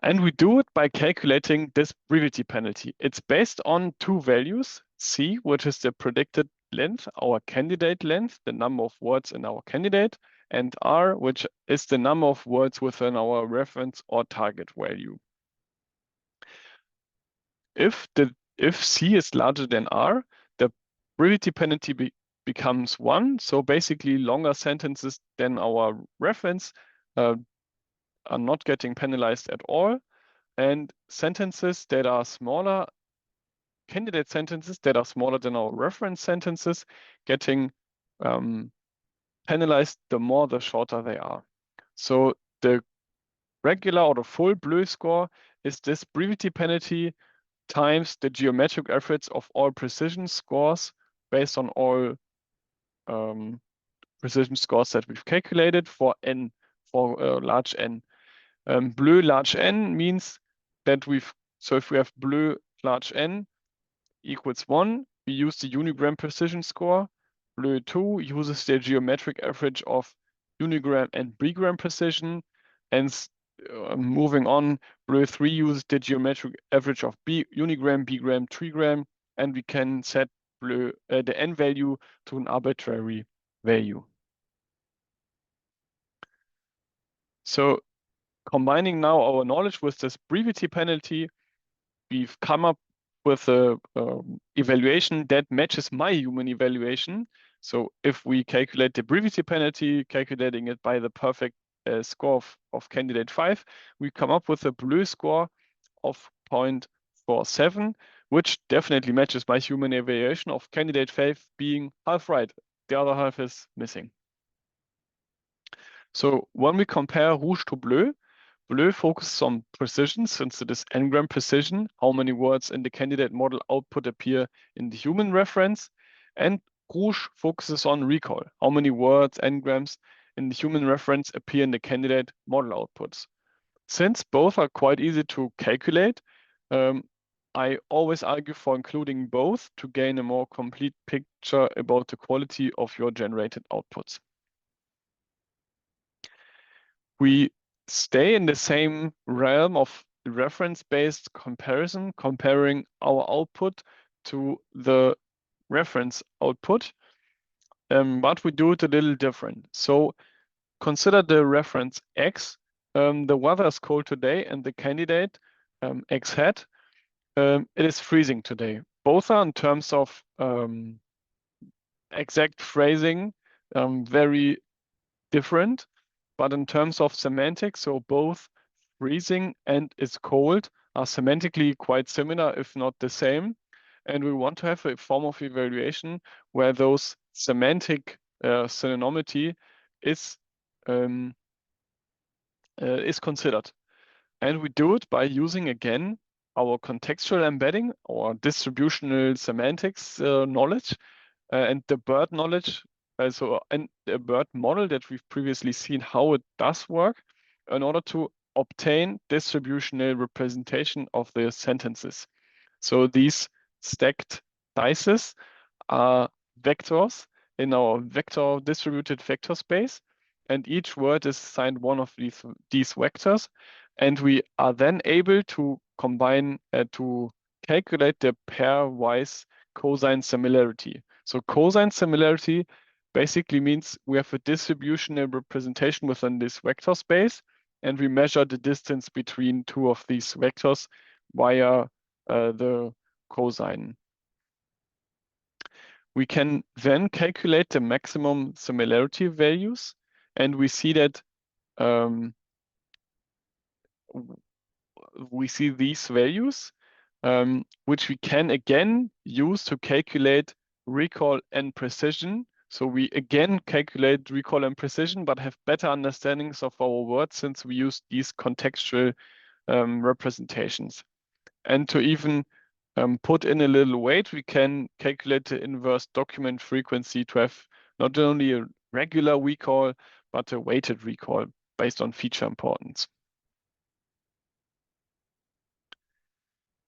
And we do it by calculating this brevity penalty. It's based on two values, C, which is the predicted length, our candidate length, the number of words in our candidate, and R, which is the number of words within our reference or target value. If C is larger than R, the brevity penalty becomes 1. So basically longer sentences than our reference are not getting penalized at all. And sentences that are smaller, candidate sentences that are smaller than our reference sentences, getting penalized the more the shorter they are. So the regular or the full blue score is this brevity penalty times the geometric average of all precision scores based on all precision scores that we've calculated for n, for large n. Blue large n means that so if we have blue large n equals 1, we use the unigram precision score. Blue 2 uses the geometric average of unigram and bigram precision. And moving on, blue 3 uses the geometric average of unigram, bigram, trigram, and we can set the n value to an arbitrary value. So combining now our knowledge with this brevity penalty, we've come up with a evaluation that matches my human evaluation. So if we calculate the brevity penalty, calculating it by the perfect score of candidate 5, we come up with a blue score of 0.47, which definitely matches my human evaluation of candidate 5 being half right. The other half is missing. So when we compare rouge to bleu, bleu focuses on precision, since it is n-gram precision, how many words in the candidate model output appear in the human reference, and rouge focuses on recall, how many words, n-grams in the human reference appear in the candidate model outputs. Since both are quite easy to calculate, I always argue for including both to gain a more complete picture about the quality of your generated outputs. We stay in the same realm of reference-based comparison, comparing our output to the reference output, but we do it a little different. So consider the reference X. The weather is cold today, and the candidate X hat, it is freezing today. Both are in terms of exact phrasing very different. But in terms of semantics, so both freezing and it's cold are semantically quite similar, if not the same. And we want to have a form of evaluation where those semantic synonymity is considered. And we do it by using, again, our contextual embedding, our distributional semantics knowledge, and the BERT knowledge, and the BERT model that we've previously seen how it does work, in order to obtain distributional representation of the sentences. So these stacked dices are vectors in our vector distributed vector space, and each word is assigned one of these vectors, and we are then able to combine to calculate the pairwise cosine similarity. So cosine similarity basically means we have a distributional representation within this vector space, and we measure the distance between two of these vectors via the cosine. We can then calculate the maximum similarity values, and we see that we see these values, which we can again use to calculate recall and precision. So we again calculate recall and precision, but have better understandings of our words since we use these contextual representations. And to even put in a little weight, we can calculate the inverse document frequency to have not only a regular recall, but a weighted recall based on feature importance.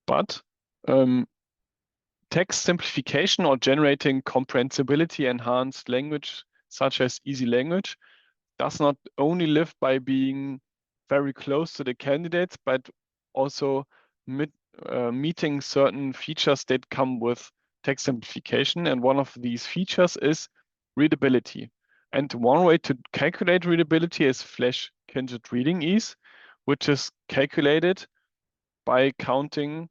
But text simplification or generating comprehensibility enhanced language, such as easy language, does not only live by being very close to the candidates, but also meeting certain features that come with text simplification. And one of these features is readability. And one way to calculate readability is flash kindred reading ease, which is calculated by counting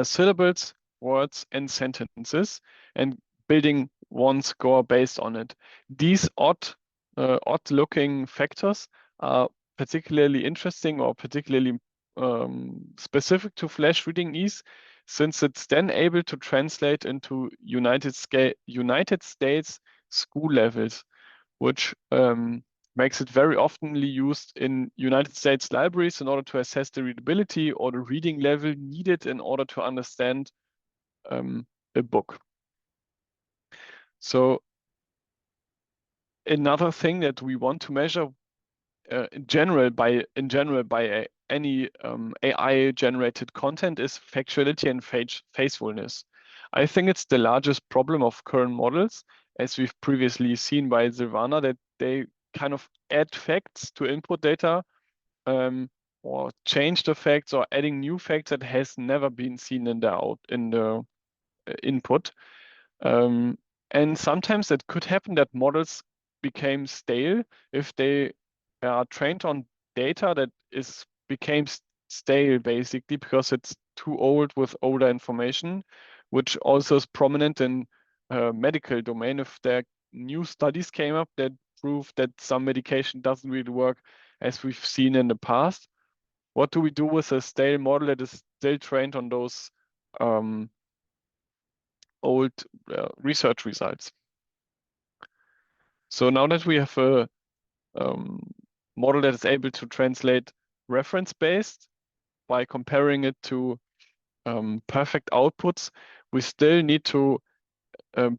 syllables, words, and sentences, and building one score based on it. These odd-looking factors are particularly interesting or particularly specific to flash reading ease, since it's then able to translate into United States school levels, which makes it very oftenly used in United States libraries in order to assess the readability or the reading level needed in order to understand a book. So another thing that we want to measure in general by any AI generated content is factuality and faithfulness. I think it's the largest problem of current models, as we've previously seen by Silvana, that they kind of add facts to input data or change the facts or adding new facts that has never been seen in the input. And sometimes it could happen that models became stale if they are trained on data that became stale basically because it's too old with older information, which also is prominent in medical domain. If there new studies came up that prove that some medication doesn't really work as we've seen in the past, what do we do with a stale model that is still trained on those old research results? So now that we have a model that is able to translate reference-based by comparing it to perfect outputs, we still need to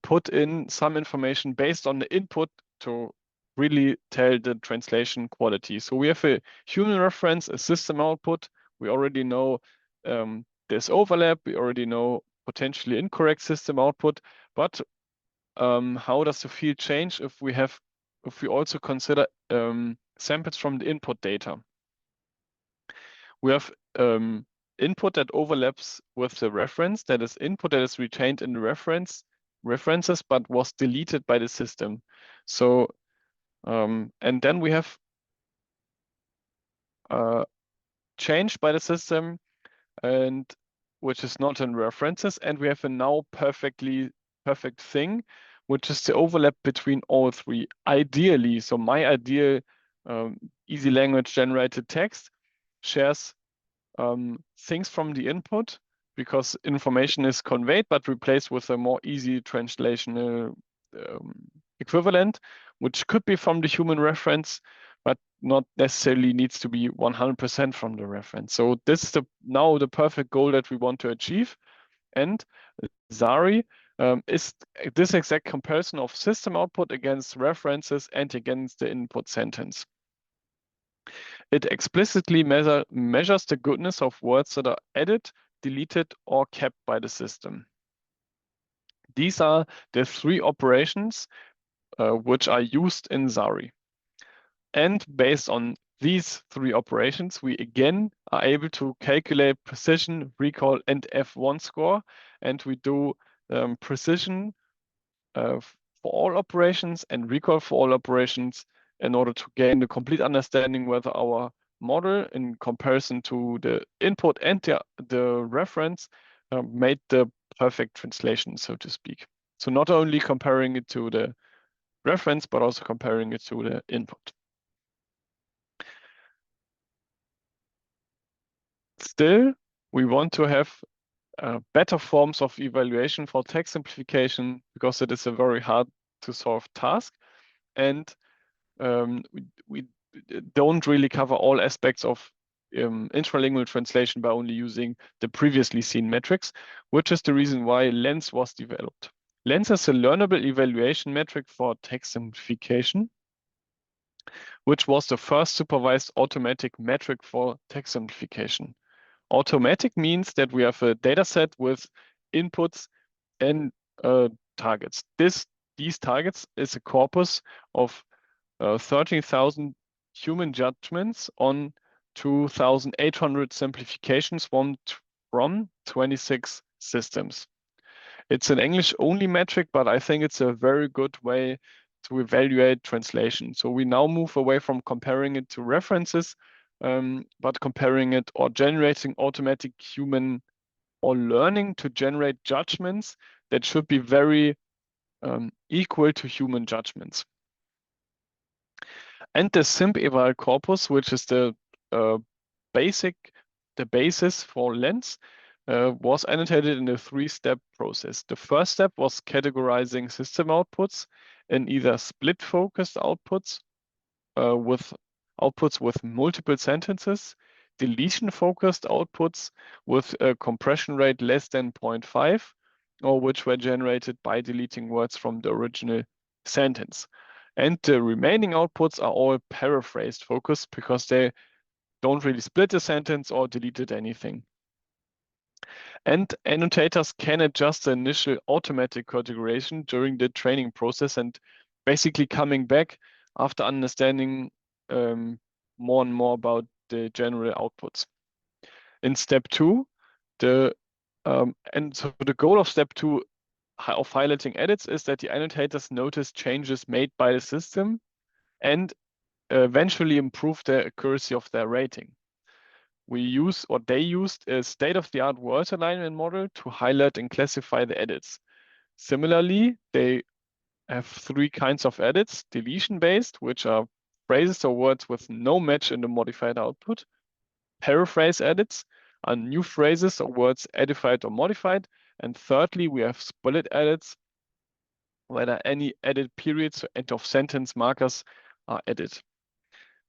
put in some information based on the input to really tell the translation quality. So we have a human reference, a system output. We already know there's overlap. We already know potentially incorrect system output. But how does the field change if we also consider samples from the input data? We have input that overlaps with the reference, that is input that is retained in the references but was deleted by the system. So and then we have changed by the system, and which is not in references, and we have a now perfect thing, which is the overlap between all three. Ideally, so my ideal easy language generated text shares things from the input because information is conveyed but replaced with a more easy translational equivalent, which could be from the human reference, but not necessarily needs to be 100% from the reference. So this is now the perfect goal that we want to achieve. And Zari is this exact comparison of system output against references and against the input sentence. It explicitly measures the goodness of words that are added, deleted, or kept by the system. These are the three operations which are used in Zari. And based on these three operations, we again are able to calculate precision, recall, and F1 score. And we do precision for all operations and recall for all operations in order to gain the complete understanding whether our model in comparison to the input and the reference made the perfect translation, so to speak. So not only comparing it to the reference, but also comparing it to the input. Still, we want to have better forms of evaluation for text simplification because it is a very hard to solve task. And we don't really cover all aspects of intralingual translation by only using the previously seen metrics, which is the reason why LENS was developed. LENS is a learnable evaluation metric for text simplification, which was the first supervised automatic metric for text simplification. Automatic means that we have a data set with inputs and targets. These targets is a corpus of 13,000 human judgments on 2,800 simplifications from 26 systems. It's an English-only metric, but I think it's a very good way to evaluate translation. So we now move away from comparing it to references, but comparing it or generating automatic human or learning to generate judgments that should be very equal to human judgments. And the SimPeval corpus, which is the basis for LENS, was annotated in a three-step process. The first step was categorizing system outputs in either split-focused outputs with multiple sentences, deletion-focused outputs with a compression rate less than 0.5, or which were generated by deleting words from the original sentence. And the remaining outputs are all paraphrased focused because they don't really split a sentence or deleted anything. And annotators can adjust the initial automatic categorization during the training process and basically coming back after understanding more and more about the general outputs. In step 2, and so the goal of step 2 of highlighting edits is that the annotators notice changes made by the system and eventually improve the accuracy of their rating. They used a state-of-the-art word alignment model to highlight and classify the edits. Similarly, they have 3 kinds of edits: deletion-based, which are phrases or words with no match in the modified output; paraphrase edits are new phrases or words edified or modified; and thirdly, we have split edits, where any edit periods or end of sentence markers are added.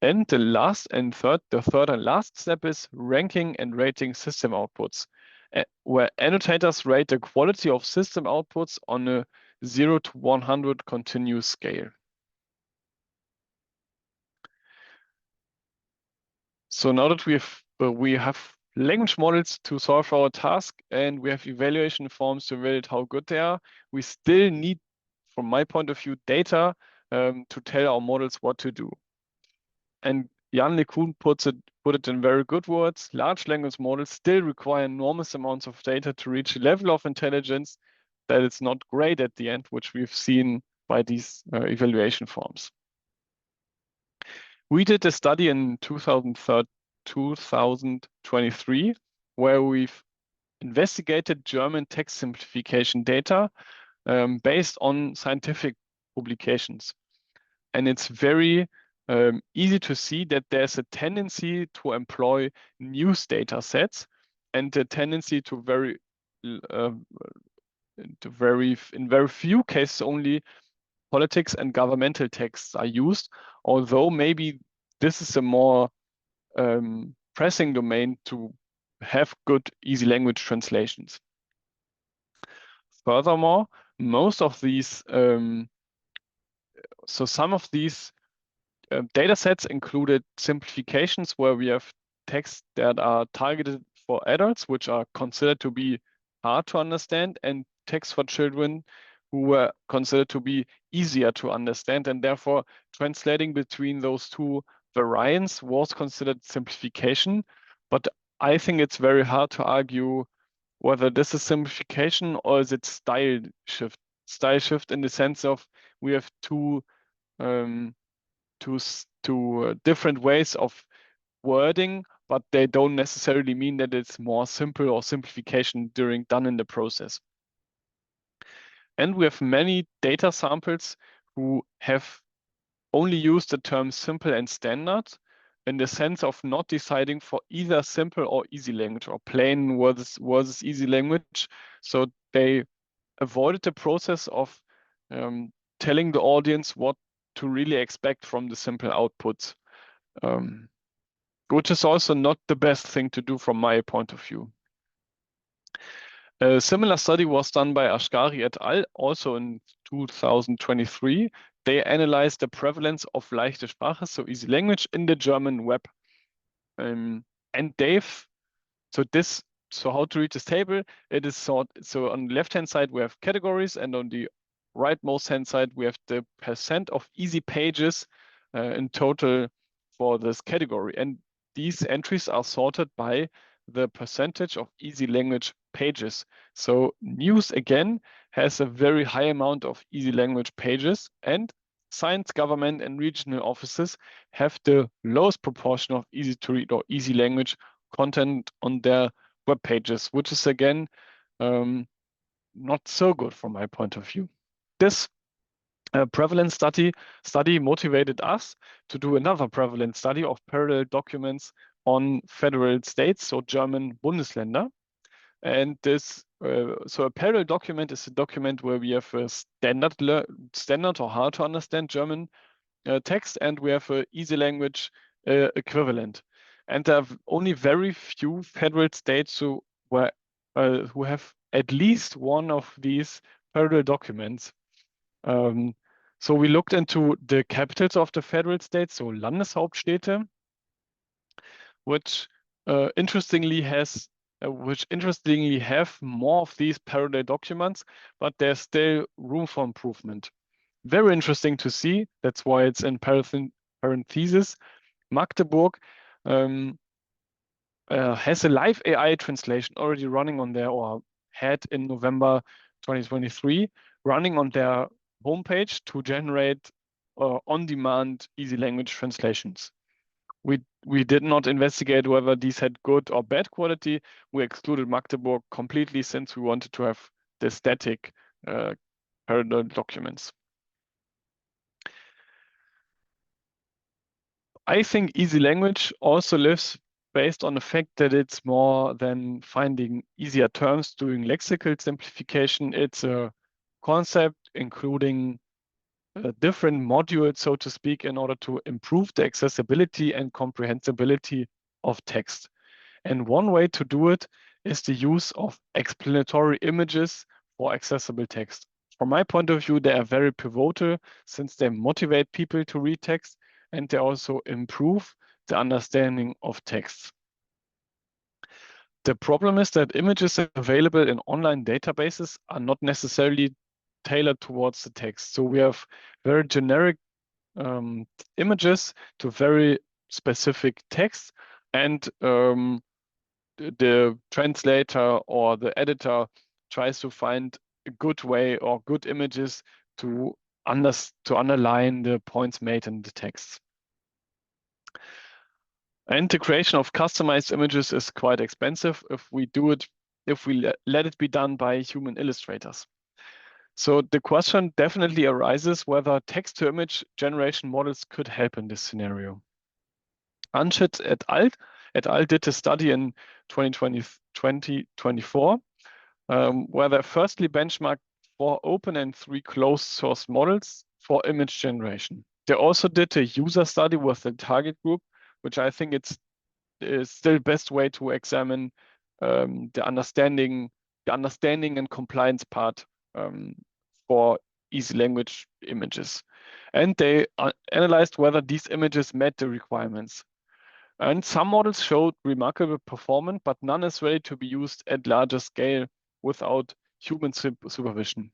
And the third and last step is ranking and rating system outputs, where annotators rate the quality of system outputs on a 0 to 100 continuous scale. So now that we have language models to solve our task and we have evaluation forms to evaluate how good they are, we still need, from my point of view, data to tell our models what to do. And Jan LeCun put it in very good words: large language models still require enormous amounts of data to reach a level of intelligence that is not great at the end, which we've seen by these evaluation forms. We did a study in 2023 where we've investigated German text simplification data based on scientific publications. And it's very easy to see that there's a tendency to employ news data sets and a tendency to in very few cases only politics and governmental texts are used, although maybe this is a more pressing domain to have good easy language translations. Furthermore, most of these, some of these data sets included simplifications where we have texts that are targeted for adults, which are considered to be hard to understand, and texts for children who were considered to be easier to understand, and therefore translating between those two variants was considered simplification. But I think it's very hard to argue whether this is simplification or is it style shift. Style shift in the sense of we have two different ways of wording, but they don't necessarily mean that it's more simple or simplification done in the process. And we have many data samples who have only used the term simple and standard in the sense of not deciding for either simple or easy language or plain versus easy language. So they avoided the process of telling the audience what to really expect from the simple outputs. which is also not the best thing to do from my point of view. A similar study was done by Ashkari et al. Also in 2023. They analyzed the prevalence of leichte Sprache, so easy language, in the German web. And so how to read this table? It is so on the left-hand side, we have categories, and on the rightmost hand side, we have the percent of easy pages in total for this category. And these entries are sorted by the percentage of easy language pages. So news, again, has a very high amount of easy language pages, and science, government, and regional offices have the lowest proportion of easy to read or easy language content on their web pages, which is, again, not so good from my point of view. This prevalence study motivated us to do another prevalence study of parallel documents on federal states, so German Bundesländer. And this, so a parallel document is a document where we have a standard or hard to understand German text, and we have an easy language equivalent. And there are only very few federal states who have at least one of these parallel documents. So we looked into the capitals of the federal states, so Landeshauptstädte, which interestingly have more of these parallel documents, but there's still room for improvement. Very interesting to see. That's why it's in parentheses. Magdeburg has a live AI translation already running on there, or had in November 2023, running on their homepage to generate on-demand easy language translations. We did not investigate whether these had good or bad quality. We excluded Magdeburg completely since we wanted to have the static parallel documents. I think easy language also lives based on the fact that it's more than finding easier terms doing lexical simplification. It's a concept including different modules, so to speak, in order to improve the accessibility and comprehensibility of text. And one way to do it is the use of explanatory images for accessible text. From my point of view, they are very pivotal since they motivate people to read text, and they also improve the understanding of text. The problem is that images available in online databases are not necessarily tailored towards the text. So we have very generic images to very specific text, and the translator or the editor tries to find a good way or good images to underline the points made in the text. And the creation of customized images is quite expensive if we let it be done by human illustrators. So the question definitely arises whether text-to-image generation models could help in this scenario. Anschütz et al. Did a study in 2024 where they firstly benchmarked 4 open and 3 closed source models for image generation. They also did a user study with the target group, which I think is still the best way to examine the understanding and compliance part for easy language images. And they analyzed whether these images met the requirements. And some models showed remarkable performance, but none is ready to be used at larger scale without human supervision.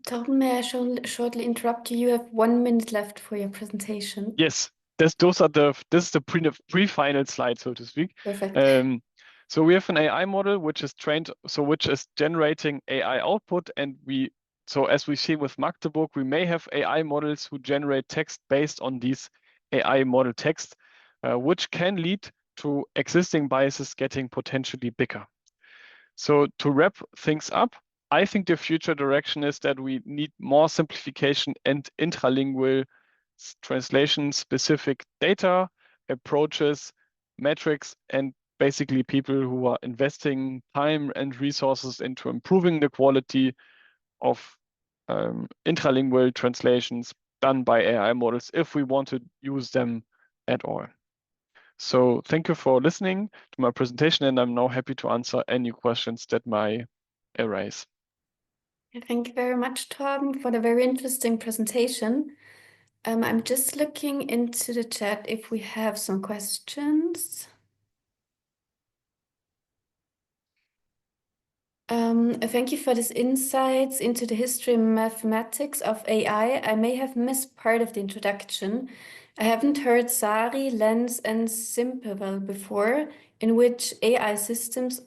Thorben, may I shortly interrupt you? You have 1 minute left for your presentation. Yes, this is the pre-final slide, so to speak. Perfect. So we have an AI model which is trained, which is generating AI output, and so as we see with Magdeburg, we may have AI models who generate text based on these AI model text, which can lead to existing biases getting potentially bigger. So to wrap things up, I think the future direction is that we need more simplification and intralingual translation-specific data, approaches, metrics, and basically people who are investing time and resources into improving the quality of intralingual translations done by AI models if we want to use them at all. So thank you for listening to my presentation, and I'm now happy to answer any questions that might arise. Thank you very much, Thorben, for the very interesting presentation. I'm just looking into the chat if we have some questions. Thank you for these insights into the history and mathematics of AI. I may have missed part of the introduction. I haven't heard Sari, Lens, and Simplification before. In which AI systems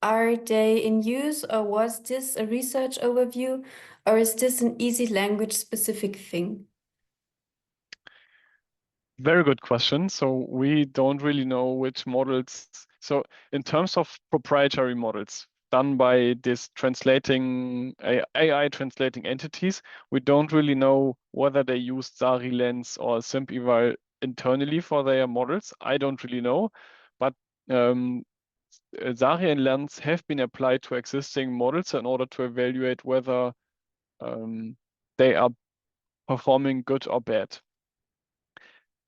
are they in use, or was this a research overview, or is this an easy language specific thing? Very good question. So we don't really know which models. So in terms of proprietary models done by this translating AI translating entities, we don't really know whether they used Sari, Lens, or Simplification internally for their models. I don't really know, but Sari and Lens have been applied to existing models in order to evaluate whether they are performing good or bad.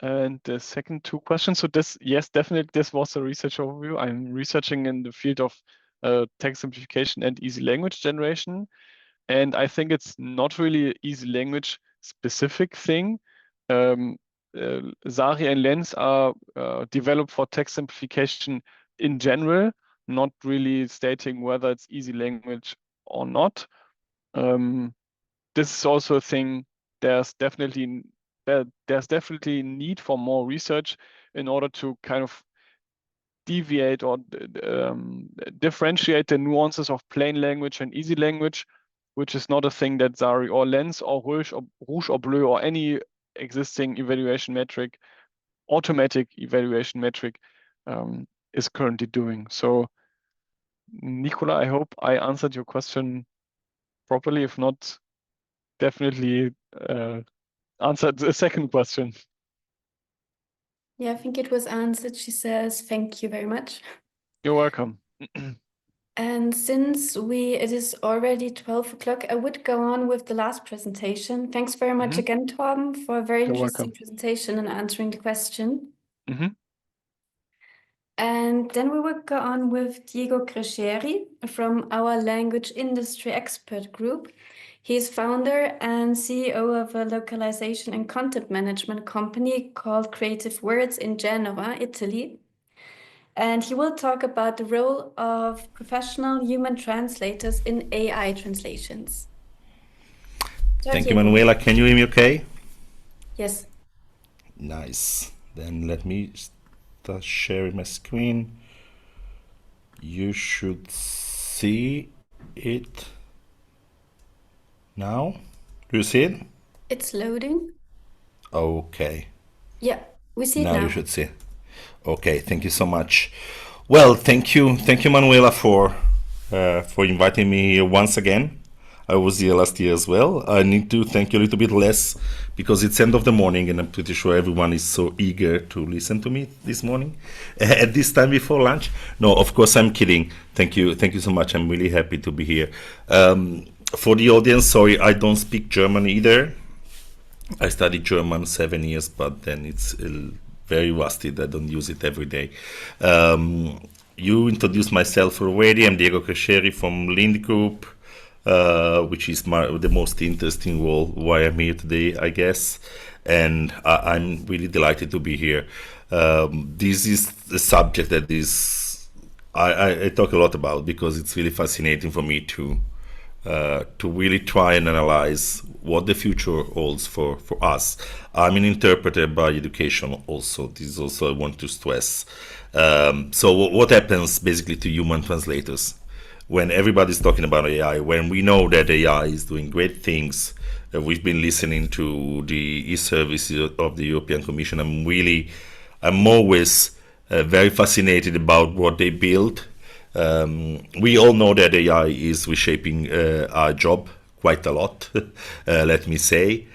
And the second two questions. So this, yes, definitely, this was a research overview. I'm researching in the field of text simplification and easy language generation. And I think it's not really an easy language specific thing. Sari and Lens are developed for text simplification in general, not really stating whether it's easy language or not. This is also a thing. There's definitely need for more research in order to kind of deviate or differentiate the nuances of plain language and easy language, which is not a thing that Sari or Lens or Rouge or Bleu or any existing evaluation metric, automatic evaluation metric, is currently doing. So, Nicola, I hope I answered your question properly. If not, definitely answered the second question. Yeah, I think it was answered. She says, thank you very much. You're welcome. And since it is already 12 o'clock, I would go on with the last presentation. Thanks very much again, Thorben, for a very interesting presentation and answering the question. And then we will go on with Diego Cresceri from our language industry expert group. He's founder and CEO of a localization and content management company called Creative Words in Genoa, Italy. And he will talk about the role of professional human translators in AI translations. Thank you, Manuela. Can you hear me okay? Yes. Nice. Then let me start sharing my screen. You should see it now. Do you see it? It's loading. Okay. Yeah, we see it now. Now you should see it. Okay, thank you so much. Well, thank you, Manuela, for inviting me here once again. I was here last year as well. I need to thank you a little bit less because it's end of the morning and I'm pretty sure everyone is so eager to listen to me this morning at this time before lunch. No, of course I'm kidding. Thank you so much. I'm really happy to be here. For the audience, sorry, I don't speak German either. I studied German 7 years, but then it's very rusty. I don't use it every day. You introduced myself already. I'm Diego Cresceri from Lind Group, which is the most interesting role why I'm here today, I guess. And I'm really delighted to be here. This is the subject that I talk a lot about because it's really fascinating for me to really try and analyze what the future holds for us. I'm an interpreter by education also. This is also I want to stress. So what happens basically to human translators when everybody's talking about AI, when we know that AI is doing great things? We've been listening to the e-service of the European Commission. I'm always very fascinated about what they build. We all know that AI is reshaping our job quite a lot, let me say.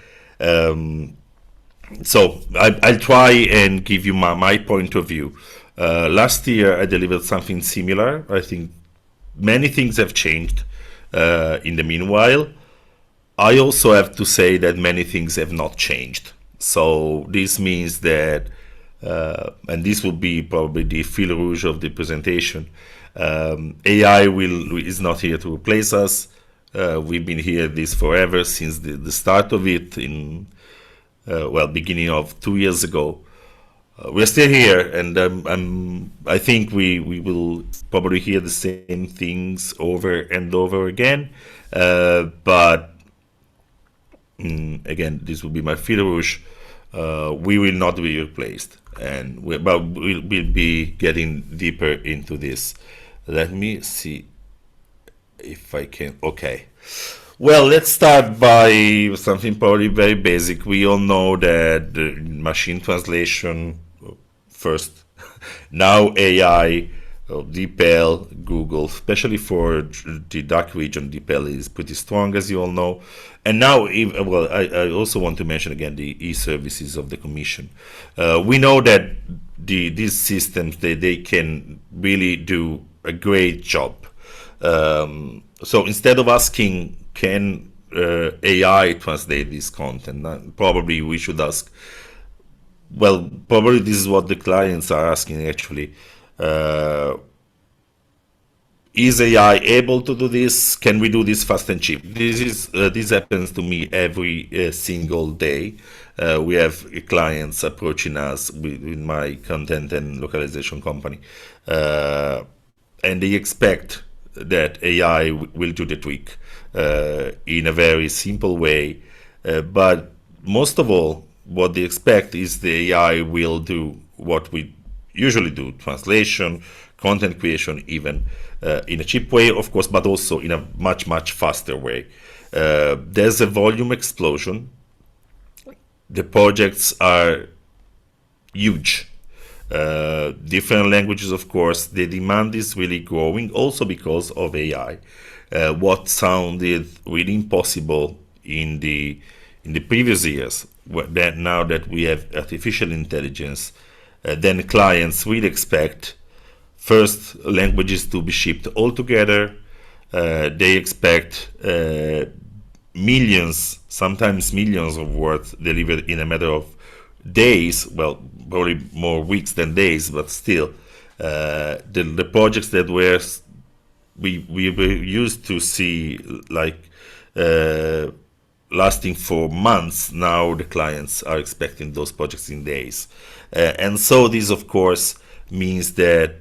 So I'll try and give you my point of view. Last year I delivered something similar. I think many things have changed in the meanwhile. I also have to say that many things have not changed. So this means that, and this will be probably the fil rouge of the presentation, AI is not here to replace us. We've been here this forever since the start of it in, beginning of 2 years ago. We're still here, and I think we will probably hear the same things over and over again. But again, this will be my fil rouge. We will not be replaced, and we'll be getting deeper into this. Let me see if I can. Okay. Well, let's start by something probably very basic. We all know that machine translation first, now AI, DeepL, Google, especially for the DACH region, DeepL is pretty strong, as you all know. And now, I also want to mention again the e-services of the Commission. We know that these systems, they can really do a great job. So instead of asking, can AI translate this content, probably we should ask, well, probably this is what the clients are asking actually. Is AI able to do this? Can we do this fast and cheap? This happens to me every single day. We have clients approaching us with my content and localization company, and they expect that AI will do the trick in a very simple way. But most of all, what they expect is the AI will do what we usually do, translation, content creation, even in a cheap way, of course, but also in a much, much faster way. There's a volume explosion. The projects are huge. Different languages, of course, the demand is really growing also because of AI. What sounded really impossible in the previous years, now that we have artificial intelligence, then clients will expect first languages to be shipped all together. They expect millions, sometimes millions of words delivered in a matter of days, well, probably more weeks than days, but still, the projects that we were used to see like lasting for months, now the clients are expecting those projects in days. And so this, of course, means that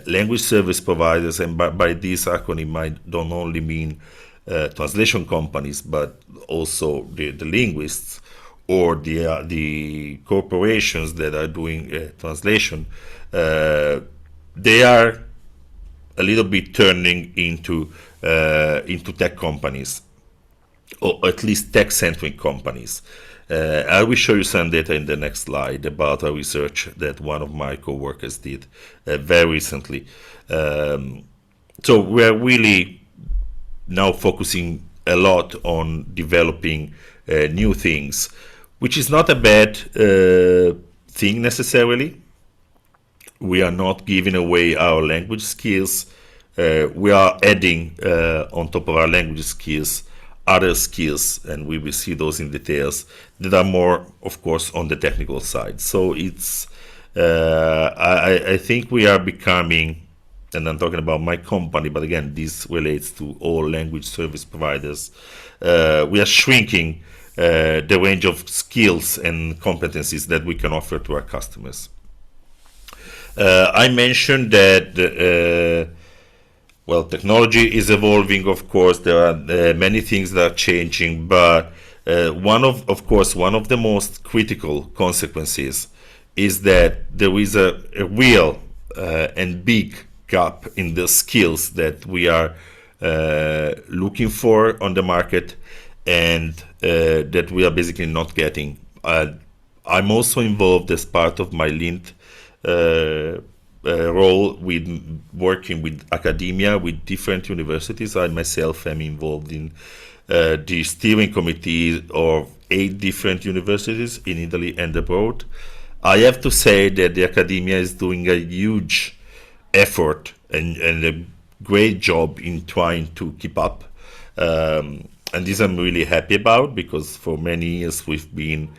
language service providers, and by this acronym I don't only mean translation companies, but also the linguists or the corporations that are doing translation, they are a little bit turning into tech companies, or at least tech-centric companies. I will show you some data in the next slide about a research that one of my co-workers did very recently. So we're really now focusing a lot on developing new things, which is not a bad thing necessarily. We are not giving away our language skills. We are adding on top of our language skills other skills, and we will see those in details that are more, of course, on the technical side. So it's, I think we are becoming, and I'm talking about my company, but again, this relates to all language service providers. We are shrinking the range of skills and competencies that we can offer to our customers. I mentioned that well, technology is evolving, of course. There are many things that are changing, but one of the most critical consequences is that there is a real and big gap in the skills that we are looking for on the market, and that we are basically not getting. I'm also involved as part of my Lint role with working with academia, with different universities. I myself am involved in the steering committee of 8 different universities in Italy and abroad. I have to say that the academia is doing a huge effort and a great job in trying to keep up. And this I'm really happy about, because for many years we've been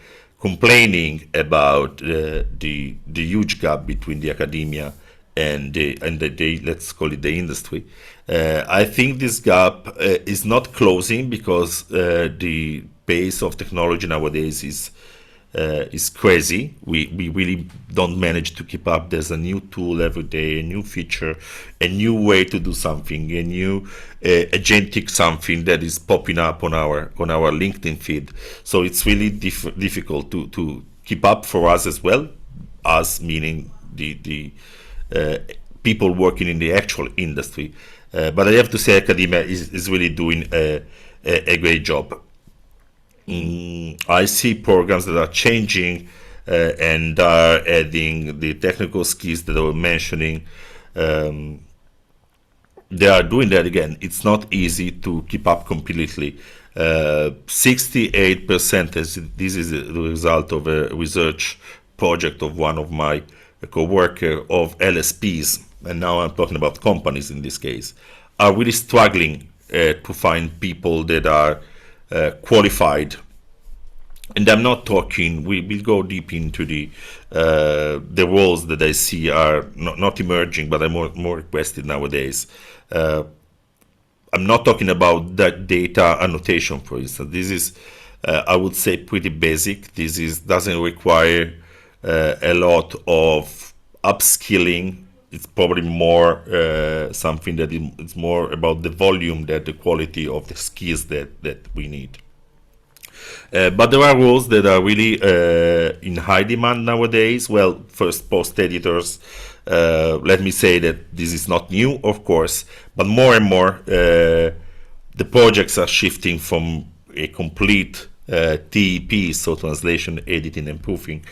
complaining about the huge gap between the academia and the let's call it the industry. I think this gap is not closing because the pace of technology nowadays is crazy. We really don't manage to keep up. There's a new tool every day, a new feature, a new way to do something, a new agentic something that is popping up on our LinkedIn feed. So it's really difficult to keep up for us as well, us meaning the people working in the actual industry. But I have to say academia is really doing a great job. I see programs that are changing and are adding the technical skills that I was mentioning. They are doing that again. It's not easy to keep up completely. 68%, this is the result of a research project of one of my co-worker of LSPs, and now I'm talking about companies in this case, are really struggling to find people that are qualified. And I'm not talking, we will go deep into the roles that I see are not emerging, but are more requested nowadays. I'm not talking about that data annotation, for instance. This is, I would say, pretty basic. This doesn't require a lot of upskilling. It's probably more something that is more about the volume than the quality of the skills that we need. But there are roles that are really in high demand nowadays. Well, first, post editors. Let me say that this is not new, of course, but more and more the projects are shifting from a complete TEP, so translation, editing, and proofing,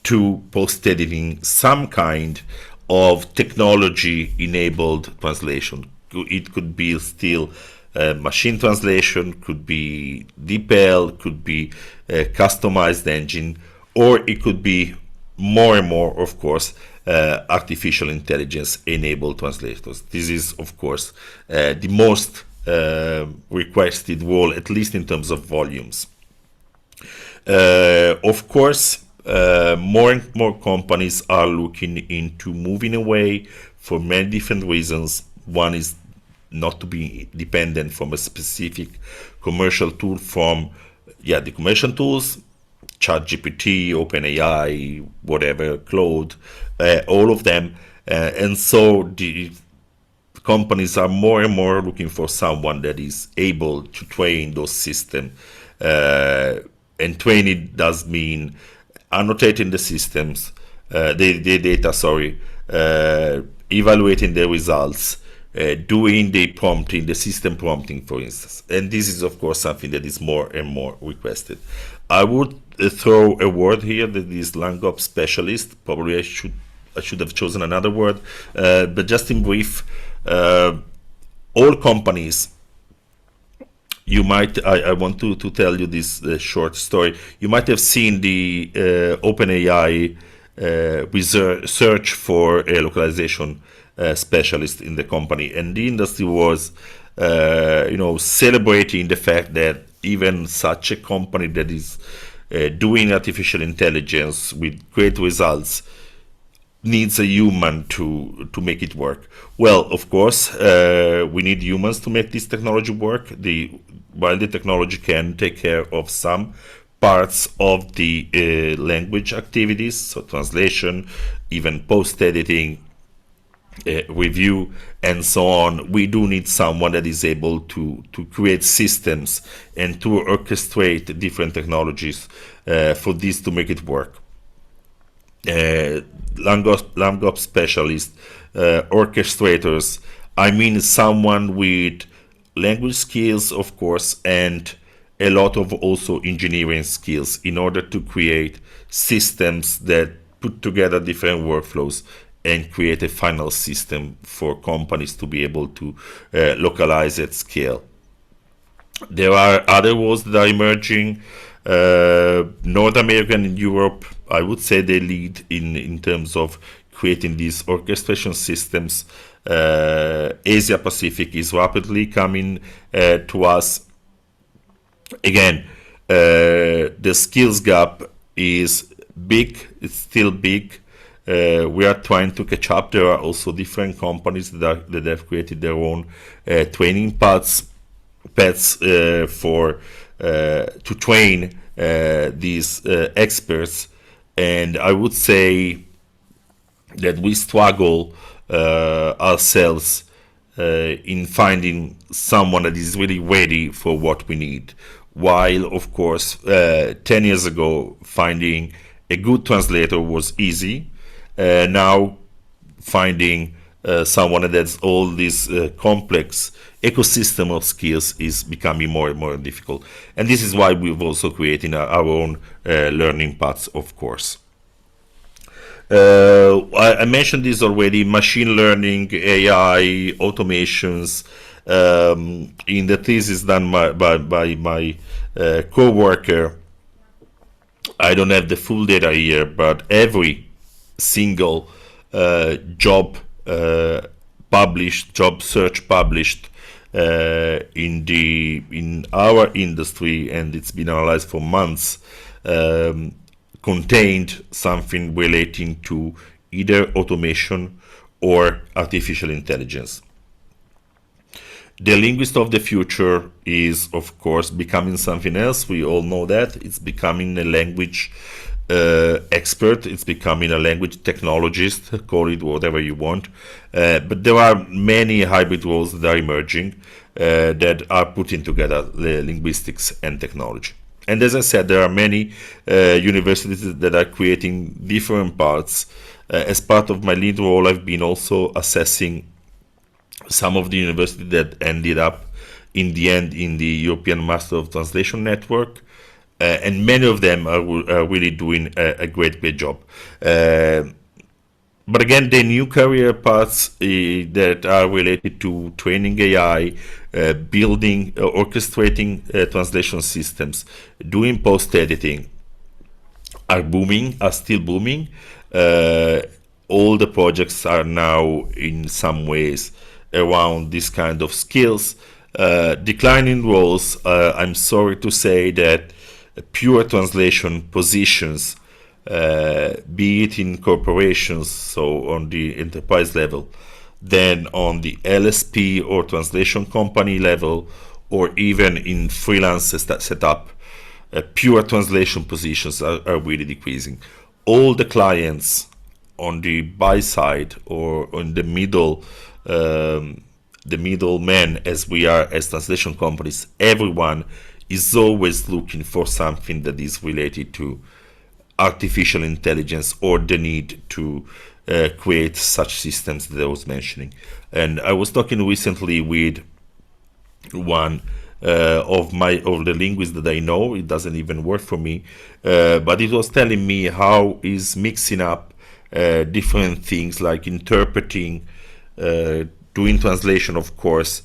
to post editing, some kind of technology-enabled translation. It could be still machine translation, could be DeepL, could be a customized engine, or it could be more and more, of course, artificial intelligence-enabled translators. This is, of course, the most requested role, at least in terms of volumes. Of course, more and more companies are looking into moving away for many different reasons. One is not to be dependent from a specific commercial tool from, the commercial tools, ChatGPT, OpenAI, whatever, Claude, all of them. And so the companies are more and more looking for someone that is able to train those systems. And training does mean annotating the systems, the data, evaluating the results, doing the prompting, the system prompting, for instance. And this is, of course, something that is more and more requested. I would throw a word here that is language specialist. Probably I should have chosen another word, but just in brief, all companies, you might, I want to tell you this short story. You might have seen the OpenAI search for a localization specialist in the company, and the industry was, celebrating the fact that even such a company that is doing artificial intelligence with great results needs a human to make it work. Well, of course, we need humans to make this technology work. While the technology can take care of some parts of the language activities, so translation, even post-editing, review, and so on, we do need someone that is able to create systems and to orchestrate different technologies for this to make it work. Language specialists, orchestrators, I mean someone with language skills, of course, and a lot of also engineering skills in order to create systems that put together different workflows and create a final system for companies to be able to localize at scale. There are other roles that are emerging. North America and Europe, I would say they lead in terms of creating these orchestration systems. Asia Pacific is rapidly coming to us. Again, the skills gap is big. It's still big. We are trying to catch up. There are also different companies that have created their own training pads for to train these experts. And I would say that we struggle ourselves in finding someone that is really ready for what we need. While, of course, 10 years ago, finding a good translator was easy. Now, finding someone that has all this complex ecosystem of skills is becoming more and more difficult. And this is why we've also created our own learning paths, of course. I mentioned this already, machine learning, AI, automations. In the thesis done by my co-worker, I don't have the full data here, but every single job search published in our industry, and it's been analyzed for months, contained something relating to either automation or artificial intelligence. The linguist of the future is, of course, becoming something else. We all know that. It's becoming a language expert. It's becoming a language technologist, call it whatever you want. But there are many hybrid roles that are emerging that are putting together the linguistics and technology. And as I said, there are many universities that are creating different parts. As part of my lead role, I've been also assessing some of the universities that ended up in the end in the European Master of Translation Network. And many of them are really doing a great job. But again, the new career paths that are related to training AI, building, orchestrating translation systems, doing post-editing are still booming. All the projects are now in some ways around this kind of skills. Declining roles, I'm sorry to say that pure translation positions, be it in corporations, so on the enterprise level, then on the LSP or translation company level, or even in freelance setup, pure translation positions are really decreasing. All the clients on the buy side or on the middlemen, as we are as translation companies, everyone is always looking for something that is related to artificial intelligence or the need to create such systems that I was mentioning. And I was talking recently with one of the linguists that I know. It doesn't even work for me, but it was telling me how is mixing up different things like interpreting, doing translation, of course,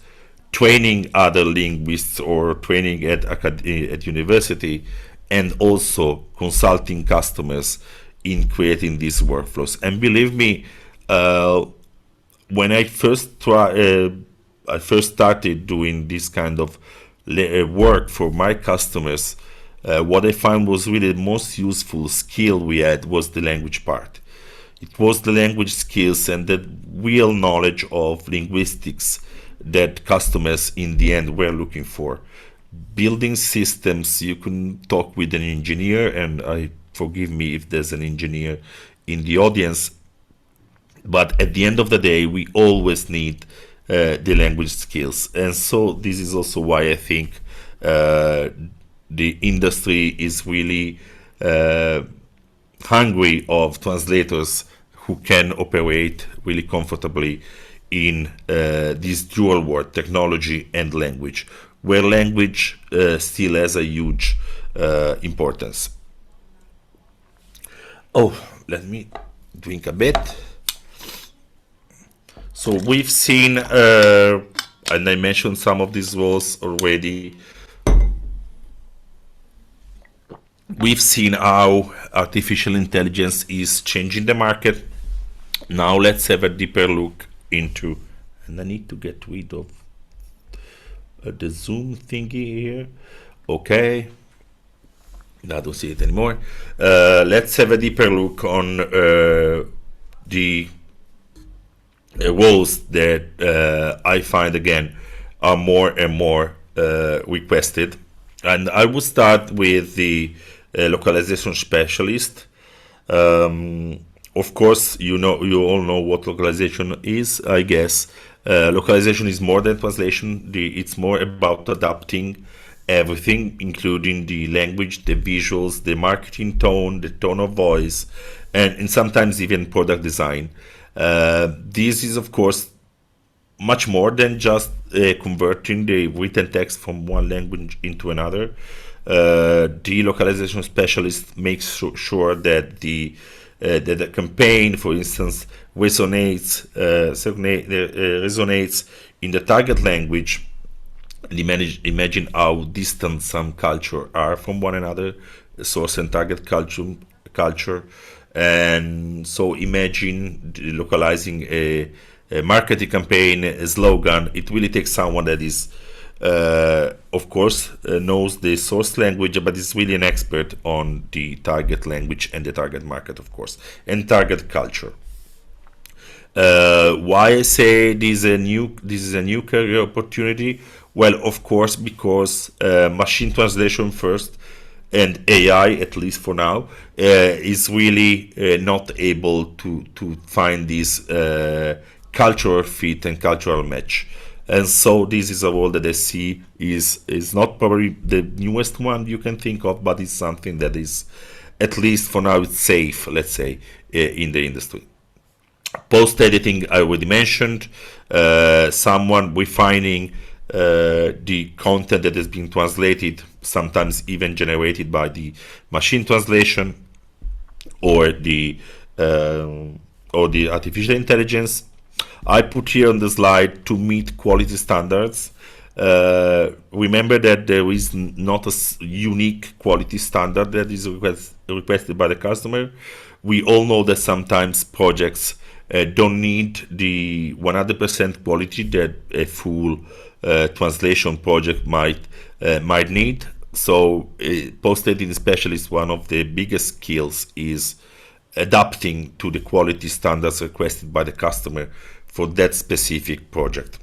training other linguists or training at university, and also consulting customers in creating these workflows. And believe me, when I first started doing this kind of work for my customers, what I found was really the most useful skill we had was the language part. It was the language skills and the real knowledge of linguistics that customers in the end were looking for. Building systems, you can talk with an engineer, and forgive me if there's an engineer in the audience, but at the end of the day, we always need the language skills. And so this is also why I think the industry is really hungry of translators who can operate really comfortably in this dual world, technology and language, where language still has a huge importance. Oh, let me drink a bit. So we've seen, and I mentioned some of these roles already, we've seen how artificial intelligence is changing the market. Now let's have a deeper look into, and I need to get rid of the Zoom thingy here. Okay. I don't see it anymore. Let's have a deeper look on the roles that I find again are more and more requested. And I will start with the localization specialist. Of course, you all know what localization is, I guess. Localization is more than translation. It's more about adapting everything, including the language, the visuals, the marketing tone, the tone of voice, and sometimes even product design. This is, of course, much more than just converting the written text from one language into another. The localization specialist makes sure that the campaign, for instance, resonates in the target language. And imagine how distant some culture are from one another, source and target culture. And so imagine localizing a marketing campaign, a slogan. It really takes someone that is, of course, knows the source language, but is really an expert on the target language and the target market, of course, and target culture. Why I say this is a new career opportunity? Well, of course, because machine translation first and AI, at least for now, is really not able to find this cultural fit and cultural match. And so this is a role that I see is not probably the newest one you can think of, but it's something that is, at least for now, it's safe, let's say, in the industry. Post-editing, I already mentioned, someone refining the content that has been translated, sometimes even generated by the machine translation or the artificial intelligence. I put here on the slide to meet quality standards. Remember that there is not a unique quality standard that is requested by the customer. We all know that sometimes projects don't need the 100% quality that a full translation project might need. So post-editing specialist, one of the biggest skills is adapting to the quality standards requested by the customer for that specific project.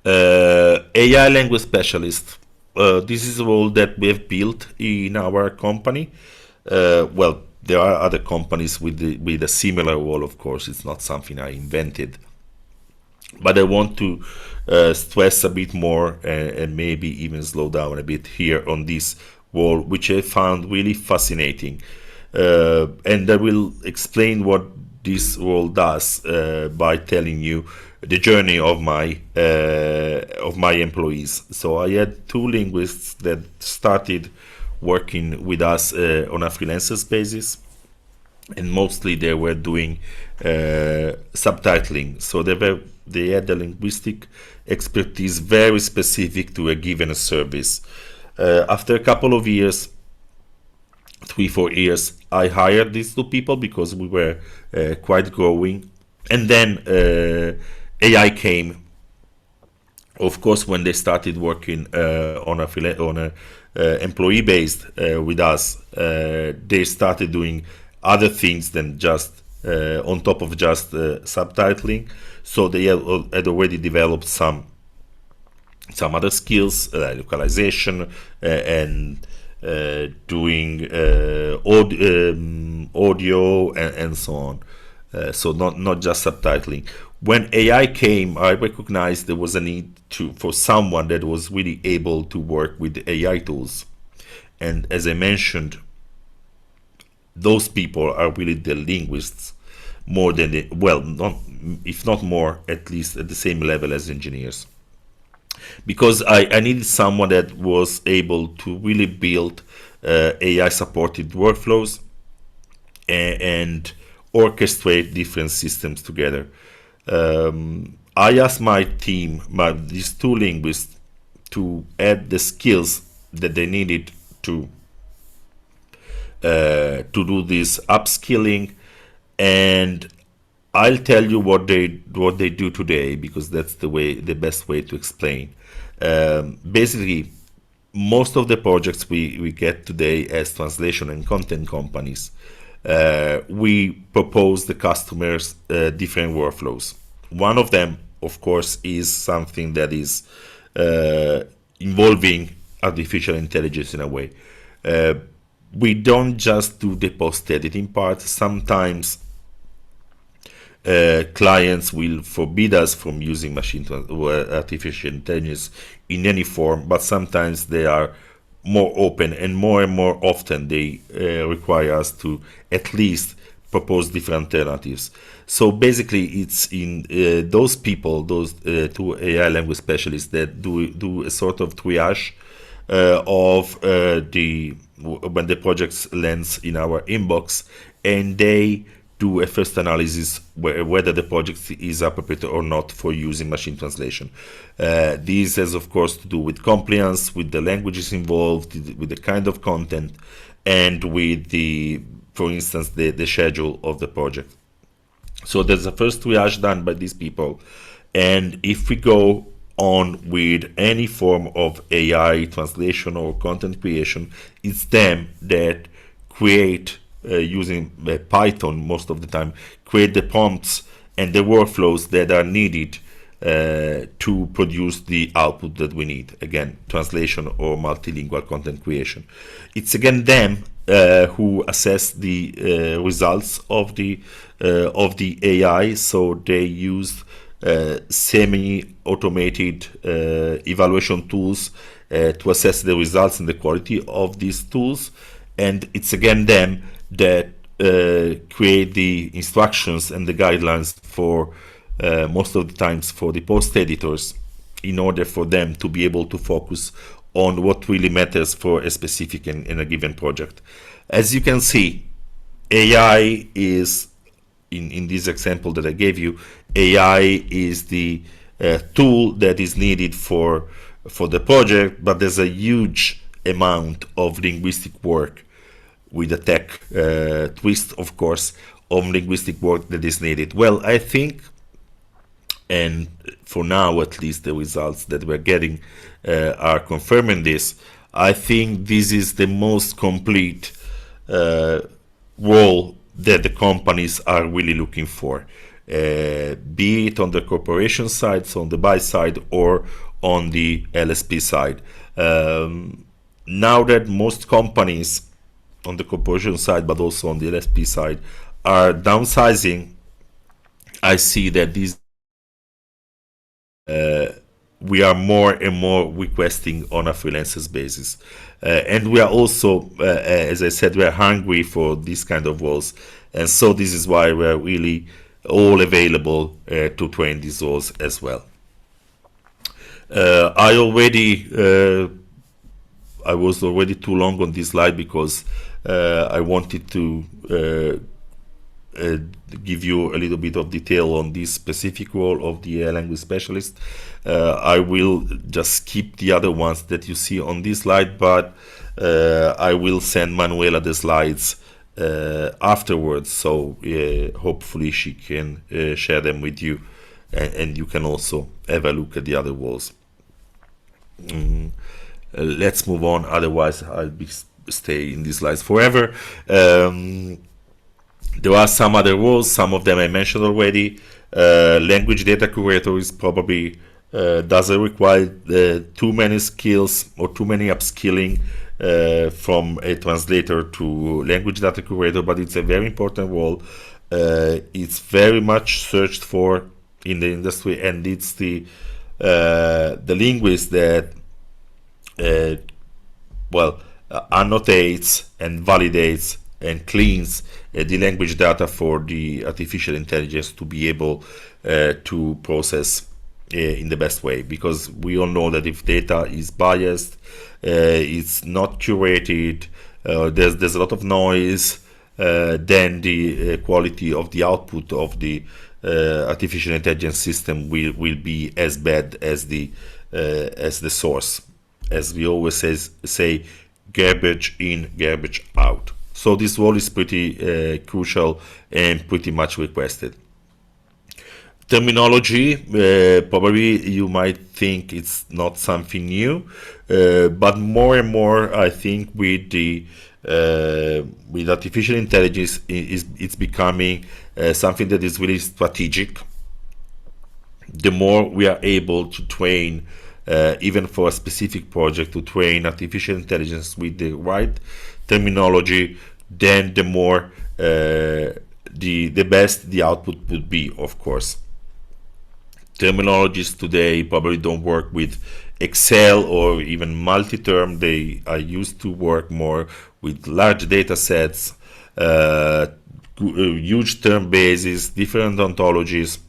AI language specialist. This is a role that we have built in our company. Well, there are other companies with a similar role, of course. It's not something I invented. But I want to stress a bit more and maybe even slow down a bit here on this role, which I found really fascinating. And I will explain what this role does by telling you the journey of my employees. So I had 2 linguists that started working with us on a freelancer basis, and mostly they were doing subtitling. So they had a linguistic expertise very specific to a given service. After a couple of years, 3-4 years, I hired these 2 people because we were quite growing. And then AI came. Of course, when they started working on a employee based with us, they started doing other things than just on top of just subtitling. So they had already developed some other skills, localization and doing audio and so on. So not just subtitling. When AI came, I recognized there was a need for someone that was really able to work with AI tools. And as I mentioned, those people are really the linguists more than if not more, at least at the same level as engineers. Because I needed someone that was able to really build AI supported workflows and orchestrate different systems together. I asked my team, these 2 linguists, to add the skills that they needed to do this upskilling, and I'll tell you what they do today, because that's the best way to explain. Basically, most of the projects we get today as translation and content companies, we propose the customers different workflows. One of them, of course, is something that is involving artificial intelligence in a way. We don't just do the post-editing part. Sometimes clients will forbid us from using artificial intelligence in any form, but sometimes they are more open, and more often they require us to at least propose different alternatives. So basically, it's in those people, those two AI language specialists, that do a sort of triage of when the project lands in our inbox, and they do a first analysis whether the project is appropriate or not for using machine translation. This has, of course, to do with compliance, with the languages involved, with the kind of content, and with for instance, the schedule of the project. So there's a first triage done by these people, and if we go on with any form of AI translation or content creation, it's them that create, using Python most of the time, create the prompts and the workflows that are needed to produce the output that we need. Again, translation or multilingual content creation. It's again them who assess the results of the AI. So they use semi-automated evaluation tools to assess the results and the quality of these tools. And it's again them that create the instructions and the guidelines for most of the times for the post editors, in order for them to be able to focus on what really matters for a specific in a given project. As you can see, AI is, in this example that I gave you, AI is the tool that is needed for the project, but there's a huge amount of linguistic work, with a tech twist, of course, of linguistic work that is needed. Well, I think, and for now at least, the results that we're getting are confirming this. I think this is the most complete role that the companies are really looking for, be it on the corporation side, so on the buy side, or on the LSP side. Now that most companies on the corporation side, but also on the LSP side, are downsizing, I see that these we are more and more requesting on a freelancers basis, and we are also, as I said, we are hungry for these kind of roles, and so this is why we are really all available to train these roles as well. I was already too long on this slide because I wanted to give you a little bit of detail on this specific role of the language specialist. I will just skip the other ones that you see on this slide, but I will send Manuela the slides afterwards, so hopefully she can share them with you, and you can also have a look at the other roles. Let's move on, otherwise I'll stay in these slides forever. There are some other roles, some of them I mentioned already. Language data curator is probably doesn't require too many skills or too many upskilling from a translator to language data curator, but it's a very important role. It's very much searched for in the industry, and it's the linguist that annotates and validates and cleans the language data for the artificial intelligence to be able to process in the best way, because we all know that if data is biased, it's not curated, there's a lot of noise, then the quality of the output of the artificial intelligence system will be as bad as the source. As we always say, garbage in, garbage out. So this role is pretty crucial and pretty much requested. Terminology, probably you might think it's not something new, but more and more, I think with artificial intelligence, it's becoming something that is really strategic. The more we are able to train, even for a specific project, to train artificial intelligence with the right terminology, then the more the best the output would be, of course. Terminologies today probably don't work with Excel or even multi-term. They are used to work more with large data sets, huge term bases, different ontologies.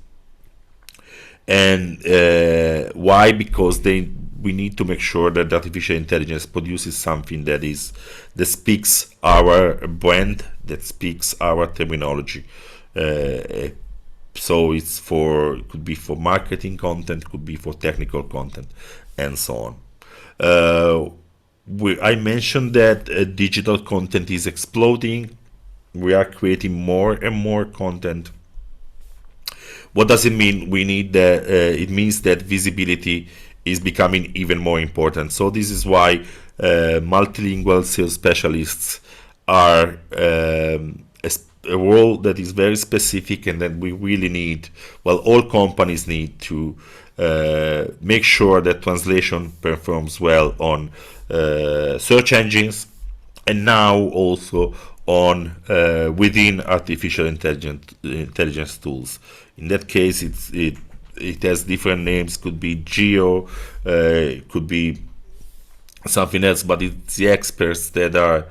And why? Because we need to make sure that artificial intelligence produces something that speaks our brand, that speaks our terminology. So it could be for marketing content, could be for technical content, and so on. I mentioned that digital content is exploding. We are creating more and more content. What does it mean? It means that visibility is becoming even more important. So this is why multilingual sales specialists are a role that is very specific, and that we really need, well, all companies need to make sure that translation performs well on search engines, and now also on within artificial intelligence tools. In that case, it has different names. Could be geo, could be something else, but it's the experts that are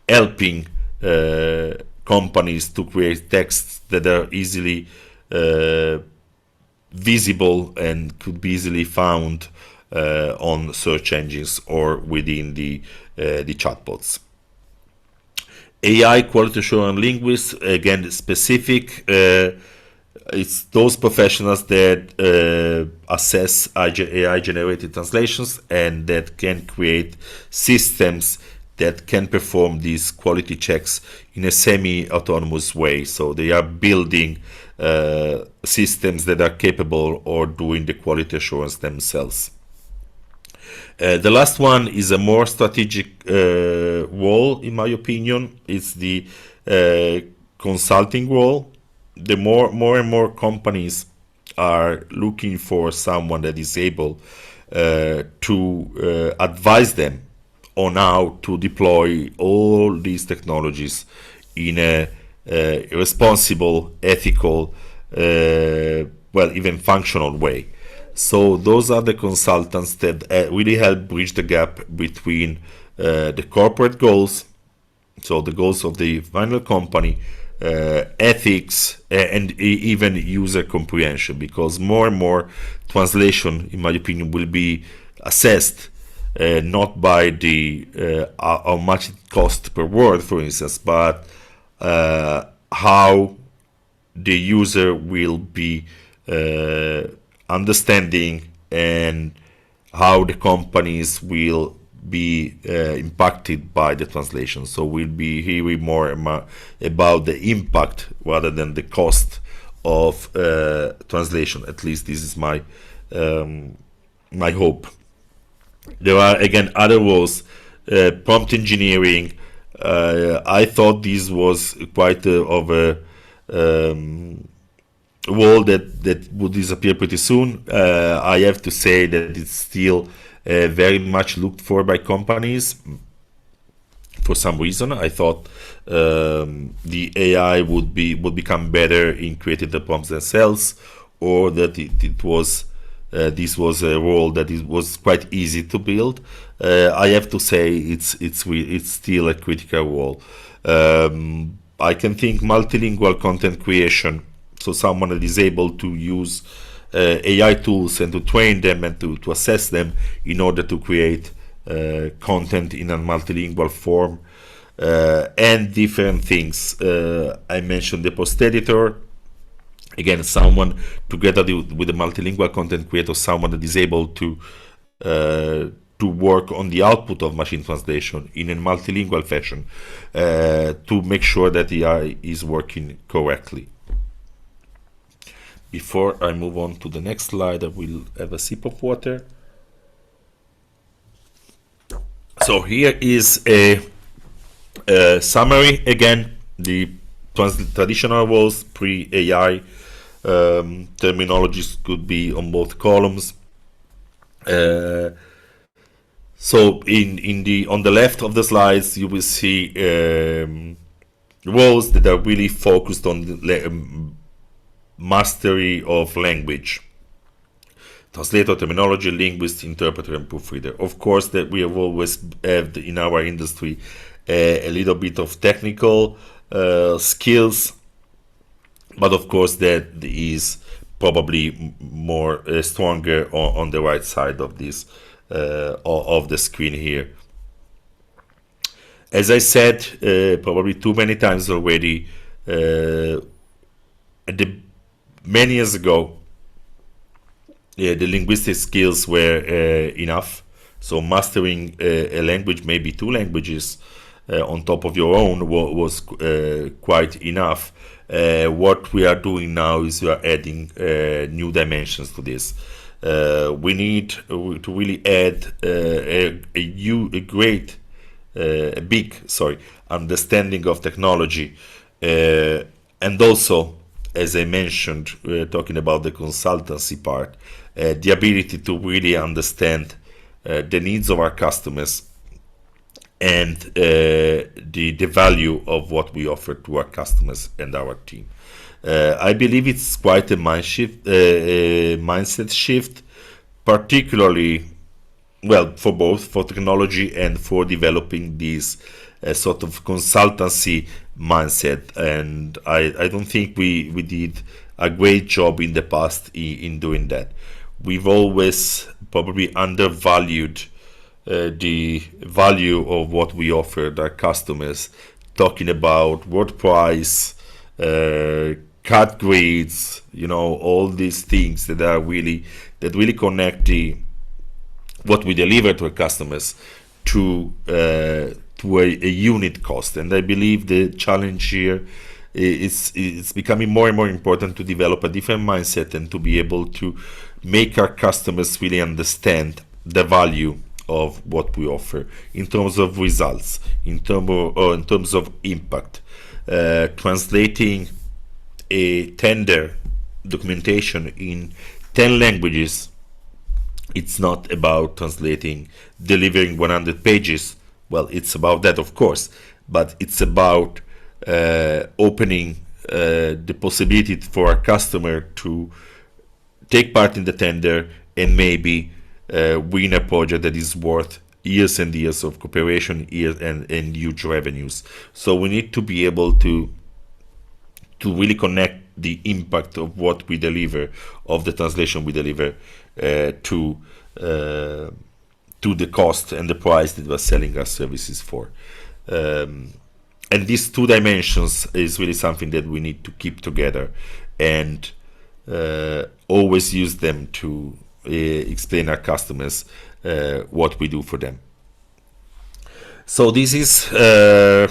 helping companies to create texts that are easily visible and could be easily found on search engines or within the chatbots. AI, quality assurance linguists, again, specific. It's those professionals that assess AI-generated translations and that can create systems that can perform these quality checks in a semi-autonomous way. So they are building systems that are capable of doing the quality assurance themselves. The last one is a more strategic role, in my opinion. It's the consulting role. The more and more companies are looking for someone that is able to advise them on how to deploy all these technologies in a responsible, ethical, well, even functional way. So those are the consultants that really help bridge the gap between the corporate goals, so the goals of the final company, ethics, and even user comprehension, because more and more translation, in my opinion, will be assessed not by the how much it costs per word, for instance, but how the user will be understanding and how the companies will be impacted by the translation. So we'll be hearing more about the impact rather than the cost of translation. At least this is my my hope. There are again other roles, prompt engineering. I thought this was quite of a role that would disappear pretty soon. I have to say that it's still very much looked for by companies. For some reason, I thought the AI would become better in creating the prompts themselves, or that it was this was a role that it was quite easy to build. I have to say it's still a critical role. I can think multilingual content creation, so someone that is able to use AI tools and to train them and to assess them in order to create content in a multilingual form, and different things. I mentioned the post editor. Again, someone together with the multilingual content creator, someone that is able to work on the output of machine translation in a multilingual fashion to make sure that the AI is working correctly. before I move on to the next slide, I will have a sip of water. So here is a summary again. The traditional was pre-AI terminologies could be on both columns. So on the left of the slides, you will see roles that are really focused on the mastery of language. Translator, terminology, linguist, interpreter, and proofreader. Of course, that we have always had in our industry a little bit of technical skills, but of course that is probably more stronger on the right side of this of the screen here. As I said probably too many times already, many years ago, the linguistic skills were enough. So mastering a language, maybe two languages on top of your own was quite enough. What we are doing now is we are adding new dimensions to this. We need to really add a big understanding of technology, and also, as I mentioned, talking about the consultancy part, the ability to really understand the needs of our customers and the value of what we offer to our customers and our team. I believe it's quite a mindset shift, particularly, well, for both, for technology and for developing this sort of consultancy mindset. And I don't think we did a great job in the past in doing that. We've always probably undervalued the value of what we offered our customers, talking about word price, cut grades, all these things that really connect what we deliver to our customers to a unit cost. And I believe the challenge here it's becoming more and more important to develop a different mindset and to be able to make our customers really understand the value of what we offer in terms of results, in terms of impact. Translating a tender documentation in 10 languages, it's not about delivering 100 pages. Well, it's about that, of course, but it's about opening the possibility for our customer to take part in the tender and maybe win a project that is worth years and years of cooperation, and huge revenues. So we need to be able to really connect the impact of what we deliver, of the translation we deliver, to the cost and the price that we're selling our services for. And these two dimensions is really something that we need to keep together and always use them to explain our customers what we do for them. So this is a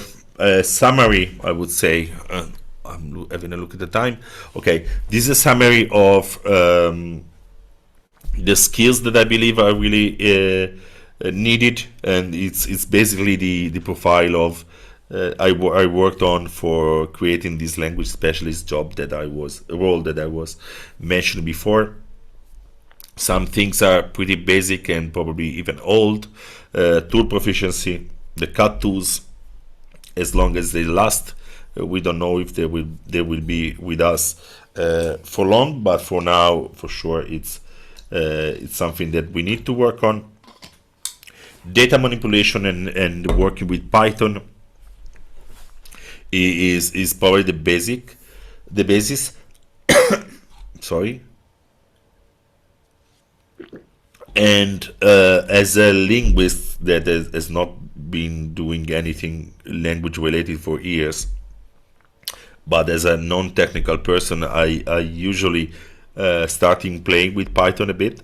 summary, I would say. I'm having a look at the time. Okay, this is a summary of the skills that I believe are really needed, and it's basically the profile of I worked on for creating this language specialist role that I was mentioned before. Some things are pretty basic and probably even old. Tool proficiency, the cut tools, as long as they last. We don't know if they will be with us for long, but for now, for sure, it's something that we need to work on. Data manipulation and working with Python is probably the basis. Sorry. And as a linguist that has not been doing anything language related for years, but as a non-technical person, I usually starting playing with Python a bit.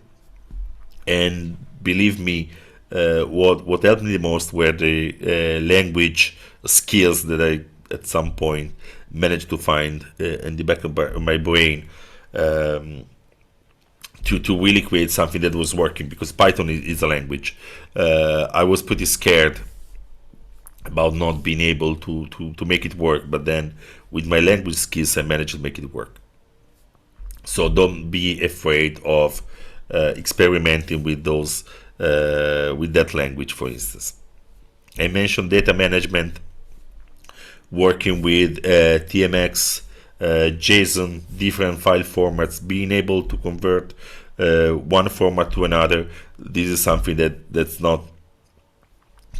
And believe me, what helped me the most were the language skills that I at some point managed to find in the back of my brain. to really create something that was working, because Python is a language. I was pretty scared about not being able to make it work, but then with my language skills I managed to make it work. So don't be afraid of experimenting with those with that language, for instance. I mentioned data management, working with TMX, JSON, different file formats, being able to convert one format to another. This is something that's not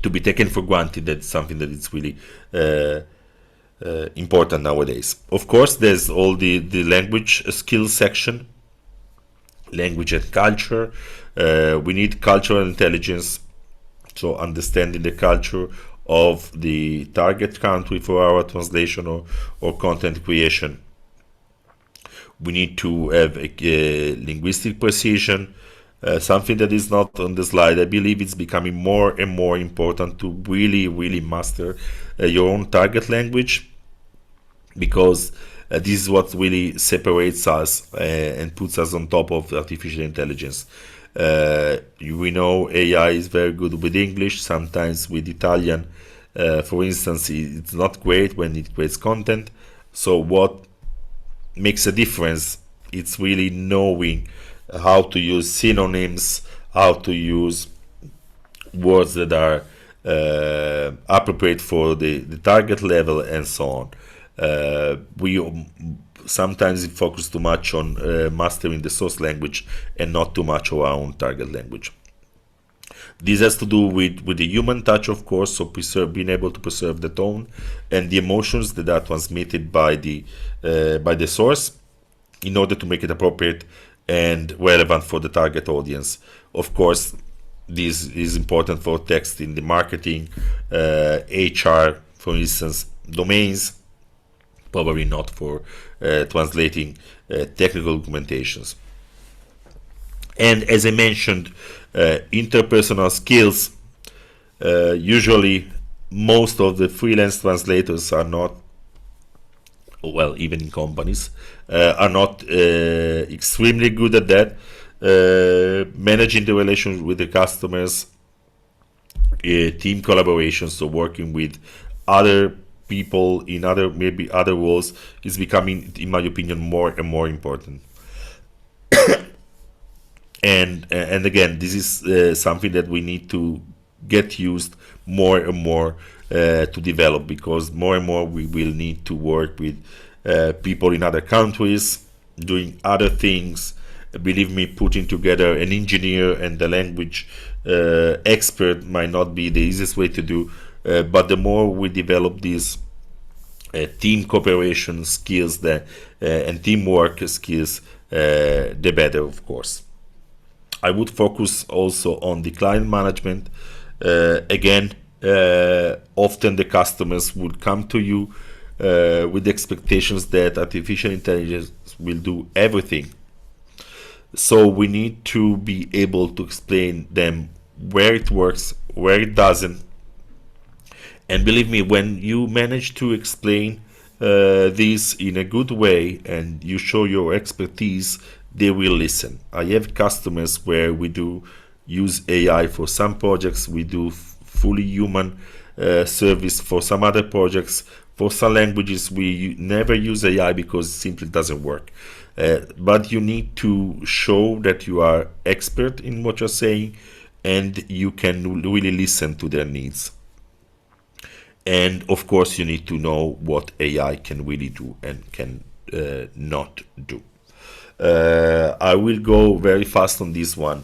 to be taken for granted. That's something that is really important nowadays. Of course, there's all the language skills section, language and culture. We need cultural intelligence, so understanding the culture of the target country for our translation or content creation. We need to have a linguistic precision, something that is not on the slide. I believe it's becoming more and more important to really master your own target language, because this is what really separates us and puts us on top of artificial intelligence. We know AI is very good with English, sometimes with Italian. For instance, it's not great when it creates content. So what makes a difference, it's really knowing how to use synonyms, how to use words that are appropriate for the target level, and so on. We sometimes focus too much on mastering the source language and not too much on our own target language. This has to do with the human touch, of course, so being able to preserve the tone and the emotions that are transmitted by the source in order to make it appropriate and relevant for the target audience. Of course, this is important for text in the marketing, HR, for instance, domains, probably not for translating technical documentations. And as I mentioned, interpersonal skills. Usually most of the freelance translators are not, well, even in companies, are not extremely good at that. Managing the relations with the customers, team collaboration, so working with other people in maybe other roles, is becoming, in my opinion, more and more important. And again, this is something that we need to get used more and more to develop, because more and more we will need to work with people in other countries doing other things. Believe me, putting together an engineer and the language expert might not be the easiest way to do, but the more we develop these team cooperation skills and teamwork skills, the better, of course. I would focus also on the client management. Again, often the customers would come to you with expectations that artificial intelligence will do everything. So we need to be able to explain them where it works, where it doesn't. And believe me, when you manage to explain this in a good way and you show your expertise, they will listen. I have customers where we do use AI for some projects, we do fully human service for some other projects. For some languages we never use AI because it simply doesn't work. But you need to show that you are expert in what you're saying and you can really listen to their needs. And of course you need to know what AI can really do and can not do. I will go very fast on this one.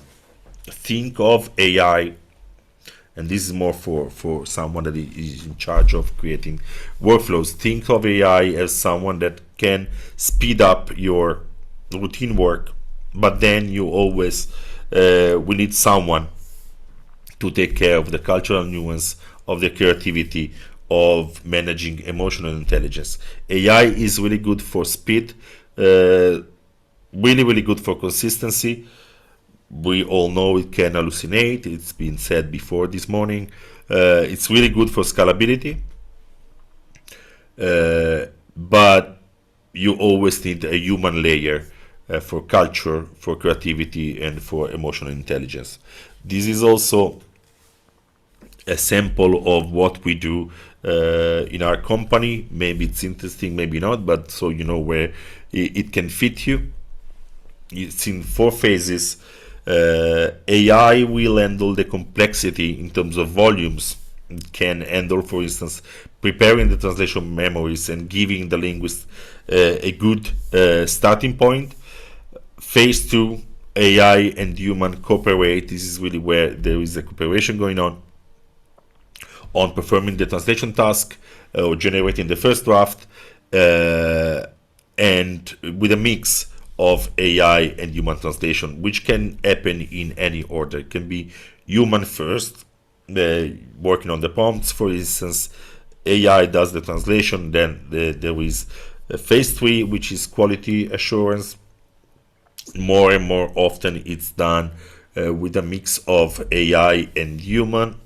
Think of AI, and this is more for someone that is in charge of creating workflows. Think of AI as someone that can speed up your routine work, but then you always will need someone to take care of the cultural nuance, of the creativity, of managing emotional intelligence. AI is really good for speed, really good for consistency. We all know it can hallucinate. It's been said before this morning. It's really good for scalability, but you always need a human layer for culture, for creativity, and for emotional intelligence. This is also a sample of what we do in our company. Maybe it's interesting, maybe not, but so you know where it can fit you. It's in 4 phases. AI will handle the complexity in terms of volumes. It can handle, for instance, preparing the translation memories and giving the linguist a good starting point. Phase 2, AI and human cooperate. This is really where there is a cooperation going on performing the translation task or generating the first draft, and with a mix of AI and human translation, which can happen in any order. It can be human first, working on the prompts, for instance. AI does the translation, then there is phase 3, which is quality assurance. More and more often it's done with a mix of AI and human.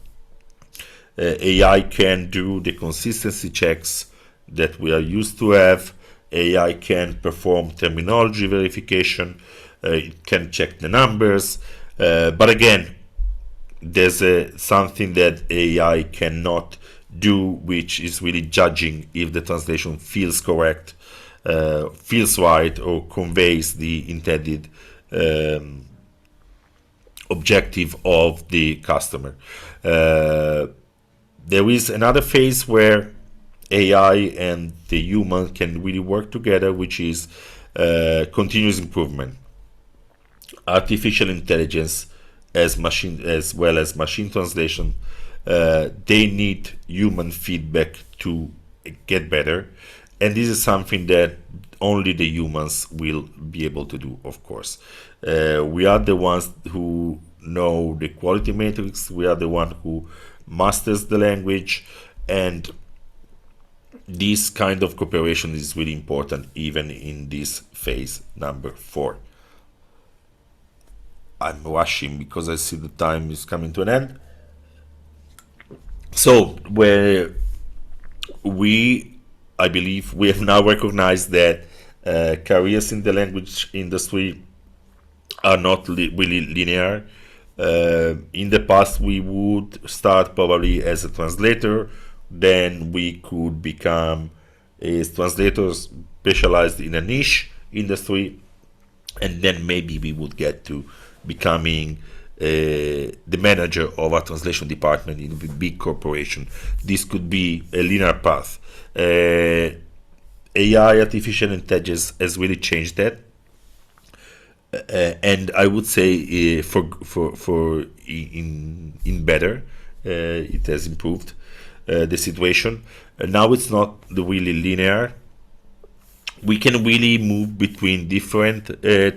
AI can do the consistency checks that we are used to have. AI can perform terminology verification. It can check the numbers. But again, there's something that AI cannot do, which is really judging if the translation feels correct, feels right, or conveys the intended objective of the customer. There is another phase where AI and the human can really work together, which is continuous improvement. Artificial intelligence as well as machine translation, they need human feedback to get better, and this is something that only the humans will be able to do, of course. We are the ones who know the quality matrix, we are the one who masters the language, and this kind of cooperation is really important even in this phase number 4. I'm rushing because I see the time is coming to an end. So where I believe we have now recognized that careers in the language industry are not really linear. In the past, we would start probably as a translator, then we could become as translators specialized in a niche industry, and then maybe we would get to becoming the manager of a translation department in a big corporation. This could be a linear path. AI, artificial intelligence, has really changed that. And I would say in better, it has improved the situation. Now it's not really linear. We can really move between different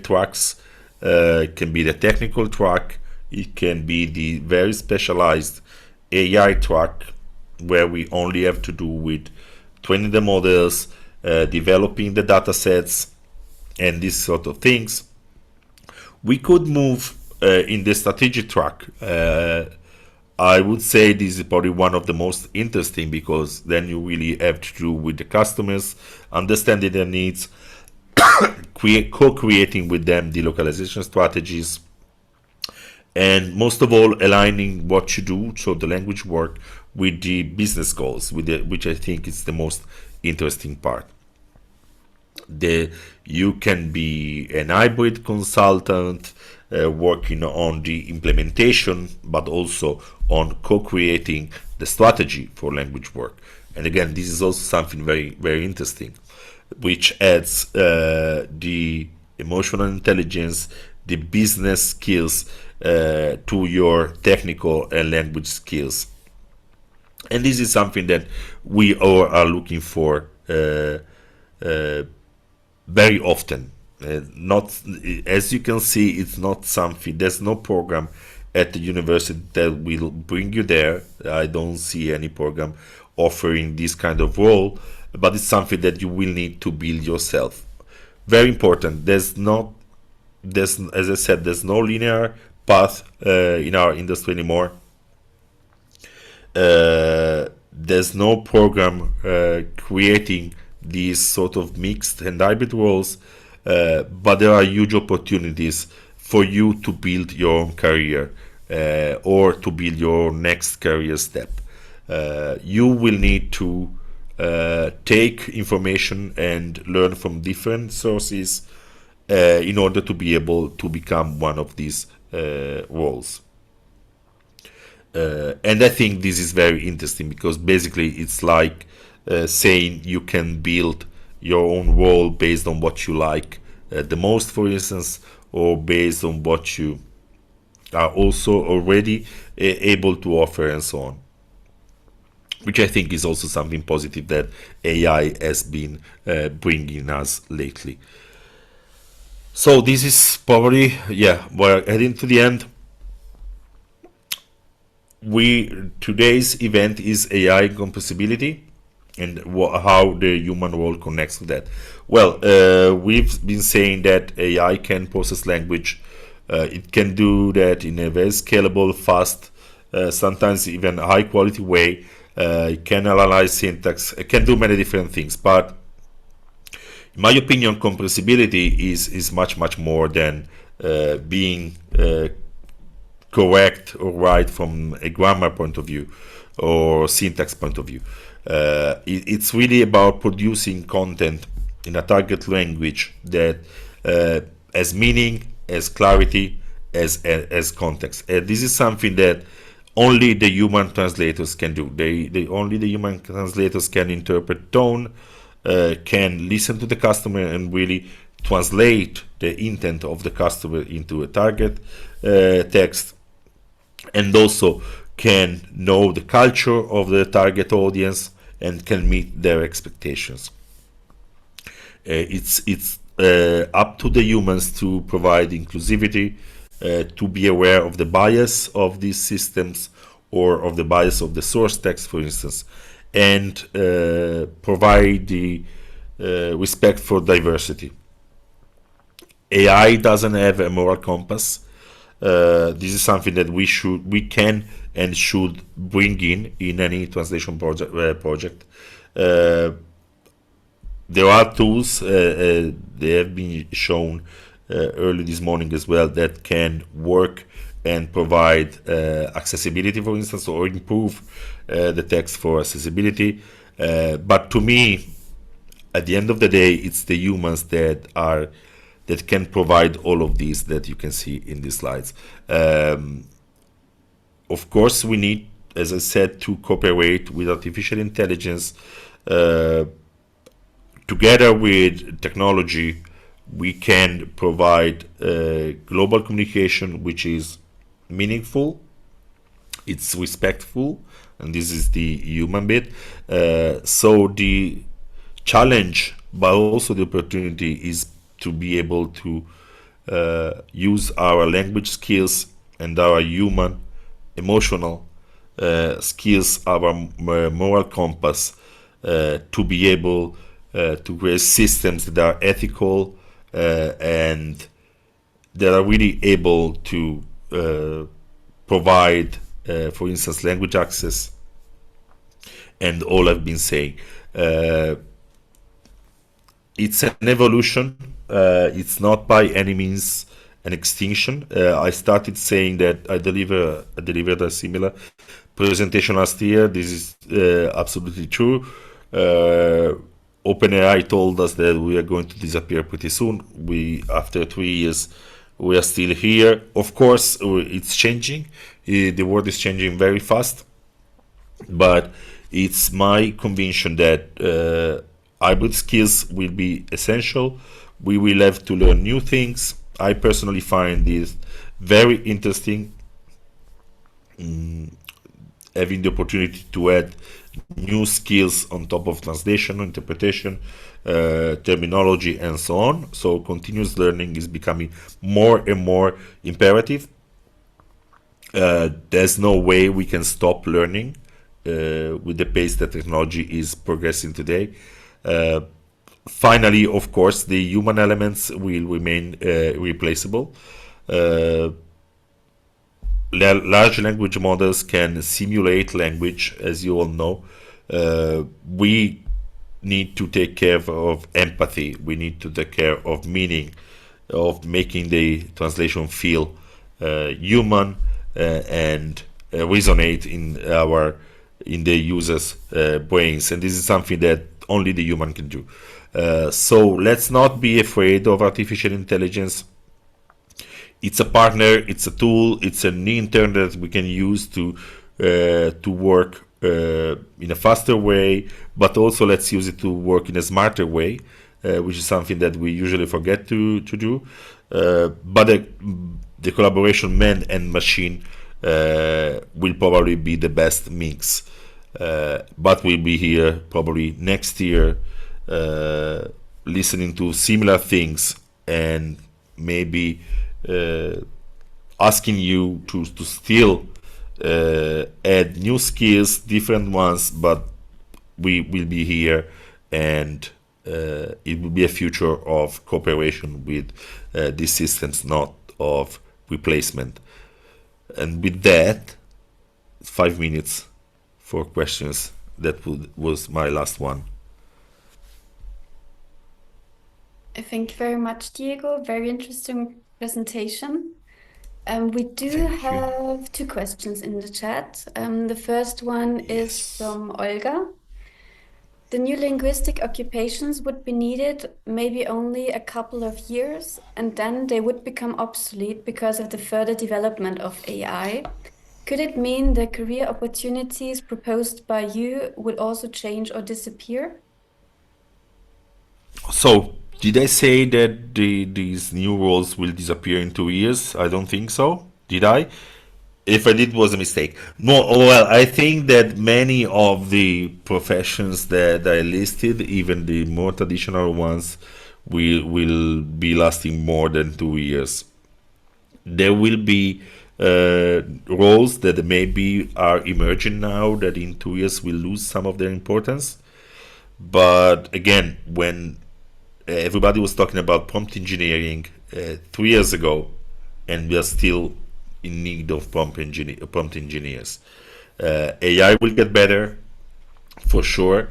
tracks. It can be the technical track, it can be the very specialized AI track, where we only have to do with training the models, developing the data sets, and these sort of things. We could move in the strategic track. I would say this is probably one of the most interesting, because then you really have to do with the customers, understanding their needs, co-creating with them the localization strategies, and most of all aligning what you do, so the language work, with the business goals, which I think is the most interesting part. You can be an hybrid consultant working on the implementation, but also on co-creating the strategy for language work. And again, this is also something very, very interesting, which adds the emotional intelligence, the business skills to your technical and language skills. And this is something that we all are looking for very often. Not, as you can see, it's not something, there's no program at the university that will bring you there. I don't see any program offering this kind of role, but it's something that you will need to build yourself. Very important. As I said, there's no linear path in our industry anymore. There's no program creating these sort of mixed and hybrid roles. but there are huge opportunities for you to build your own career or to build your next career step. You will need to take information and learn from different sources in order to be able to become one of these roles. And I think this is very interesting because basically it's like saying you can build your own role based on what you like the most, for instance, or based on what you are also already able to offer and so on, which I think is also something positive that AI has been bringing us lately. So this is probably, yeah, we're heading to the end. Today's event is AI comprehensibility and how the human role connects to that. Well, we've been saying that AI can process language. It can do that in a very scalable, fast, sometimes even high quality way. It can analyze syntax. It can do many different things. But in my opinion, comprehensibility is much more than being correct or right from a grammar point of view or syntax point of view. It's really about producing content in a target language that has meaning, has clarity, has context. This is something that only the human translators can do. Only the human translators can interpret tone, can listen to the customer and really translate the intent of the customer into a target text, and also can know the culture of the target audience and can meet their expectations. It's up to the humans to provide inclusivity, to be aware of the bias of these systems or of the bias of the source text, for instance, and provide the respect for diversity. AI doesn't have a moral compass. This is something that we can and should bring in any translation project. There are tools, they have been shown early this morning as well, that can work and provide accessibility, for instance, or improve the text for accessibility. But to me, at the end of the day, it's the humans that can provide all of these that you can see in these slides. Of course, we need, as I said, to cooperate with artificial intelligence. Together with technology, we can provide global communication which is meaningful, it's respectful, and this is the human bit. So the challenge, but also the opportunity, is to be able to use our language skills and our human emotional skills, our moral compass, to be able to create systems that are ethical and that are really able to provide, for instance, language access and all I've been saying. It's an evolution. It's not by any means an extinction. I started saying that I delivered a similar presentation last year. This is absolutely true. OpenAI told us that we are going to disappear pretty soon. After 3 years, we are still here. Of course, it's changing. The world is changing very fast. But it's my conviction that hybrid skills will be essential. We will have to learn new things. I personally find this very interesting, having the opportunity to add new skills on top of translation, interpretation, terminology, and so on. So continuous learning is becoming more and more imperative. There's no way we can stop learning with the pace that technology is progressing today. Finally, of course, the human elements will remain replaceable. Large language models can simulate language, as you all know. We need to take care of empathy. We need to take care of meaning, of making the translation feel human and resonate in the user's brains. And this is something that only the human can do. So let's not be afraid of artificial intelligence. It's a partner, it's a tool, it's an intern that we can use to work in a faster way, but also let's use it to work in a smarter way, which is something that we usually forget to do. But the collaboration man and machine will probably be the best mix. But we'll be here probably next year listening to similar things and maybe asking you to still add new skills, different ones, but we will be here, and it will be a future of cooperation with these systems, not of replacement. And with that, 5 minutes for questions. That was my last one. Thank you very much, Diego. Very interesting presentation. We do have 2 questions in the chat. The first one is from Olga. The new linguistic occupations would be needed maybe only a couple of years, and then they would become obsolete because of the further development of AI. Could it mean the career opportunities proposed by you would also change or disappear? So, did I say that these new roles will disappear in 2 years? I don't think so. Did I? If I did, it was a mistake. No, well, I think that many of the professions that I listed, even the more traditional ones, will be lasting more than 2 years. There will be roles that maybe are emerging now that in 2 years will lose some of their importance. But again, when everybody was talking about prompt engineering 3 years ago, and we are still in need of prompt engineers. AI will get better, for sure,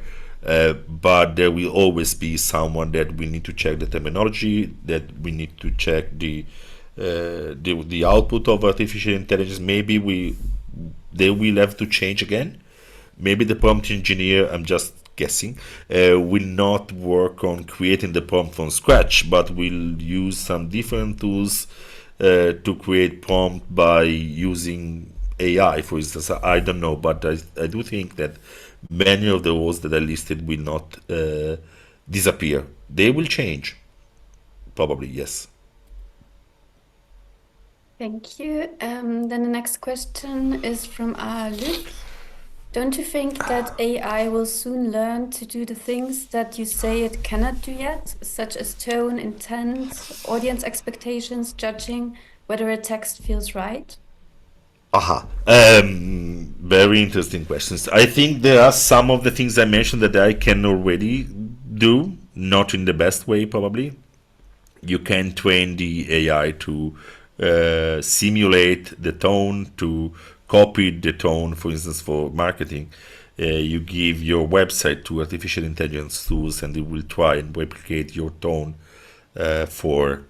but there will always be someone that we need to check the terminology, that we need to check the output of artificial intelligence. Maybe they will have to change again. Maybe the prompt engineer, I'm just guessing, will not work on creating the prompt from scratch, but will use some different tools to create prompt by using AI, for instance. I don't know, but I do think that many of the roles that I listed will not disappear. They will change, probably, yes. Thank you. Then the next question is from Luc. Don't you think that AI will soon learn to do the things that you say it cannot do yet, such as tone, intent, audience expectations, judging whether a text feels right? Very interesting questions. I think there are some of the things I mentioned that I can already do, not in the best way, probably. You can train the AI to simulate the tone, to copy the tone, for instance, for marketing. You give your website to artificial intelligence tools, and it will try and replicate your tone for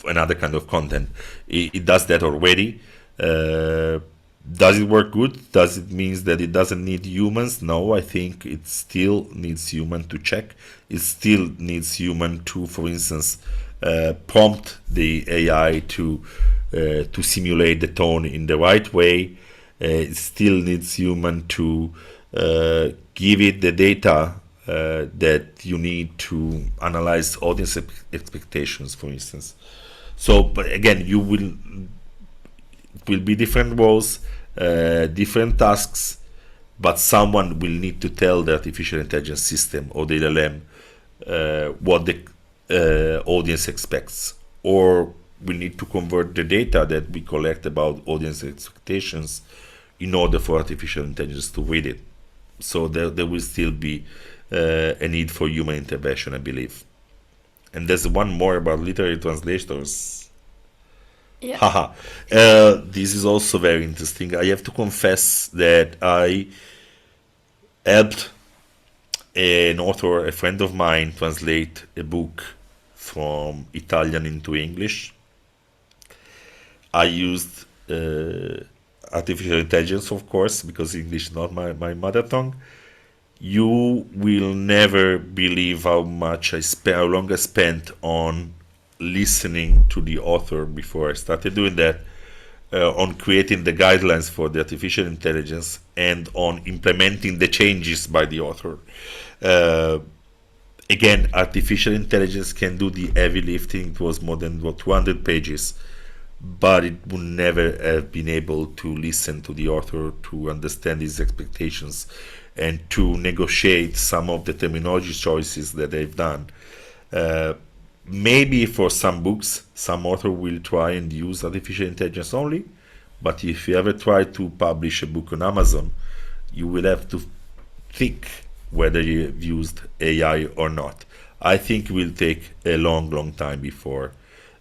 another kind of content. It does that already. Does it work good? Does it mean that it doesn't need humans? No, I think it still needs human to check. It still needs human to, for instance, prompt the AI to simulate the tone in the right way. It still needs human to give it the data that you need to analyze audience expectations, for instance. So, but again, it will be different roles, different tasks, but someone will need to tell the artificial intelligence system or the LLM what the audience expects, or we need to convert the data that we collect about audience expectations in order for artificial intelligence to read it. So there will still be a need for human intervention, I believe. And there's one more about literary translators. Yeah. Haha. This is also very interesting. I have to confess that I helped an author, a friend of mine, translate a book from Italian into English. I used artificial intelligence, of course, because English is not my mother tongue. You will never believe how long I spent on listening to the author before I started doing that, on creating the guidelines for the artificial intelligence, and on implementing the changes by the author. Again, artificial intelligence can do the heavy lifting. It was more than 200 pages, but it would never have been able to listen to the author, to understand his expectations, and to negotiate some of the terminology choices that they've done. Maybe for some books, some author will try and use artificial intelligence only, but if you ever try to publish a book on Amazon, you will have to think whether you've used AI or not. I think it will take a long time before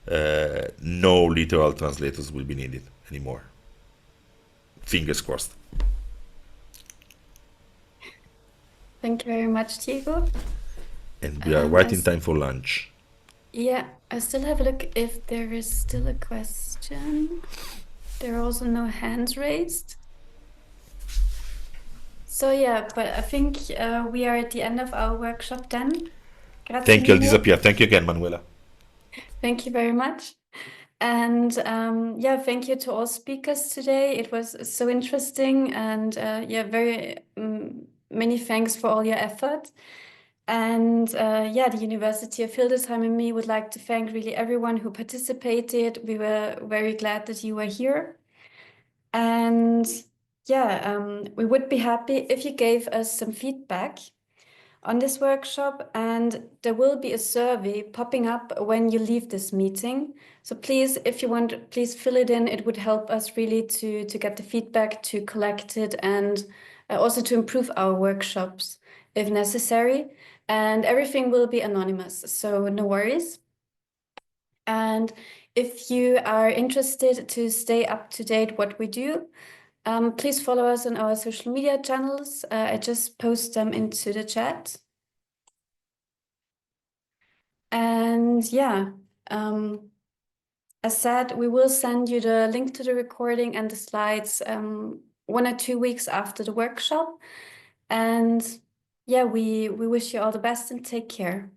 no literal translators will be needed anymore. Fingers crossed. Thank you very much, Diego. And we are right in time for lunch. Yeah, I still have a look if there is still a question. There are also no hands raised. So yeah, but I think we are at the end of our workshop then. Grazie Thank you, mille. Elisabeth. Thank you again, Manuela. Thank you very much. And yeah, thank you to all speakers today. It was so interesting, and yeah, very many thanks for all your effort. And yeah, the University of Hildesheim and me would like to thank really everyone who participated. We were very glad that you were here. And yeah, we would be happy if you gave us some feedback on this workshop, and there will be a survey popping up when you leave this meeting. So please, if you want, please fill it in. It would help us really to get the feedback, to collect it, and also to improve our workshops if necessary. And everything will be anonymous, so no worries. And if you are interested to stay up to date what we do, please follow us on our social media channels. I just post them into the chat. And yeah, as said, we will send you the link to the recording and the slides 1 or 2 weeks after the workshop. And yeah, we wish you all the best and take care.